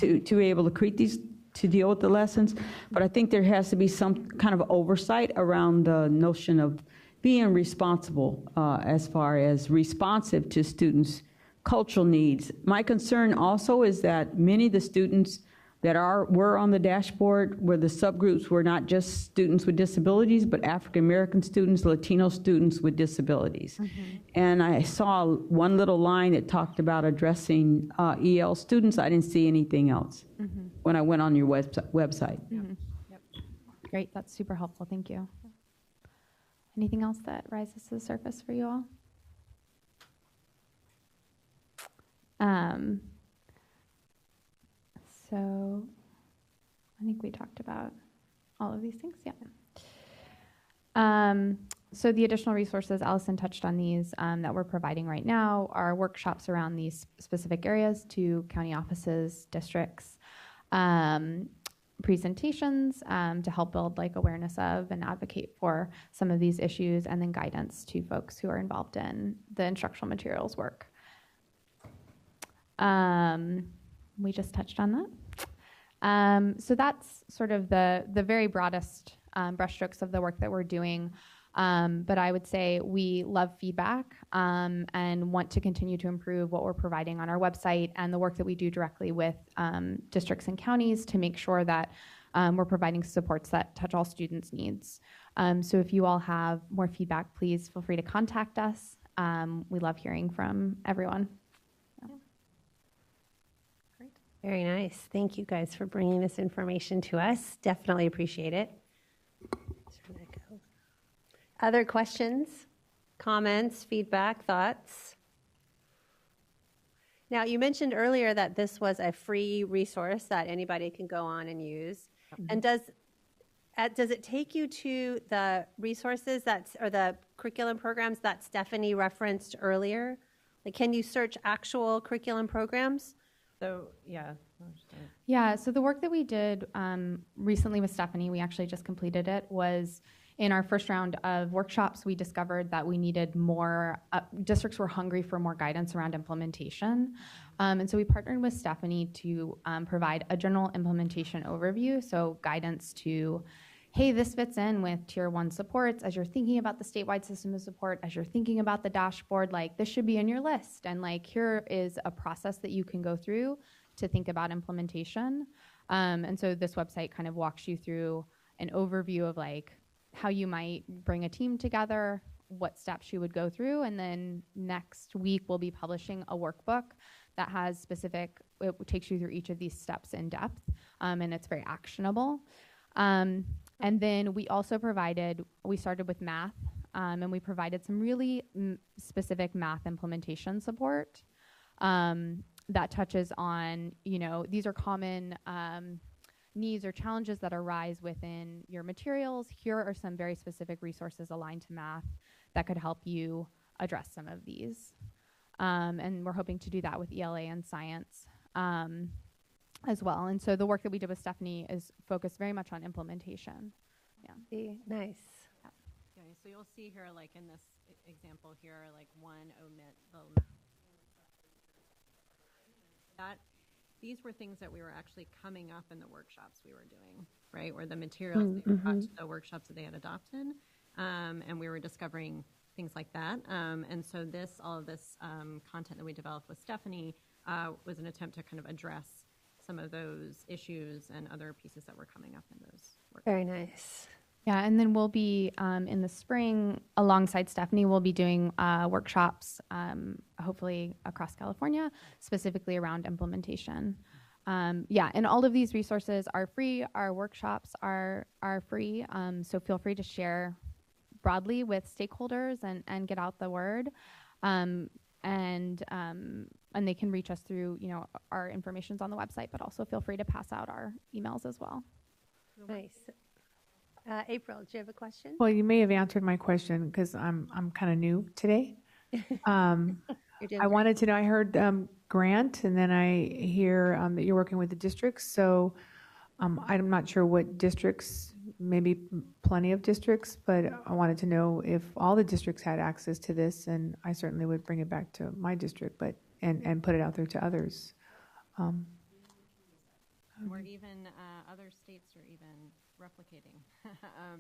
Speaker 14: to be able to create these, to deal with the lessons. But I think there has to be some kind of oversight around the notion of being responsible as far as responsive to students' cultural needs. My concern also is that many of the students that were on the dashboard where the subgroups were not just students with disabilities, but African American students, Latino students with disabilities. And I saw one little line that talked about addressing EL students. I didn't see anything else when I went on your website.
Speaker 15: Great, that's super helpful, thank you. Anything else that rises to the surface for you all? So I think we talked about all of these things, yeah. So the additional resources, Allison touched on these that we're providing right now, are workshops around these specific areas to county offices, districts, presentations to help build like awareness of and advocate for some of these issues, and then guidance to folks who are involved in the instructional materials work.
Speaker 2: we just touched on that. So that's sort of the very broadest brushstrokes of the work that we're doing. But I would say we love feedback and want to continue to improve what we're providing on our website and the work that we do directly with districts and counties to make sure that we're providing supports that touch all students' needs. So if you all have more feedback, please feel free to contact us. We love hearing from everyone.
Speaker 1: Great. Very nice. Thank you guys for bringing this information to us. Definitely appreciate it. Other questions, comments, feedback, thoughts? Now, you mentioned earlier that this was a free resource that anybody can go on and use. Mm-hmm. And does it take you to the resources or the curriculum programs that Stephanie referenced earlier? Like, can you search actual curriculum programs?
Speaker 5: So, yeah.
Speaker 2: Yeah, so the work that we did recently with Stephanie, we actually just completed it, was in our first round of workshops, we discovered that we needed more, districts were hungry for more guidance around implementation. And so we partnered with Stephanie to provide a general implementation overview, so guidance to, hey, this fits in with Tier 1 supports. As you're thinking about the statewide system of support, as you're thinking about the dashboard, like this should be in your list. And like here is a process that you can go through to think about implementation. And so this website kind of walks you through an overview of like how you might bring a team together, what steps you would go through, and then next week we'll be publishing a workbook that has specific, it takes you through each of these steps in depth, and it's very actionable. And then we also we started with math, and we provided some really specific math implementation support that touches on, these are common needs or challenges that arise within your materials. Here are some very specific resources aligned to math that could help you address some of these. And we're hoping to do that with ELA and science as well. And so the work that we did with Stephanie is focused very much on implementation. Yeah.
Speaker 1: Nice.
Speaker 18: Yeah, so you'll see here, like in this example here, like one omit the that. These were things that we were actually coming up in the workshops we were doing, right? Where the materials they brought to the workshops that they had adopted, and we were discovering things like that. And so all of this content that we developed with Stephanie was an attempt to kind of address some of those issues and other pieces that were coming up in those workshops.
Speaker 1: Very nice.
Speaker 2: Yeah, and then we'll be, in the spring, alongside Stephanie, we'll be doing workshops, hopefully across California, specifically around implementation. Yeah, and all of these resources are free. Our workshops are free, so feel free to share broadly with stakeholders and get out the word. And they can reach us through, our information's on the website, but also feel free to pass out our emails as well.
Speaker 1: Nice. April, do you have a question?
Speaker 13: Well, you may have answered my question because I'm kind of new today. I wanted to know, I heard grant, and then I hear that you're working with the districts. So I'm not sure what districts, maybe plenty of districts, but I wanted to know if all the districts had access to this, and I certainly would bring it back to my district, but and put it out there to others.
Speaker 18: Or even other states are even replicating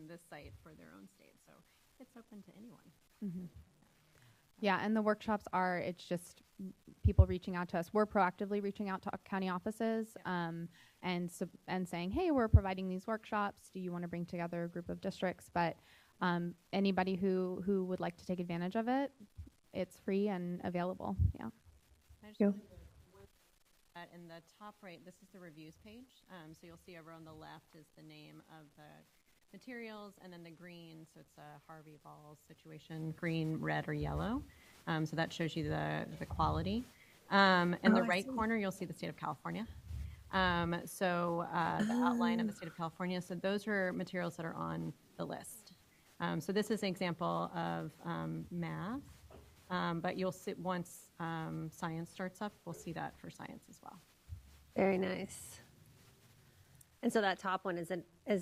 Speaker 18: this site for their own state. So it's open to anyone.
Speaker 2: Mm-hmm. Yeah, and the workshops it's just people reaching out to us. We're proactively reaching out to county offices and saying, hey, we're providing these workshops. Do you want to bring together a group of districts? But anybody who would like to take advantage of it, it's free and available. Yeah.
Speaker 18: Thank you. In the top right, this is the reviews page. So you'll see over on the left is the name of the materials, and then the green, so it's a Harvey Balls situation, green, red, or yellow. So that shows you the quality. In the right corner, you'll see the state of California. The outline of the state of California. So those are materials that are on the list. So this is an example of math. But you'll see once science starts up, we'll see that for science as well.
Speaker 1: Very nice. And so that top one is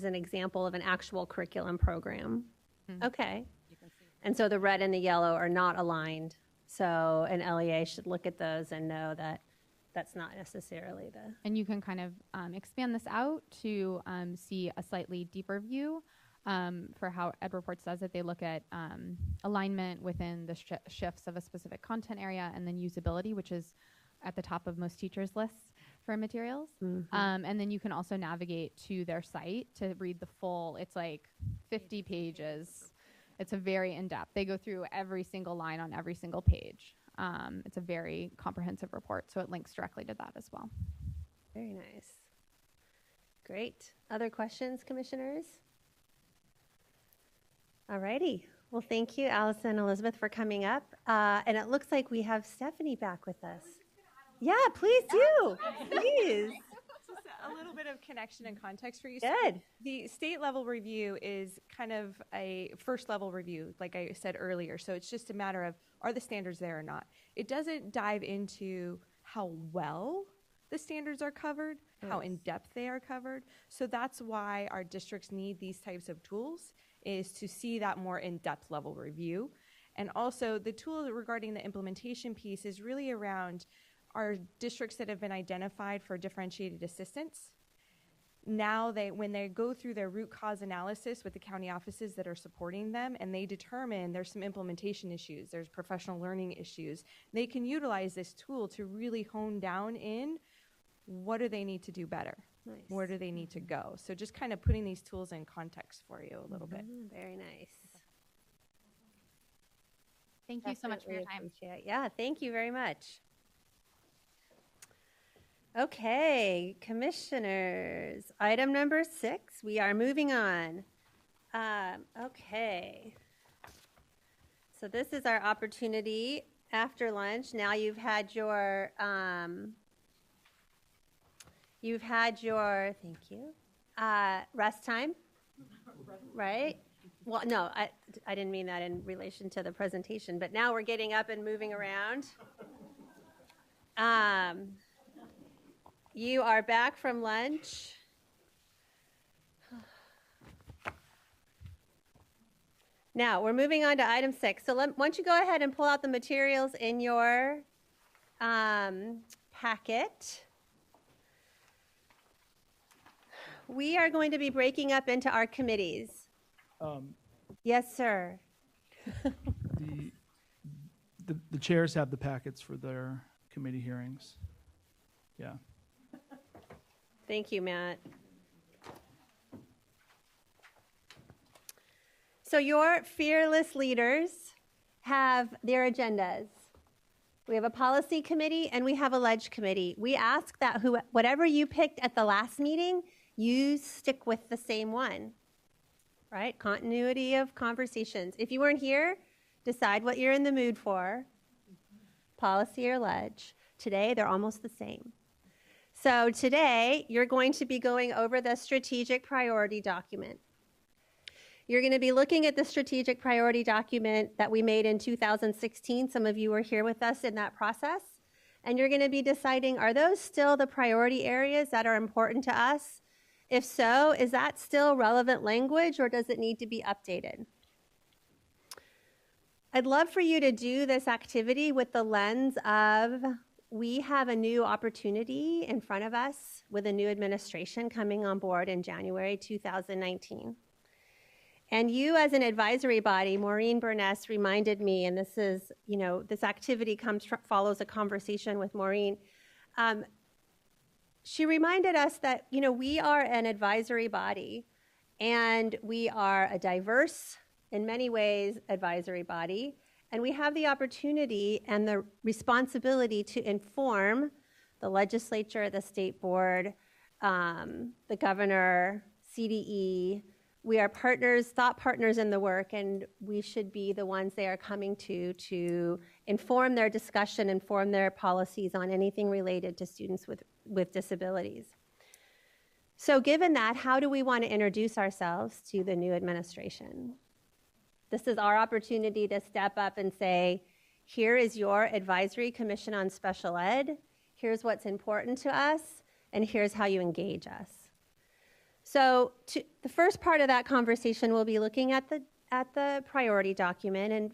Speaker 1: an example of an actual curriculum program. Mm-hmm. Okay. You can see. And so the red and the yellow are not aligned. So an LEA should look at those and know that that's not necessarily the.
Speaker 2: And you can kind of expand this out to see a slightly deeper view for how Ed Reports does it. They look at alignment within the shifts of a specific content area, and then usability, which is at the top of most teachers' lists for materials. And then you can also navigate to their site to read the full, it's like 50 pages. It's a very in-depth. They go through every single line on every single page. It's a very comprehensive report, so it links directly to that as well.
Speaker 1: Very nice. Great. Other questions, commissioners? All righty. Well, thank you, Allison and Elizabeth, for coming up. And it looks like we have Stephanie back with us. Yeah, please do. Please.
Speaker 17: Just a little bit of connection and context for you.
Speaker 1: Good.
Speaker 17: So the state level review is kind of a first level review, like I said earlier. So it's just a matter of, are the standards there or not? It doesn't dive into how well the standards are covered, how in depth they are covered. So that's why our districts need these types of tools, is to see that more in-depth level review. And also the tool regarding the implementation piece is really around our districts that have been identified for differentiated assistance. Now when they go through their root cause analysis with the county offices that are supporting them, and they determine there's some implementation issues, there's professional learning issues, they can utilize this tool to really hone down in what do they need to do better?
Speaker 1: Nice.
Speaker 17: Where do they need to go? So just kind of putting these tools in context for you a little bit.
Speaker 1: Very nice.
Speaker 2: Thank you so much for your time.
Speaker 1: Yeah, thank you very much. Okay, commissioners, item number 6, we are moving on. Okay. So this is our opportunity after lunch. Now you've had your, thank you, rest time, right? Well, no, I didn't mean that in relation to the presentation, but now we're getting up and moving around. You are back from lunch. Now, we're moving on to item 6. So why don't you go ahead and pull out the materials in your packet. We are going to be breaking up into our committees. Yes, sir.
Speaker 3: The chairs have the packets for their committee hearings. Yeah.
Speaker 1: Thank you, Matt. So your fearless leaders have their agendas. We have a policy committee and we have a ledge committee. We ask that whatever you picked at the last meeting, you stick with the same one, right? Continuity of conversations. If you weren't here, decide what you're in the mood for, policy or ledge. Today, they're almost the same. So today, you're going to be going over the strategic priority document. You're going to be looking at the strategic priority document that we made in 2016. Some of you were here with us in that process. And you're going to be deciding, are those still the priority areas that are important to us? If so, is that still relevant language or does it need to be updated? I'd love for you to do this activity with the lens of, we have a new opportunity in front of us with a new administration coming on board in January 2019. And you as an advisory body, Maureen Burness reminded me, and this is, this activity follows a conversation with Maureen. She reminded us that, we are an advisory body and we are a diverse, in many ways, advisory body. And we have the opportunity and the responsibility to inform the legislature, the state board, the governor, CDE. We are partners, thought partners in the work, and we should be the ones they are coming to inform their discussion, inform their policies on anything related to students with disabilities. So given that, how do we want to introduce ourselves to the new administration? This is our opportunity to step up and say, here is your advisory commission on special ed, here's what's important to us, and here's how you engage us. So the first part of that conversation, we'll be looking at the priority document and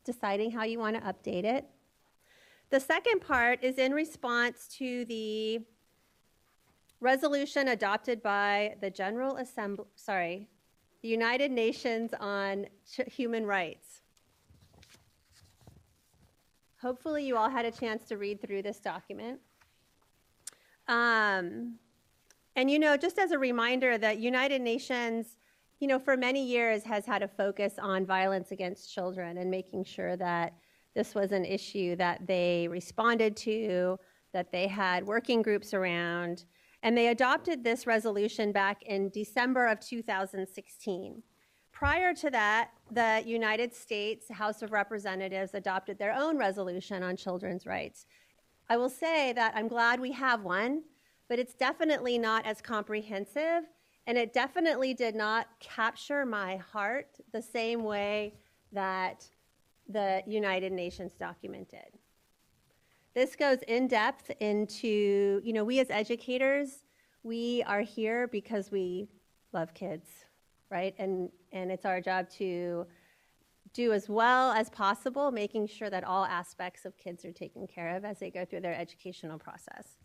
Speaker 1: deciding how you want to update it. The second part is in response to the resolution adopted by the the United Nations on Human Rights. Hopefully you all had a chance to read through this document. And just as a reminder, that United Nations, for many years has had a focus on violence against children and making sure that this was an issue that they responded to, that they had working groups around, and they adopted this resolution back in December of 2016. Prior to that, the United States House of Representatives adopted their own resolution on children's rights. I will say that I'm glad we have one, but it's definitely not as comprehensive, and it definitely did not capture my heart the same way that the United Nations document did. This goes in depth into, we as educators, we are here because we love kids, right? And it's our job to do as well as possible, making sure that all aspects of kids are taken care of as they go through their educational process.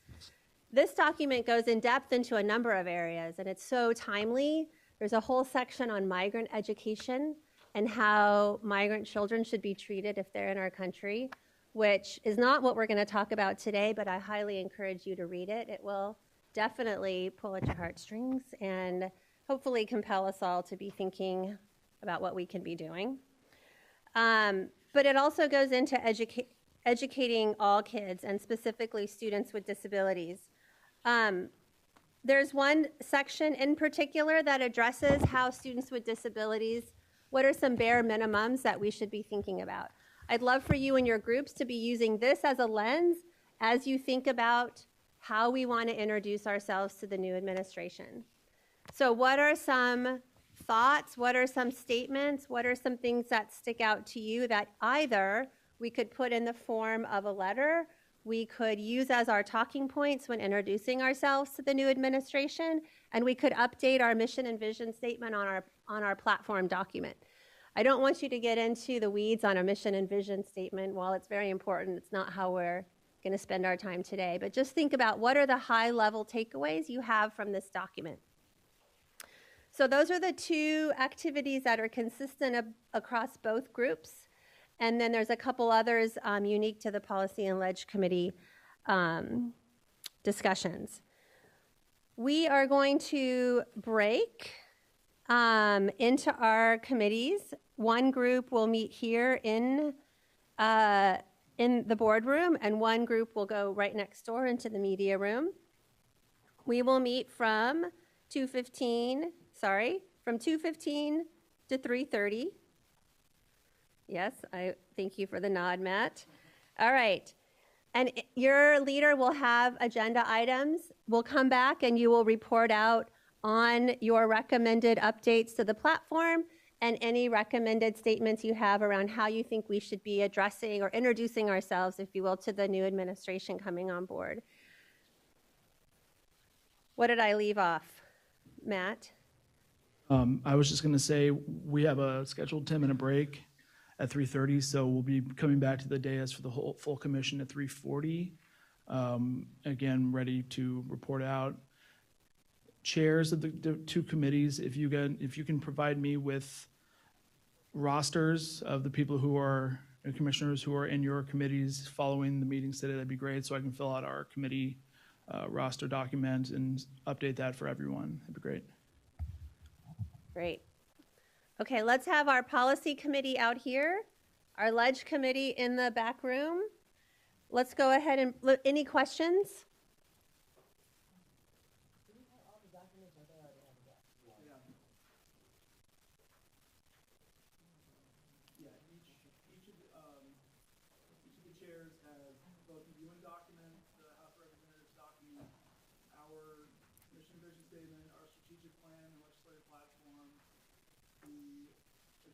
Speaker 1: This document goes in depth into a number of areas, and it's so timely. There's a whole section on migrant education and how migrant children should be treated if they're in our country, which is not what we're going to talk about today, but I highly encourage you to read it. It will definitely pull at your heartstrings and hopefully compel us all to be thinking about what we can be doing. But it also goes into educating all kids, and specifically students with disabilities. There's one section in particular that addresses how students with disabilities, what are some bare minimums that we should be thinking about. I'd love for you and your groups to be using this as a lens as you think about how we want to introduce ourselves to the new administration. So what are some thoughts? What are some statements? What are some things that stick out to you that either we could put in the form of a letter, we could use as our talking points when introducing ourselves to the new administration, and we could update our mission and vision statement on our platform document. I don't want you to get into the weeds on a mission and vision statement. While it's very important, it's not how we're going to spend our time today. But just think about what are the high-level takeaways you have from this document. So those are the two activities that are consistent across both groups. And then there's a couple others unique to the Policy and Ledge Committee discussions. We are going to break into our committees. One group will meet here in the boardroom, and one group will go right next door into the media room. We will meet from 2:15 to 3:30. Yes, I thank you for the nod, Matt. All right. And your leader will have agenda items. We'll come back and you will report out on your recommended updates to the platform and any recommended statements you have around how you think we should be addressing or introducing ourselves, if you will, to the new administration coming on board. What did I leave off, Matt?
Speaker 3: I was just going to say we have a scheduled 10-minute break at 3:30, so we'll be coming back to the dais for the whole full commission at 3:40. Again, ready to report out. Chairs of the two committees, if you can provide me with rosters of the people who are commissioners who are in your committees following the meetings today, that'd be great, so I can fill out our committee roster document and update that for everyone. That'd be great.
Speaker 1: Great. Okay, let's have our policy committee out here, our ledge committee in the back room. Let's go ahead and, any questions?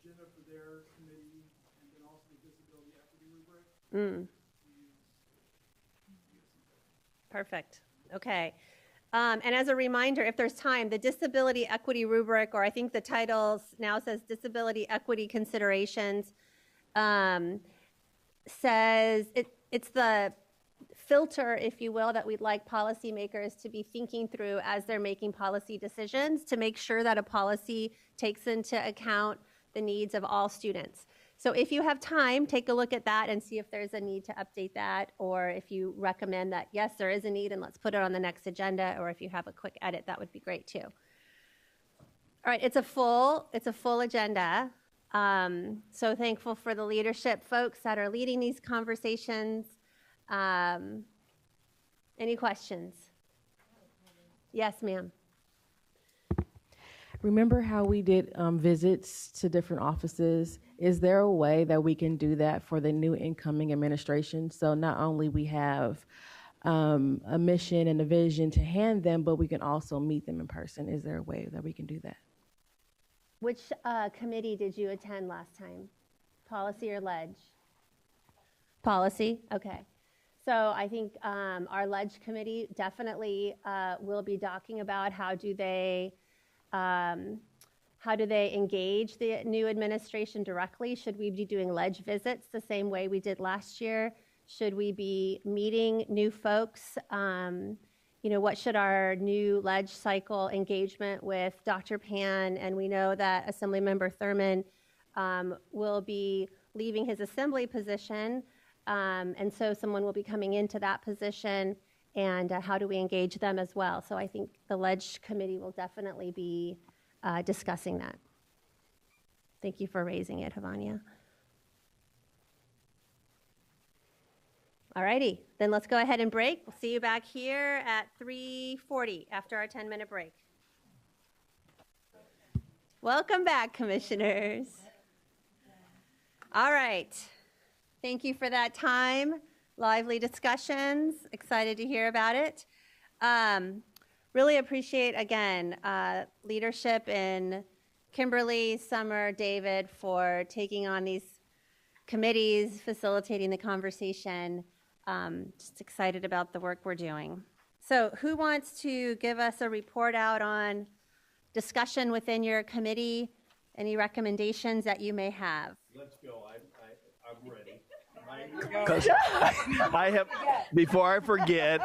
Speaker 3: Agenda for their committee, and then also the disability equity rubric.
Speaker 1: Perfect. Okay. And as a reminder, if there's time, the disability equity rubric, or I think the title now says disability equity considerations, says it's the filter, if you will, that we'd like policymakers to be thinking through as they're making policy decisions to make sure that a policy takes into account the needs of all students. So if you have time, take a look at that and see if there's a need to update that, or if you recommend that, yes, there is a need and let's put it on the next agenda, or if you have a quick edit, that would be great too. All right, it's a full agenda. So thankful for the leadership folks that are leading these conversations. Any questions? Yes, ma'am.
Speaker 10: Remember how we did visits to different offices? Is there a way that we can do that for the new incoming administration? So not only we have a mission and a vision to hand them, but we can also meet them in person. Is there a way that we can do that?
Speaker 1: Which committee did you attend last time? Policy or Ledge? Policy, okay. So I think our Ledge committee definitely will be talking about how do they engage the new administration directly? Should we be doing Ledge visits the same way we did last year? Should we be meeting new folks? What should our new Ledge cycle engagement with Dr. Pan? And we know that Assemblymember Thurman will be leaving his assembly position. And so someone will be coming into that position, and how do we engage them as well? So I think the Ledge committee will definitely be discussing that. Thank you for raising it, Havania. All righty, then let's go ahead and break. We'll see you back here at 3:40 after our 10-minute break. Welcome back, commissioners. All right. Thank you for that time. Lively discussions. Excited to hear about it. Really appreciate, again, leadership in Kimberly, Summer, David for taking on these committees, facilitating the conversation. Just excited about the work we're doing. So who wants to give us a report out on discussion within your committee? Any recommendations that you may have?
Speaker 4: Let's go. I'm ready. I have, before I forget,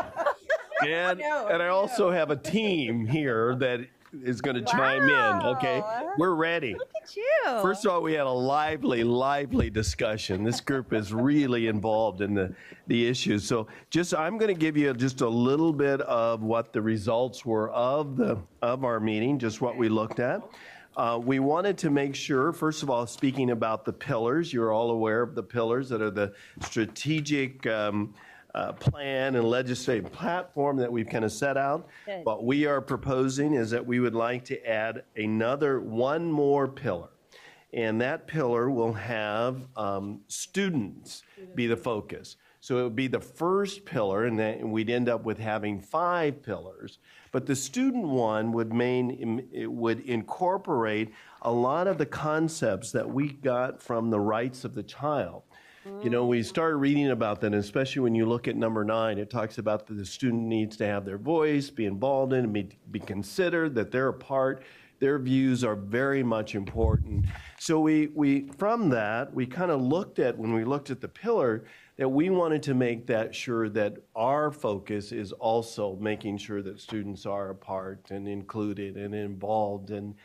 Speaker 4: and I also have a team here that is going to chime in, okay? We're ready.
Speaker 1: Look at you.
Speaker 4: First of all, we had a lively discussion. This group is really involved in the issues. So I'm going to give you just a little bit of what the results were of our meeting, just what we looked at. We wanted to make sure, first of all, speaking about the pillars, you're all aware of the pillars that are the strategic plan and legislative platform that we've kind of set out.
Speaker 1: Good.
Speaker 4: What we are proposing is that we would like to add one more pillar. And that pillar will have students be the focus. So it would be the first pillar, and then we'd end up with having 5 pillars. But the student one would incorporate a lot of the concepts that we got from the rights of the child. You know, we started reading about that, and especially when you look at number 9, it talks about that the student needs to have their voice, be involved in, and be considered, that they're a part. Their views are very much important. So we from that, we kind of looked at, when we looked at the pillar, that we wanted to make that sure that our focus is also making sure that students are a part and included and involved in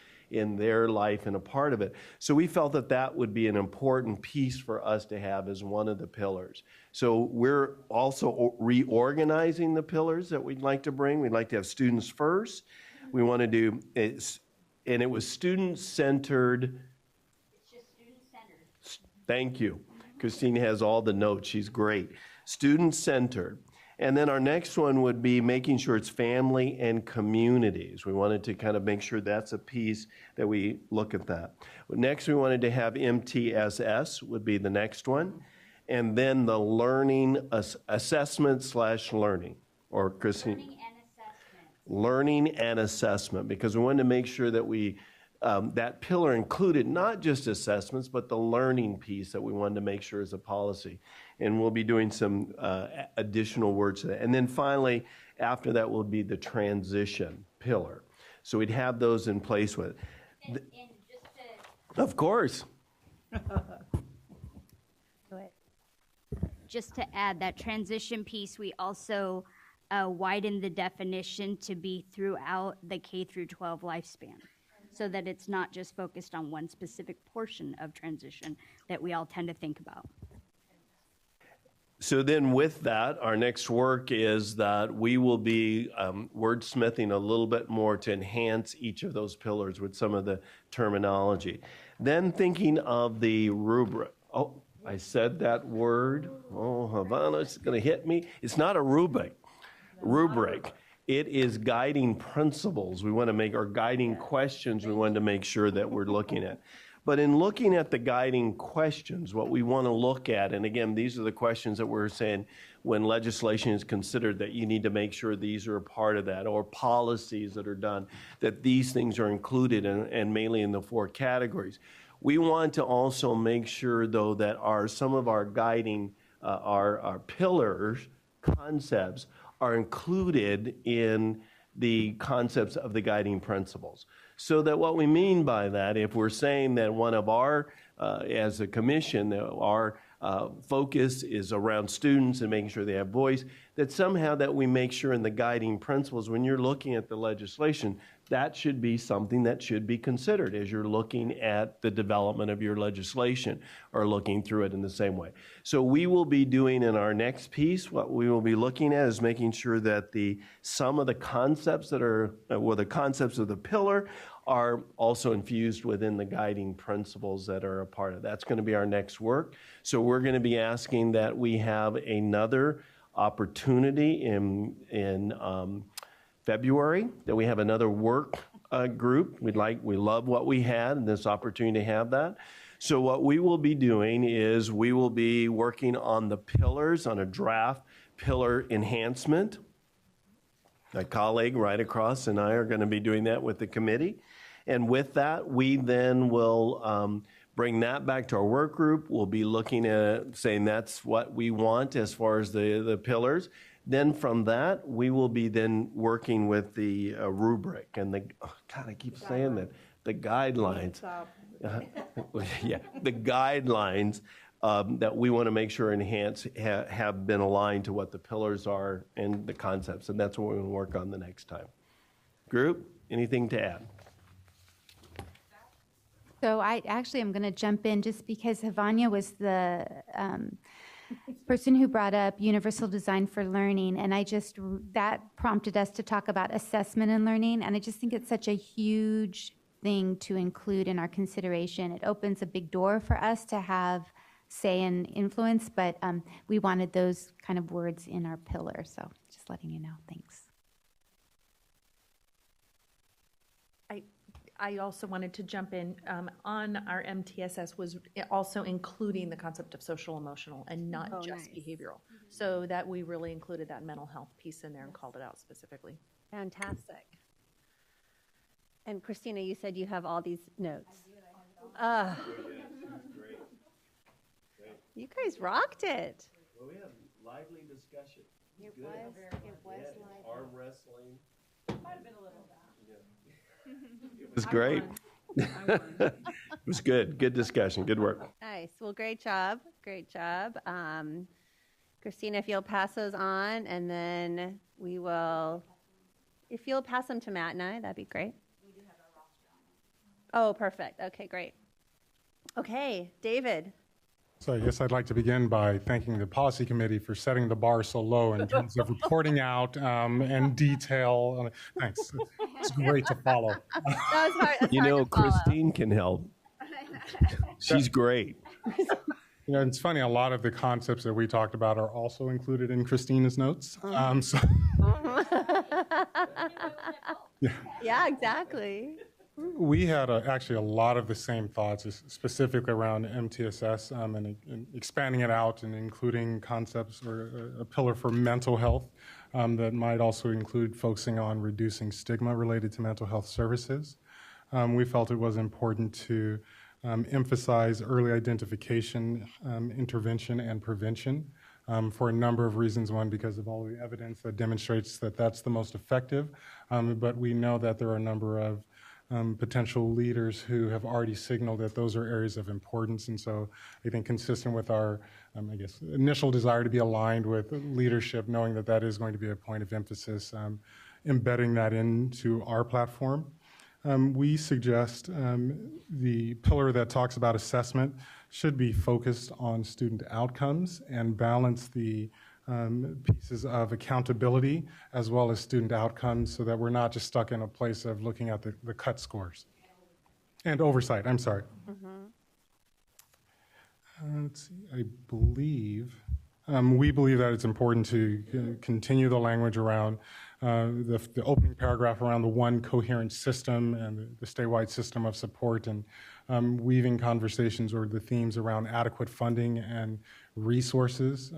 Speaker 4: their life and a part of it. So we felt that that would be an important piece for us to have as one of the pillars. So we're also reorganizing the pillars that we'd like to bring. We'd like to have students first. We want to do it, and it was student-centered.
Speaker 19: It's just student-centered.
Speaker 4: Thank you. Christine has all the notes. She's great. Student-centered. And then our next one would be making sure it's family and communities. We wanted to kind of make sure that's a piece that we look at that. Next, we wanted to have MTSS would be the next one. And then the learning assessment/learning, or Christine? Learning and assessment, because we wanted to make sure that we that pillar included not just assessments, but the learning piece that we wanted to make sure is a policy. And we'll be doing some additional words to that. And then finally, after that will be the transition pillar. So we'd have those in place with it.
Speaker 19: And just to...
Speaker 4: Of course.
Speaker 1: Go ahead.
Speaker 20: just to add that transition piece, we also widened the definition to be throughout the K through 12 lifespan, so that it's not just focused on one specific portion of transition that we all tend to think about.
Speaker 4: So then with that, our next work is that we will be wordsmithing a little bit more to enhance each of those pillars with some of the terminology. Then thinking of the rubric. Oh, I said that word. Oh, Havana, it's going to hit me. It's not a rubric. It is guiding principles. We want to make our guiding questions. We want to make sure that we're looking at. But in looking at the guiding questions, what we want to look at, and again, these are the questions that we're saying when legislation is considered, that you need to make sure these are a part of that, or policies that are done, that these things are included and mainly in the 4 categories. We want to also make sure, though, that some of our guiding, our pillars, concepts, are included in the concepts of the guiding principles. So that what we mean by that, if we're saying that one of our, as a commission, our focus is around students and making sure they have voice, that somehow that we make sure in the guiding principles, when you're looking at the legislation, that should be something that should be considered as you're looking at the development of your legislation or looking through it in the same way. So we will be doing in our next piece, what we will be looking at is making sure that some of the concepts that are, the concepts of the pillar are also infused within the guiding principles that are a part of. That's going to be our next work. So we're going to be asking that we have another opportunity in February, that we have another work group. We love what we had and this opportunity to have that. So what we will be doing is we will be working on the pillars, on a draft pillar enhancement. My colleague right across and I are going to be doing that with the committee. And with that, we then will bring that back to our work group. We'll be looking at saying that's what we want as far as the pillars. Then from that, we will be then working with the rubric and the guidelines. Yeah, the guidelines that we want to make sure have been aligned to what the pillars are and the concepts, and that's what we're going to work on the next time. Group, anything to add?
Speaker 7: So I actually am going to jump in just because Havanya was the person who brought up universal design for learning, and that prompted us to talk about assessment and learning, and I just think it's such a huge thing to include in our consideration. It opens a big door for us to have say and influence, but we wanted those kind of words in our pillar, so just letting you know. Thanks.
Speaker 5: I also wanted to jump in on our MTSS was also including the concept of social emotional and not just behavioral. So that we really included that mental health piece in there and called it out specifically.
Speaker 1: Fantastic. And Christina, you said you have all these notes. You guys rocked it.
Speaker 4: Well, we had lively discussion.
Speaker 1: It was lively.
Speaker 4: Arm wrestling.
Speaker 17: Might have been a little of that.
Speaker 4: It was great. It was good. Good discussion. Good work.
Speaker 1: Nice. Well, great job. Great job. Christina, if you'll pass those on, and then we will, if you'll pass them to Matt and I, that'd be great. We do have our roster on. Oh, perfect. Okay, great. Okay, David.
Speaker 12: So I guess I'd like to begin by thanking the policy committee for setting the bar so low in terms of reporting out and detail. Thanks. It's great to follow.
Speaker 1: That's hard
Speaker 4: Christine can help. She's great.
Speaker 12: It's funny, a lot of the concepts that we talked about are also included in Christina's notes.
Speaker 1: Yeah, exactly.
Speaker 12: We had actually a lot of the same thoughts, specifically around MTSS and expanding it out and including concepts or a pillar for mental health that might also include focusing on reducing stigma related to mental health services. We felt it was important to emphasize early identification, intervention, and prevention for a number of reasons. One, because of all the evidence that demonstrates that that's the most effective, but we know that there are a number of potential leaders who have already signaled that those are areas of importance. And so I think consistent with our, I guess, initial desire to be aligned with leadership, knowing that that is going to be a point of emphasis, embedding that into our platform. We suggest the pillar that talks about assessment should be focused on student outcomes and balance the pieces of accountability as well as student outcomes so that we're not just stuck in a place of looking at the cut scores. And oversight, I'm sorry. Let's see, I believe, we believe that it's important to continue the language around the opening paragraph around the one coherent system and the statewide system of support, and weaving conversations or the themes around adequate funding and resources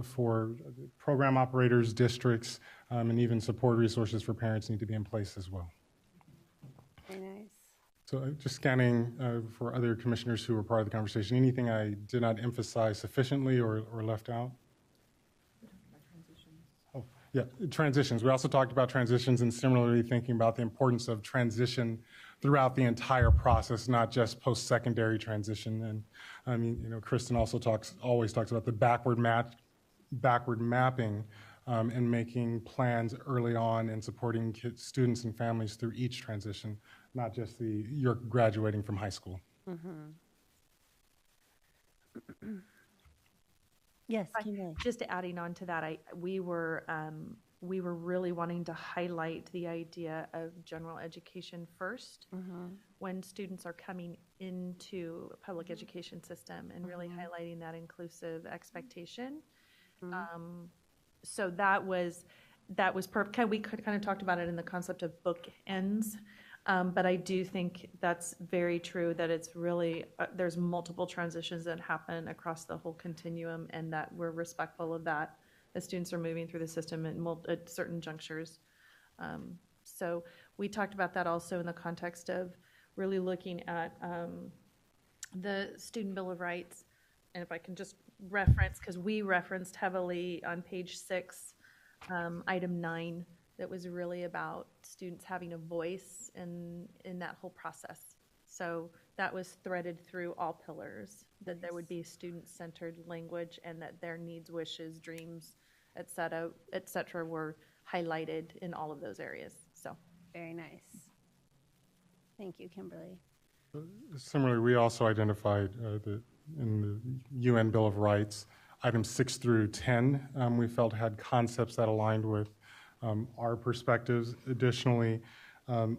Speaker 12: for program operators, districts, and even support resources for parents need to be in place as well.
Speaker 1: Very nice.
Speaker 12: So just scanning for other commissioners who were part of the conversation, anything I did not emphasize sufficiently or left out? Oh, yeah, transitions. We also talked about transitions and similarly thinking about the importance of transition throughout the entire process, not just post-secondary transition. And I mean, you know, Kristen also always talks about the backward mapping and making plans early on and supporting students and families through each transition, not just you're graduating from high school.
Speaker 1: Yes, Kimberly.
Speaker 5: Just adding on to that, we were really wanting to highlight the idea of general education first when students are coming into a public education system, and really highlighting that inclusive expectation. So that was perfect. We kind of talked about it in the concept of bookends. But I do think that's very true, that it's really, there's multiple transitions that happen across the whole continuum, and that we're respectful of that as students are moving through the system at certain junctures. So we talked about that also in the context of really looking at the Student Bill of Rights. And if I can just reference, because we referenced heavily on page 6, item 9, that was really about students having a voice in that whole process. So that was threaded through all pillars, that there would be student-centered language, and that their needs, wishes, dreams, et cetera, were highlighted in all of those areas. So
Speaker 1: very nice. Thank you, Kimberly.
Speaker 12: Similarly, we also identified in the UN Bill of Rights, items 6 through 10, we felt had concepts that aligned with our perspectives. Additionally,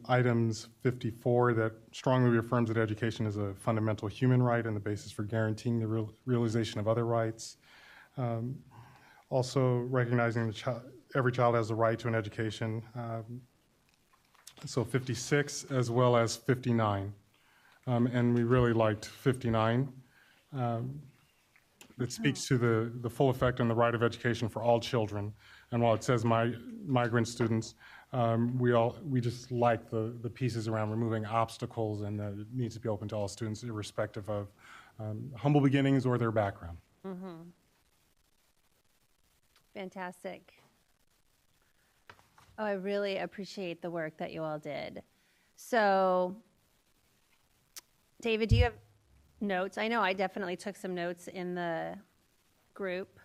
Speaker 12: items 54 that strongly reaffirms that education is a fundamental human right and the basis for guaranteeing the realization of other rights. Also recognizing every child has the right to an education. So 56 as well as 59. And we really liked 59. That speaks to the full effect and the right of education for all children. And while it says migrant students, we just like the pieces around removing obstacles, and that it needs to be open to all students irrespective of humble beginnings or their background.
Speaker 1: Fantastic. Oh, I really appreciate the work that you all did. So, David, do you have notes? I know I definitely took some notes in the group.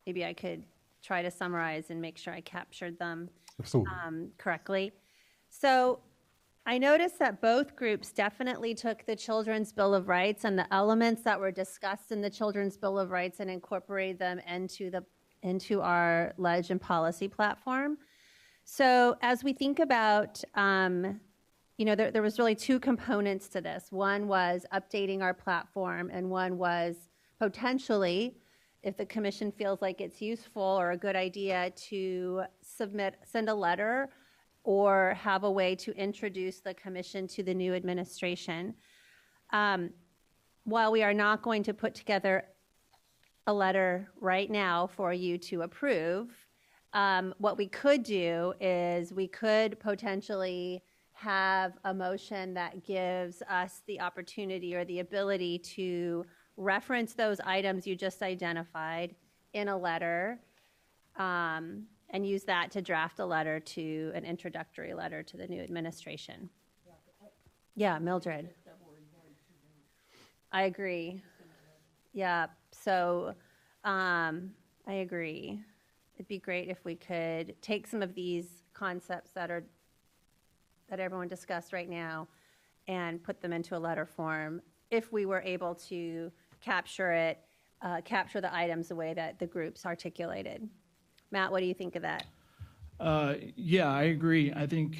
Speaker 1: Maybe I could try to summarize and make sure I captured them correctly. So I noticed that both groups definitely took the Children's Bill of Rights and the elements that were discussed in the Children's Bill of Rights and incorporated them into our Leg and Policy platform. So as we think about, there was really two components to this. One was updating our platform, and one was potentially, if the commission feels like it's useful or a good idea, to send a letter or have a way to introduce the commission to the new administration. While we are not going to put together a letter right now for you to approve, what we could do is we could potentially have a motion that gives us the opportunity or the ability to reference those items you just identified in a letter, and use that to draft a letter, to an introductory letter to the new administration. Yeah, Mildred. I agree. Yeah, so I agree. It'd be great if we could take some of these concepts that everyone discussed right now and put them into a letter form if we were able to capture the items the way that the groups articulated. Matt, what do you think of that?
Speaker 3: Yeah, I agree. I think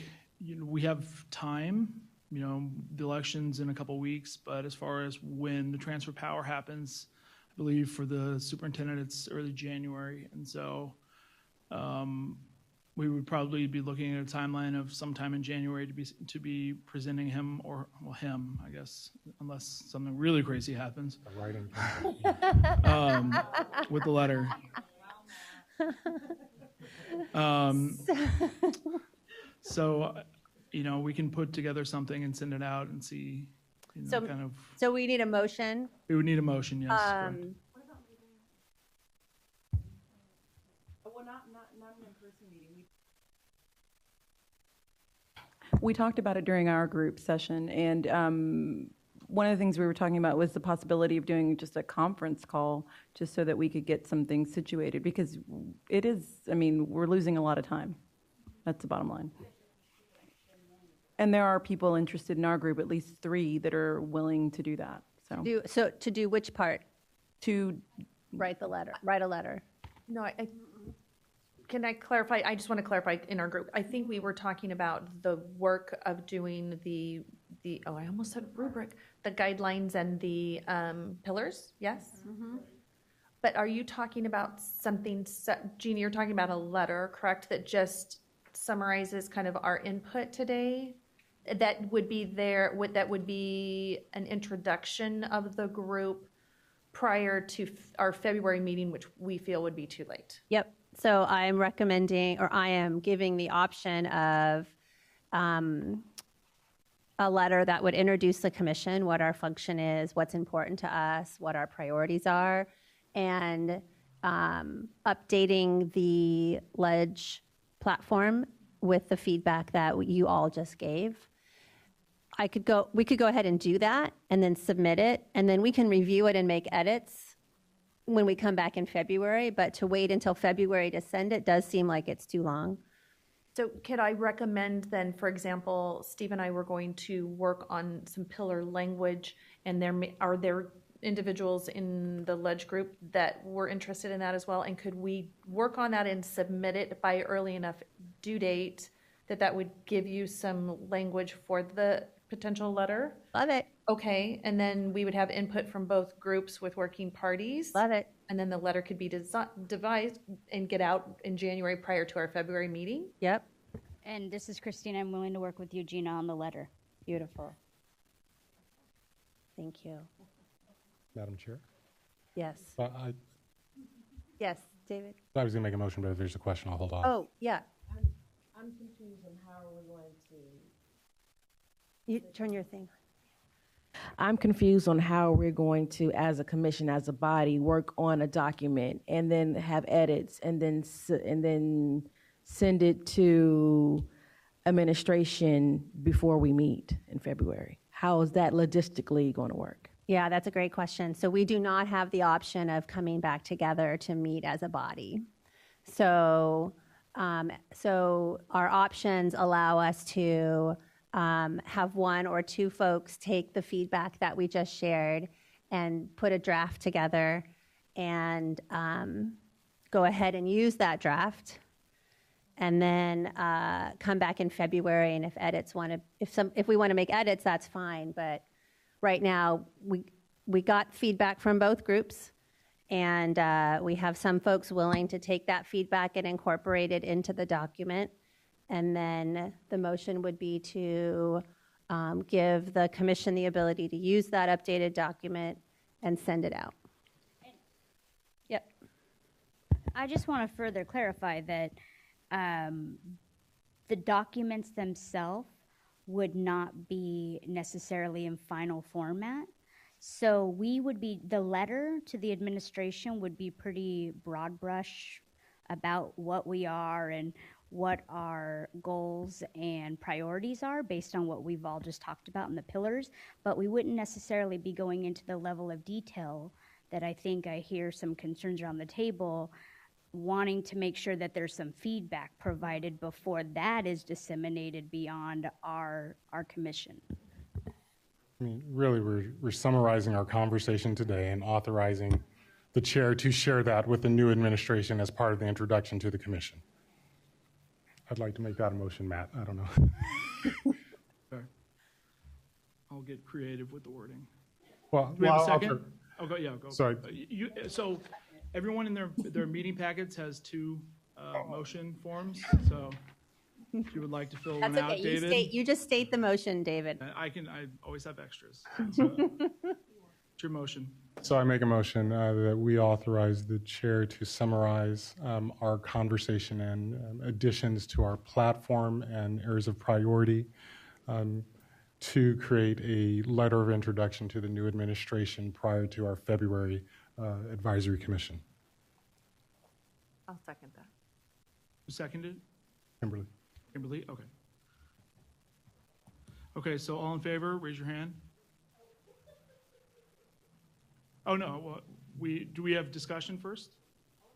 Speaker 3: we have time. The election's in a couple weeks, but as far as when the transfer of power happens, I believe for the superintendent it's early January, and so we would probably be looking at a timeline of sometime in January to be presenting him, or him, I guess, unless something really crazy happens.
Speaker 12: Writing.
Speaker 3: With the letter. So, we can put together something and send it out and see,
Speaker 1: So we need a motion.
Speaker 3: We would need a motion, yes. Correct.
Speaker 9: Well, not an in-person meeting. We talked about it during our group session, and one of the things we were talking about was the possibility of doing just a conference call, just so that we could get some things situated, because we're losing a lot of time. That's the bottom line. And there are people interested in our group, at least 3, that are willing to do that.
Speaker 1: So to do which part?
Speaker 9: To
Speaker 1: write a letter.
Speaker 5: No, can I clarify? I just want to clarify in our group. I think we were talking about the work of doing I almost said rubric, the guidelines and the pillars, yes?
Speaker 1: Mm-hmm.
Speaker 5: But are you talking about something, Jeannie, you're talking about a letter, correct, that just summarizes kind of our input today? That would be that would be an introduction of the group prior to our February meeting, which we feel would be too late.
Speaker 1: Yep. So I am giving the option of a letter that would introduce the commission, what our function is, what's important to us, what our priorities are, and updating the Ledge platform with the feedback that you all just gave. We could go ahead and do that and then submit it, and then we can review it and make edits when we come back in February, but to wait until February to send it does seem like it's too long.
Speaker 5: So could I recommend then, for example, Steve and I were going to work on some pillar language, and are there individuals in the Ledge group that were interested in that as well? And could we work on that and submit it by early enough due date that would give you some language for the potential letter?
Speaker 1: Love it.
Speaker 5: Okay, and then we would have input from both groups with working parties.
Speaker 1: Love it.
Speaker 5: And then the letter could be devised and get out in January prior to our February meeting.
Speaker 1: Yep.
Speaker 20: And this is Christine. I'm willing to work with you, Gina, on the letter.
Speaker 1: Beautiful. Thank you.
Speaker 12: Madam Chair?
Speaker 1: Yes. Yes, David?
Speaker 12: I was going to make a motion, but if there's a question, I'll hold off.
Speaker 1: Oh, yeah.
Speaker 11: I'm confused on how we're going to...
Speaker 1: You turn your thing.
Speaker 10: I'm confused on how we're going to, as a commission, as a body, work on a document and then have edits and then send it to administration before we meet in February. How is that logistically going to work?
Speaker 1: Yeah, that's a great question. So we do not have the option of coming back together to meet as a body. So our options allow us to have 1 or 2 folks take the feedback that we just shared and put a draft together and go ahead and use that draft, and then come back in February. And if we want to make edits, that's fine. But right now we got feedback from both groups, and we have some folks willing to take that feedback and incorporate it into the document. And then the motion would be to give the commission the ability to use that updated document and send it out. Yep.
Speaker 20: I just want to further clarify that the documents themselves would not be necessarily in final format. So the letter to the administration would be pretty broad brush about what we are and what our goals and priorities are based on what we've all just talked about in the pillars, but we wouldn't necessarily be going into the level of detail that I think I hear some concerns around the table, wanting to make sure that there's some feedback provided before that is disseminated beyond our commission.
Speaker 12: I mean, really, we're summarizing our conversation today and authorizing the chair to share that with the new administration as part of the introduction to the commission. I'd like to make that a motion, Matt. I don't know.
Speaker 3: Okay. I'll get creative with the wording.
Speaker 12: Well,
Speaker 3: Do we have a
Speaker 12: I'll
Speaker 3: second?
Speaker 12: try-
Speaker 3: Oh, go, yeah, go.
Speaker 12: Sorry.
Speaker 3: So everyone in their meeting packets has two motion forms, so if you would like to fill
Speaker 1: That's
Speaker 3: one out,
Speaker 1: okay.
Speaker 3: David.
Speaker 1: You just state the motion, David.
Speaker 3: I always have extras. So, it's your motion.
Speaker 12: So I make a motion that we authorize the chair to summarize our conversation and additions to our platform and areas of priority to create a letter of introduction to the new administration prior to our February advisory commission.
Speaker 5: I'll second that.
Speaker 3: Who seconded?
Speaker 12: Kimberly.
Speaker 3: Kimberly, okay. Okay, so all in favor, raise your hand. Oh, no, well, do we have discussion first?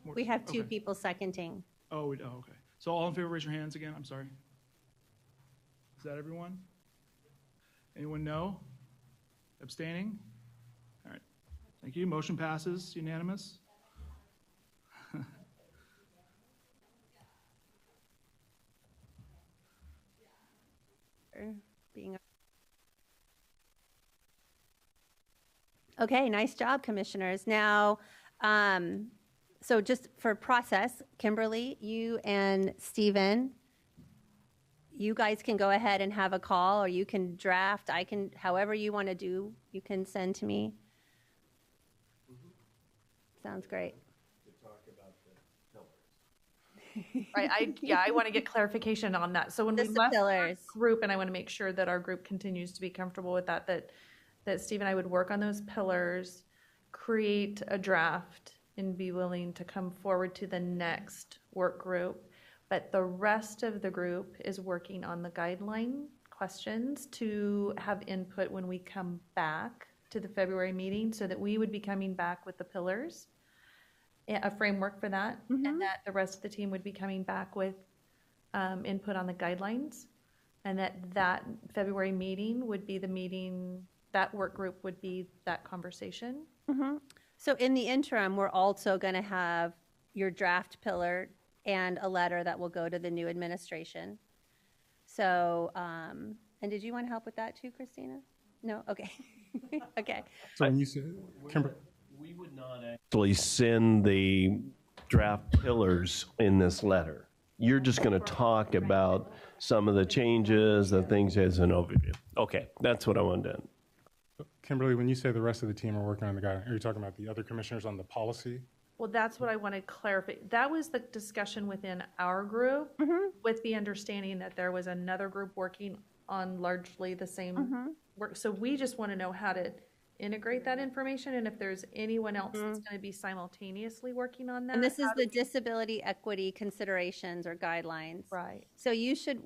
Speaker 1: We have two
Speaker 3: Okay.
Speaker 1: people seconding.
Speaker 3: Oh, okay. So all in favor, raise your hands again, I'm sorry. Is that everyone? Anyone no? Abstaining? All right, thank you. Motion passes, unanimous.
Speaker 1: Okay, nice job, commissioners. Now, so just for process, Kimberly, you and Stephen, you guys can go ahead and have a call, or you can draft. I can, however you want to do, you can send to me. Sounds great.
Speaker 5: Right, I want to get clarification on that. So when we left our group, and I want to make sure that our group continues to be comfortable with that Steve and I would work on those pillars, create a draft, and be willing to come forward to the next work group. But the rest of the group is working on the guideline questions to have input when we come back to the February meeting, so that we would be coming back with the pillars, a framework for that, and that the rest of the team would be coming back with input on the guidelines, and that February meeting would be the meeting, that work group would be that conversation.
Speaker 1: So in the interim, we're also going to have your draft pillar and a letter that will go to the new administration. So, and did you want to help with that too, Christina? No? Okay. Okay.
Speaker 12: So when you say, Kimberly.
Speaker 4: We would not actually send the draft pillars in this letter. You're just going to talk about some of the changes, the things as an overview. Okay, that's what I wanted to.
Speaker 12: Kimberly, when you say the rest of the team are working on the guide, are you talking about the other commissioners on the policy?
Speaker 5: Well, that's what I want to clarify. That was the discussion within our group, with the understanding that there was another group working on largely the same work. So we just want to know how to integrate that information, and if there's anyone else that's going to be simultaneously working on that.
Speaker 1: And this is the disability equity considerations or guidelines.
Speaker 5: Right.
Speaker 1: So you should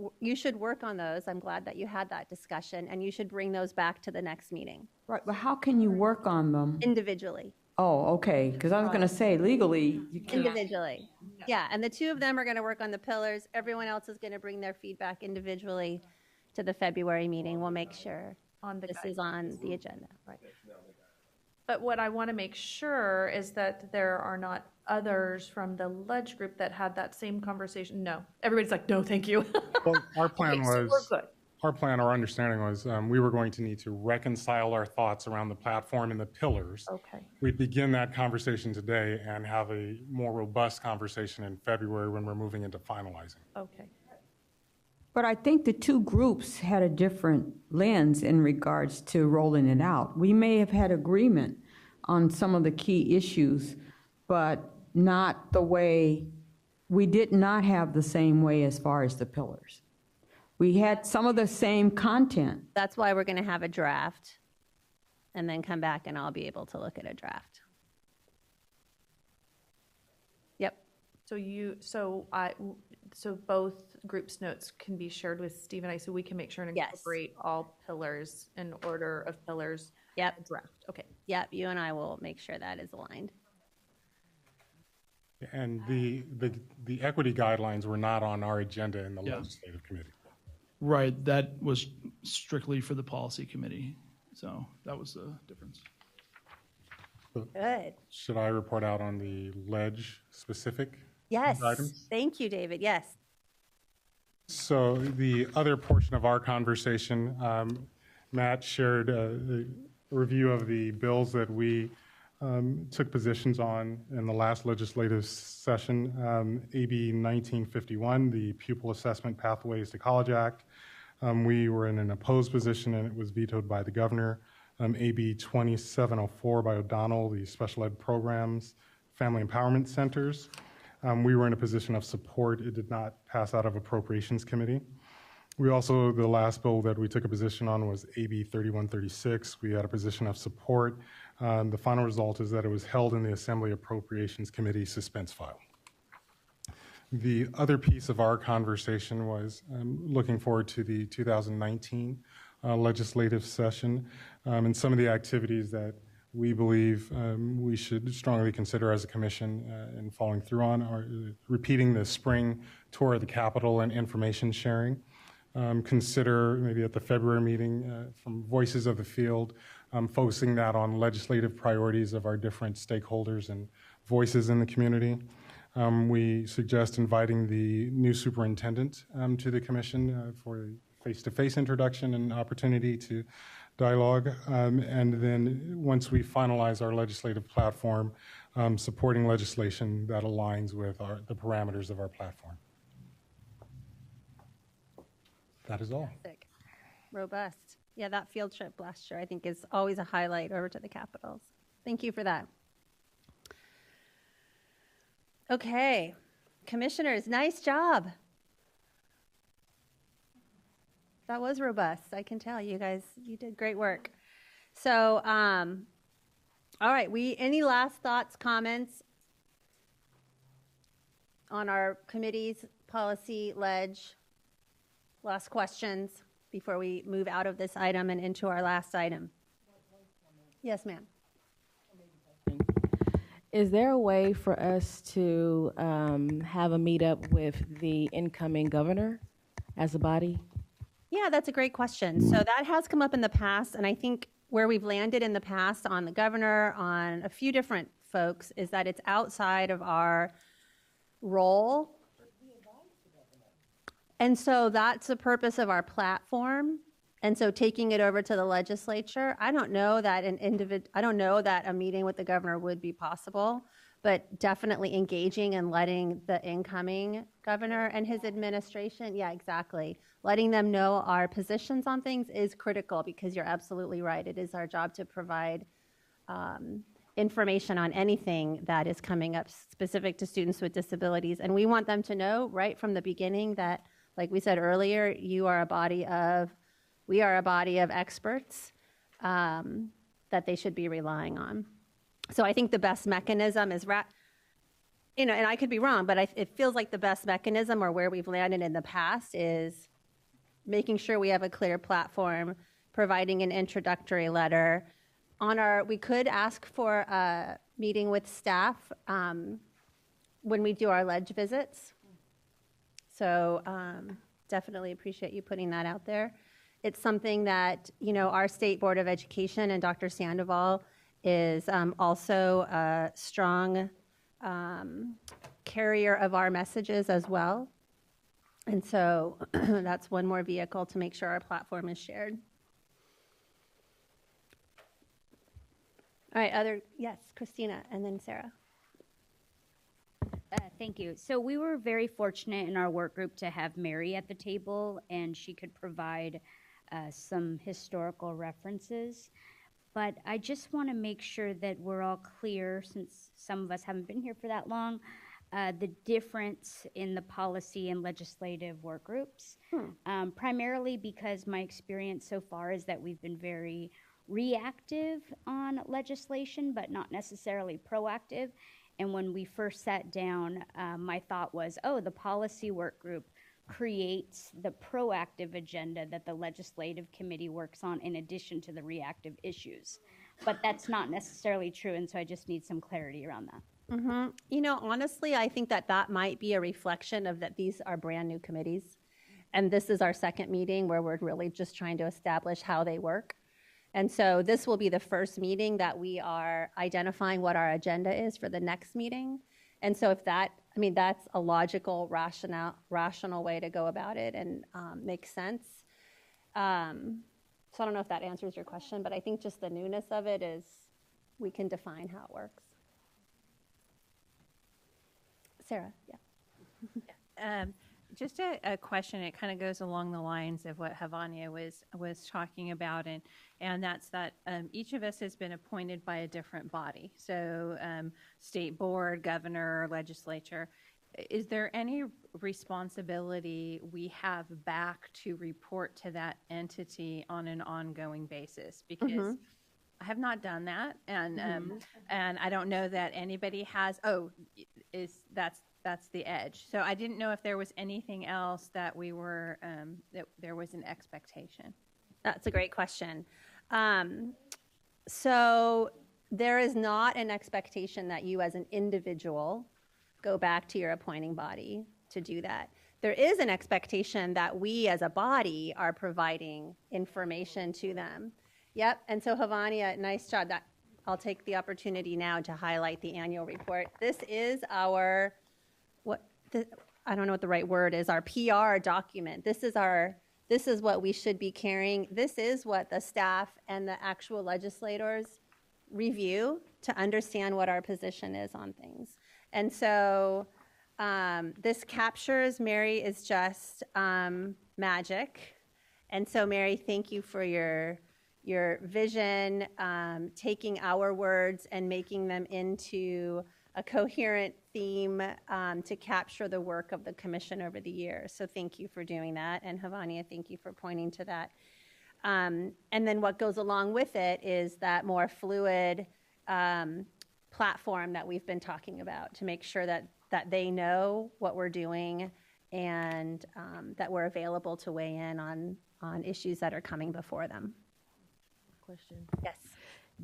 Speaker 1: work on those. I'm glad that you had that discussion, and you should bring those back to the next meeting.
Speaker 14: Right, but how can you work on them?
Speaker 1: Individually.
Speaker 14: Oh, okay, because I was going to say legally, you can't.
Speaker 1: Individually. Yeah, and the two of them are going to work on the pillars. Everyone else is going to bring their feedback individually to the February meeting. We'll make sure this is on the agenda.
Speaker 5: Right. But what I want to make sure is that there are not others from the Ledge group that had that same conversation. No, everybody's like, no, thank you.
Speaker 12: Well, our plan
Speaker 5: So
Speaker 12: was,
Speaker 5: we're good.
Speaker 12: our understanding was we were going to need to reconcile our thoughts around the platform and the pillars.
Speaker 5: Okay.
Speaker 12: We'd begin that conversation today and have a more robust conversation in February when we're moving into finalizing.
Speaker 5: Okay.
Speaker 14: But I think the two groups had a different lens in regards to rolling it out. We may have had agreement on some of the key issues, but not the way, we did not have the same way as far as the pillars. We had some of the same content.
Speaker 1: That's why we're going to have a draft and then come back and I'll be able to look at a draft. Yep.
Speaker 5: So so both groups' notes can be shared with Steve and I, so we can make sure and incorporate all pillars in order of pillars.
Speaker 1: Yep.
Speaker 5: Draft. Okay.
Speaker 1: Yep. You and I will make sure that is aligned.
Speaker 12: And the equity guidelines were not on our agenda in the legislative committee.
Speaker 3: Right, that was strictly for the policy committee, so that was the difference.
Speaker 1: Good.
Speaker 12: Should I report out on the specific
Speaker 1: Yes.
Speaker 12: items?
Speaker 1: Thank you, David. Yes.
Speaker 12: So the other portion of our conversation, Matt shared a review of the bills that we took positions on in the last legislative session. AB 1951, the Pupil Assessment Pathways to College Act. We were in an opposed position and it was vetoed by the governor. AB 2704 by O'Donnell, the Special Ed Programs, Family Empowerment Centers. We were in a position of support. It did not pass out of Appropriations Committee. We also, the last bill that we took a position on was AB 3136. We had a position of support. The final result is that it was held in the Assembly Appropriations Committee suspense file. The other piece of our conversation was looking forward to the 2019 legislative session and some of the activities that we believe we should strongly consider as a commission and following through on are repeating the spring tour of the Capitol and information sharing. Consider maybe at the February meeting from Voices of the Field, focusing that on legislative priorities of our different stakeholders and voices in the community. We suggest inviting the new superintendent to the commission for a face-to-face introduction and opportunity to dialogue. And then once we finalize our legislative platform, supporting legislation that aligns with the parameters of our platform. That is all.
Speaker 1: Fantastic. Robust. Yeah, that field trip last year I think is always a highlight over to the Capitals. Thank you for that. Okay, commissioners, nice job. That was robust. I can tell you guys, you did great work. So, all right, any last thoughts, comments on our committees, policy, ledge? Last questions before we move out of this item and into our last item. Yes, ma'am.
Speaker 10: Is there a way for us to have a meetup with the incoming governor as a body?
Speaker 1: Yeah, that's a great question. So that has come up in the past, and I think where we've landed in the past on the governor, on a few different folks, is that it's outside of our role. And so that's the purpose of our platform. And so taking it over to the legislature, I don't know that a meeting with the governor would be possible, but definitely engaging and letting the incoming governor and his administration, yeah, exactly, letting them know our positions on things is critical, because you're absolutely right. It is our job to provide information on anything that is coming up specific to students with disabilities. And we want them to know right from the beginning that, like we said earlier, we are a body of experts that they should be relying on. So I think the best mechanism is, and I could be wrong, but it feels like the best mechanism, or where we've landed in the past, is making sure we have a clear platform, providing an introductory letter. We could ask for a meeting with staff when we do our ledge visits. So definitely appreciate you putting that out there. It's something that, our State Board of Education and Dr. Sandoval is also a strong carrier of our messages as well. And so that's one more vehicle to make sure our platform is shared. All right, yes, Christina, and then Sarah.
Speaker 20: Thank you. So we were very fortunate in our work group to have Mary at the table, and she could provide some historical references. But I just want to make sure that we're all clear, since some of us haven't been here for that long, the difference in the policy and legislative work groups. Primarily because my experience so far is that we've been very reactive on legislation, but not necessarily proactive. And when we first sat down, my thought was, oh, the policy work group creates the proactive agenda that the legislative committee works on in addition to the reactive issues. But that's not necessarily true, and so I just need some clarity around that.
Speaker 1: Mm-hmm. You know, honestly, I think that that might be a reflection of that these are brand new committees. And this is our second meeting where we're really just trying to establish how they work. And so this will be the first meeting that we are identifying what our agenda is for the next meeting. And so if that, I mean, that's a logical, rational way to go about it and makes sense. So I don't know if that answers your question, but I think just the newness of it is we can define how it works. Sarah, yeah.
Speaker 6: Just a question. It kind of goes along the lines of what Havania was talking about, and that's that each of us has been appointed by a different body. So state board, governor, legislature. Is there any responsibility we have back to report to that entity on an ongoing basis? Because I have not done that, and I don't know that anybody has. That's the edge. So I didn't know if there was anything else that we were that there was an expectation.
Speaker 1: That's a great question. So there is not an expectation that you as an individual go back to your appointing body to do that. There is an expectation that we as a body are providing information to them. Yep, and so Havania, nice job. That I'll take the opportunity now to highlight the annual report. This is our, I don't know what the right word is, our PR document. This is what we should be carrying. This is what the staff and the actual legislators review to understand what our position is on things. And so this captures, Mary is just magic. And so Mary, thank you for your vision, taking our words and making them into a coherent theme to capture the work of the commission over the years. So thank you for doing that. And Havania, thank you for pointing to that. And then what goes along with it is that more fluid platform that we've been talking about to make sure that they know what we're doing and that we're available to weigh in on issues that are coming before them.
Speaker 10: Question.
Speaker 1: Yes.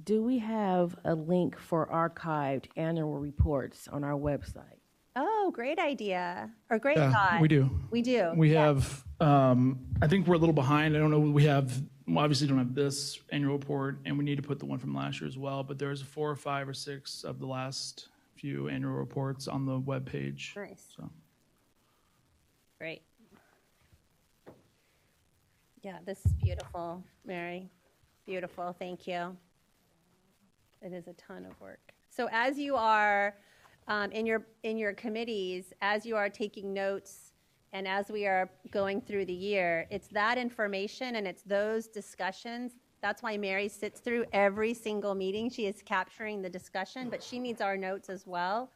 Speaker 10: Do we have a link for archived annual reports on our website?
Speaker 1: Oh, great idea. Or great
Speaker 3: Yeah,
Speaker 1: thought.
Speaker 3: we do.
Speaker 1: We do.
Speaker 3: We have, I think we're a little behind. I don't know, we have, well, obviously don't have this annual report, and we need to put the one from last year as well, but there's 4 or 5 or 6 of the last few annual reports on the webpage.
Speaker 1: Nice.
Speaker 3: So.
Speaker 1: Great. Yeah, this is beautiful, Mary. Beautiful, thank you. It is a ton of work. So as you are in your committees, as you are taking notes, and as we are going through the year, it's that information and it's those discussions. That's why Mary sits through every single meeting. She is capturing the discussion, but she needs our notes as well.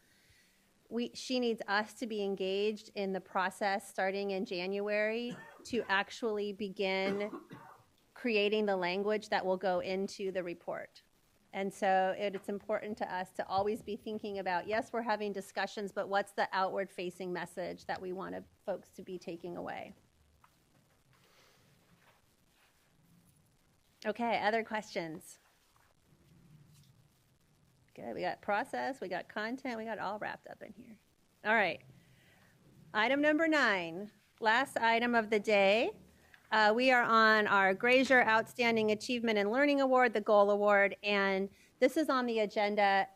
Speaker 1: She needs us to be engaged in the process starting in January to actually begin creating the language that will go into the report. And so it's important to us to always be thinking about, yes, we're having discussions, but what's the outward facing message that we want folks to be taking away? Okay, other questions? Good, we got process, we got content, we got it all wrapped up in here. All right, item number 9, last item of the day. We are on our Grazer Outstanding Achievement and Learning Award, the Goal Award, and this is on the agenda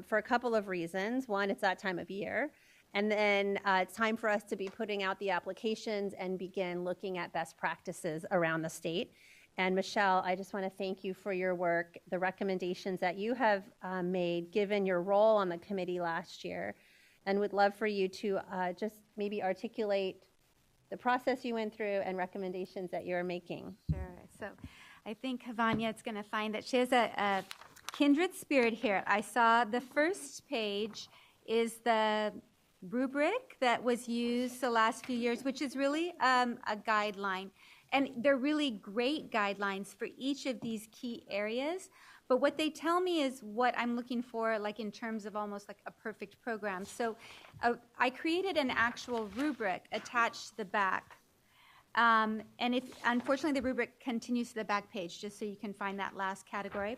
Speaker 1: for a couple of reasons. One, it's that time of year, and then it's time for us to be putting out the applications and begin looking at best practices around the state. And Michelle, I just want to thank you for your work, the recommendations that you have made given your role on the committee last year, and would love for you to just maybe articulate the process you went through and recommendations that you're making.
Speaker 7: Sure. So I think Havania is going to find that she has a kindred spirit here. I saw the first page is the rubric that was used the last few years, which is really a guideline.
Speaker 15: And they're really great guidelines for each of these key areas. But what they tell me is what I'm looking for, like in terms of almost like a perfect program. So I created an actual rubric attached to the back. And unfortunately, the rubric continues to the back page, just so you can find that last category,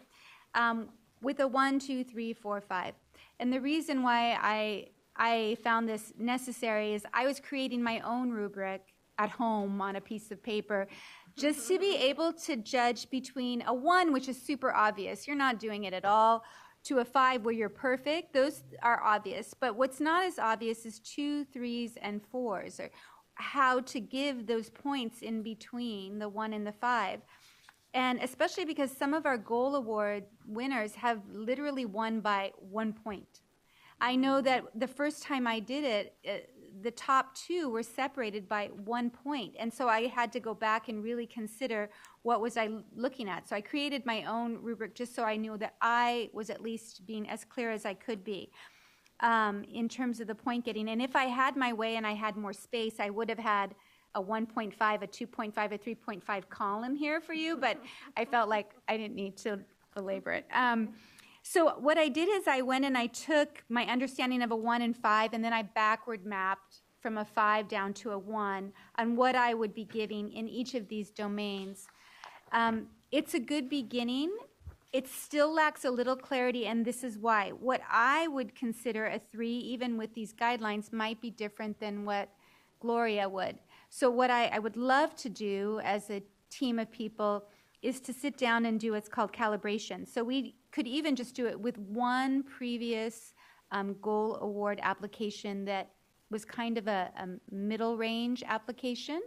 Speaker 15: with a 1, 2, 3, 4, 5. And the reason why I found this necessary is I was creating my own rubric at home on a piece of paper, just to be able to judge between a 1, which is super obvious, you're not doing it at all, to a 5 where you're perfect. Those are obvious. But what's not as obvious is 2, 3s, and 4s, or how to give those points in between the 1 and the 5. And especially because some of our goal award winners have literally won by 1 point. I know that the first time I did it, the top 2 were separated by 1 point. And so I had to go back and really consider what was I looking at. So I created my own rubric just so I knew that I was at least being as clear as I could be in terms of the point getting. And if I had my way and I had more space, I would have had a 1.5, a 2.5, a 3.5 column here for you, but I felt like I didn't need to belabor it. So what I did is I went and I took my understanding of a 1 and 5, and then I backward mapped from a 5 down to a 1 on what I would be giving in each of these domains. It's a good beginning. It still lacks a little clarity, and this is why. What I would consider a 3, even with these guidelines, might be different than what Gloria would. So what I would love to do as a team of people is to sit down and do what's called calibration. So we could even just do it with one previous goal award application that was kind of a middle range application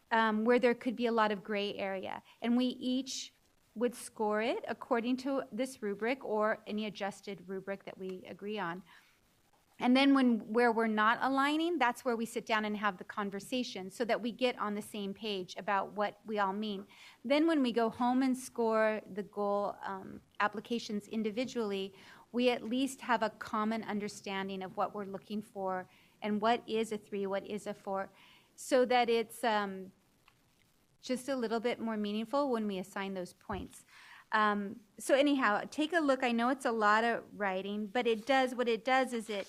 Speaker 15: where there could be a lot of gray area. And we each would score it according to this rubric or any adjusted rubric that we agree on. And then where we're not aligning, that's where we sit down and have the conversation so that we get on the same page about what we all mean. Then when we go home and score the goal applications individually, we at least have a common understanding of what we're looking for and what is a 3, what is a 4, so that it's just a little bit more meaningful when we assign those points. So anyhow, take a look. I know it's a lot of writing, but what it does is it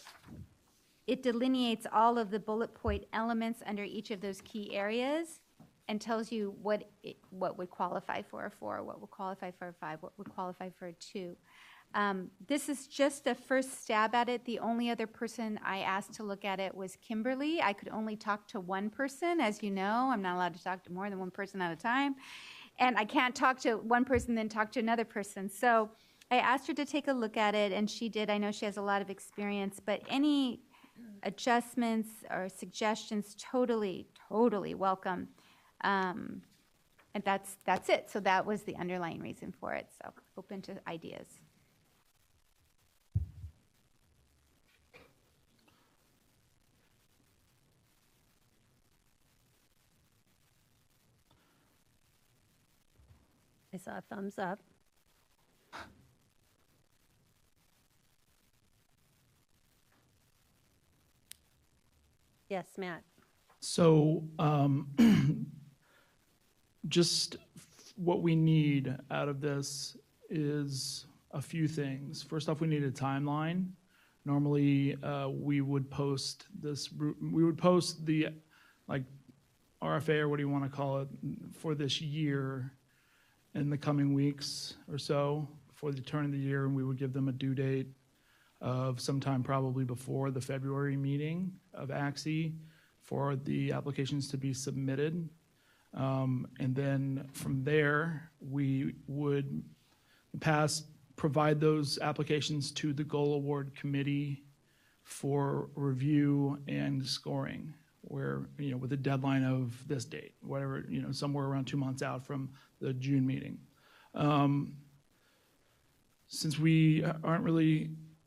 Speaker 15: delineates all of the bullet point elements under each of those key areas and tells you what would qualify for a 4, what would qualify for a 5, what would qualify for a 2. This is just a first stab at it. The only other person I asked to look at it was Kimberly. I could only talk to one person. As you know, I'm not allowed to talk to more than one person at a time. And I can't talk to one person then talk to another person. So I asked her to take a look at it, and she did. I know she has a lot of experience, but any adjustments or suggestions, totally welcome. And that's it. So that was the underlying reason for it. So open to ideas.
Speaker 18: I saw a thumbs up. Yes, Matt.
Speaker 3: So just what we need out of this is a few things. First off, we need a timeline. Normally, we would post the like RFA or what do you want to call it for this year in the coming weeks or so before the turn of the year, and we would give them a due date of sometime probably before the February meeting of ACSE for the applications to be submitted. And then from there, we would provide those applications to the Goal Award Committee for review and scoring, where, with a deadline of this date, whatever, somewhere around 2 months out from the June meeting. Since we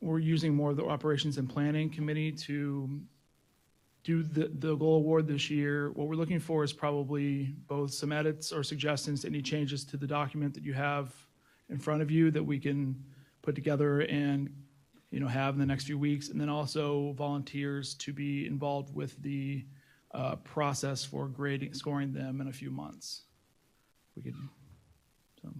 Speaker 3: we're using more of the Operations and Planning Committee to do the Goal Award this year, what we're looking for is probably both some edits or suggestions to any changes to the document that you have in front of you that we can put together and have in the next few weeks, and then also volunteers to be involved with the process for scoring them in a few months. We could, so.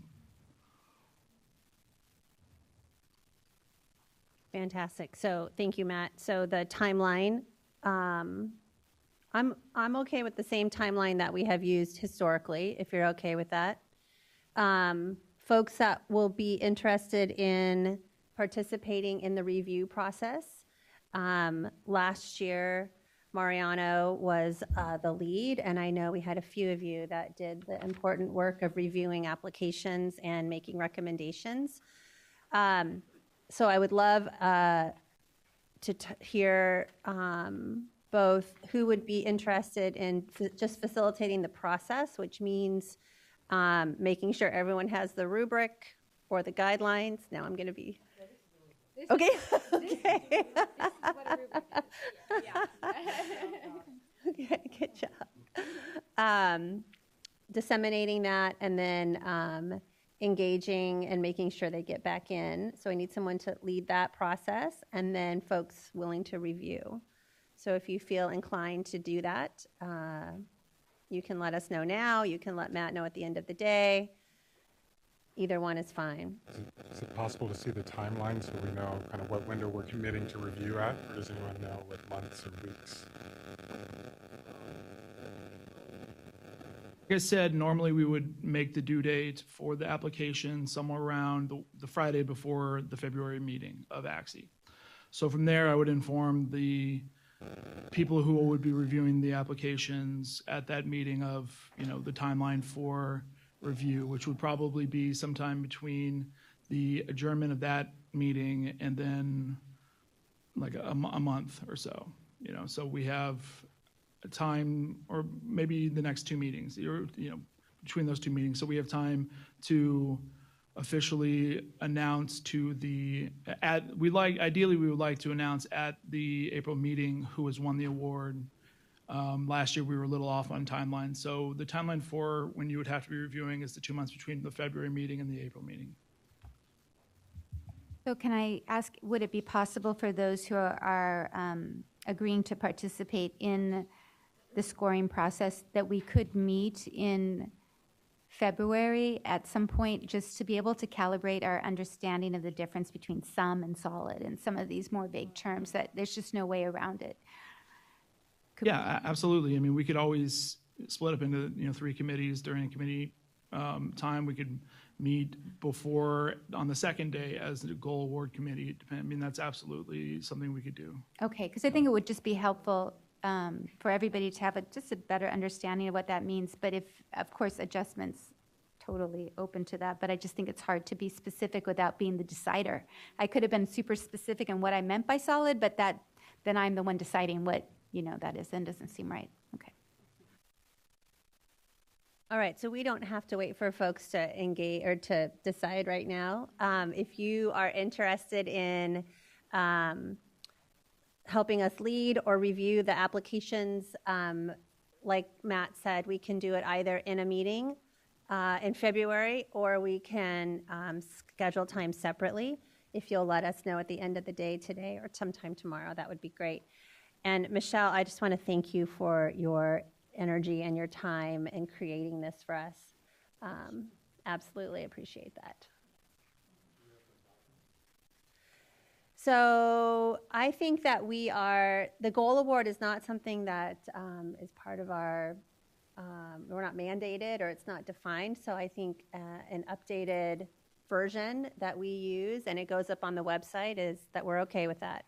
Speaker 1: Fantastic. So thank you, Matt. So the timeline, I'm okay with the same timeline that we have used historically, if you're okay with that. Folks that will be interested in participating in the review process. Last year, Mariano was the lead, and I know we had a few of you that did the important work of reviewing applications and making recommendations. So I would love to hear both who would be interested in just facilitating the process, which means making sure everyone has the rubric or the guidelines. Now I'm going to be... Okay. Okay. Okay, good job. Disseminating that and then engaging and making sure they get back in. So I need someone to lead that process and then folks willing to review. So if you feel inclined to do that, you can let us know now. You can let Matt know at the end of the day. Either one is fine.
Speaker 12: Is it possible to see the timeline so we know kind of what window we're committing to review at, or does anyone know what months or weeks?
Speaker 3: Like I said, normally we would make the due date for the application somewhere around the Friday before the February meeting of ACSE. So from there, I would inform the people who would be reviewing the applications at that meeting of, the timeline for review, which would probably be sometime between the adjournment of that meeting and then like a month or so. So we have a time, or maybe the next two meetings, between those two meetings. So we have time to officially announce to ideally we would like to announce at the April meeting who has won the award. Last year we were a little off on timeline. So the timeline for when you would have to be reviewing is the 2 months between the February meeting and the April meeting.
Speaker 7: So can I ask, would it be possible for those who are agreeing to participate in the scoring process that we could meet in February at some point, just to be able to calibrate our understanding of the difference between some and solid and some of these more vague terms that there's just no way around it?
Speaker 3: Absolutely. I mean, we could always split up into 3 committees during committee time. We could meet before on the second day as the goal award committee. I mean, that's absolutely something we could do.
Speaker 7: Okay, because I think it would just be helpful for everybody to have just a better understanding of what that means. But if, of course, adjustments, totally open to that. But I just think it's hard to be specific without being the decider. I could have been super specific in what I meant by solid, but then I'm the one deciding what that is, and doesn't seem right. Okay.
Speaker 1: All right, so we don't have to wait for folks to engage or to decide right now. If you are interested in helping us lead or review the applications, like Matt said, we can do it either in a meeting in February, or we can schedule time separately. If you'll let us know at the end of the day today or sometime tomorrow, that would be great. And Michelle, I just want to thank you for your energy and your time in creating this for us. Absolutely appreciate that. So I think that the goal award is not something that is part of our, we're not mandated or it's not defined. So I think an updated version that we use, and it goes up on the website, is that we're okay with that.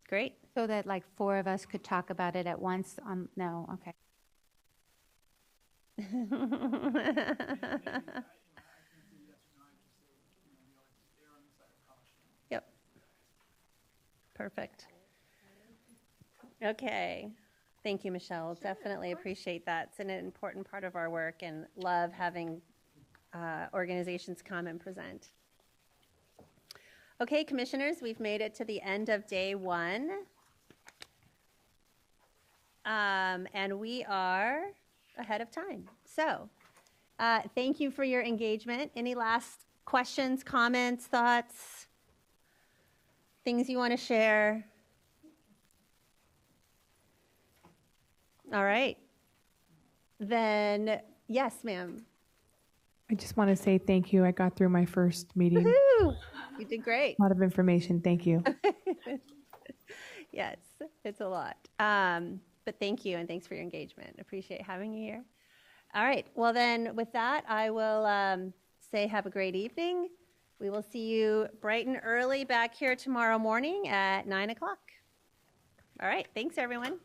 Speaker 1: Great.
Speaker 7: So that like 4 of us could talk about it at once no, okay.
Speaker 1: Yep. Perfect. Okay. Thank you, Michelle. Definitely appreciate that. It's an important part of our work and love having organizations come and present. Okay, commissioners, we've made it to the end of day 1. And we are ahead of time. So thank you for your engagement. Any last questions, comments, thoughts? things you want to share? All right. Then, yes, ma'am.
Speaker 13: I just want to say thank you. I got through my first meeting.
Speaker 1: Woo-hoo! You did great.
Speaker 13: A lot of information. Thank you.
Speaker 1: Yes, it's a lot. But thank you, and thanks for your engagement. Appreciate having you here. All right. Well, then, with that, I will say have a great evening. We will see you bright and early back here tomorrow morning at 9 o'clock. All right. Thanks, everyone.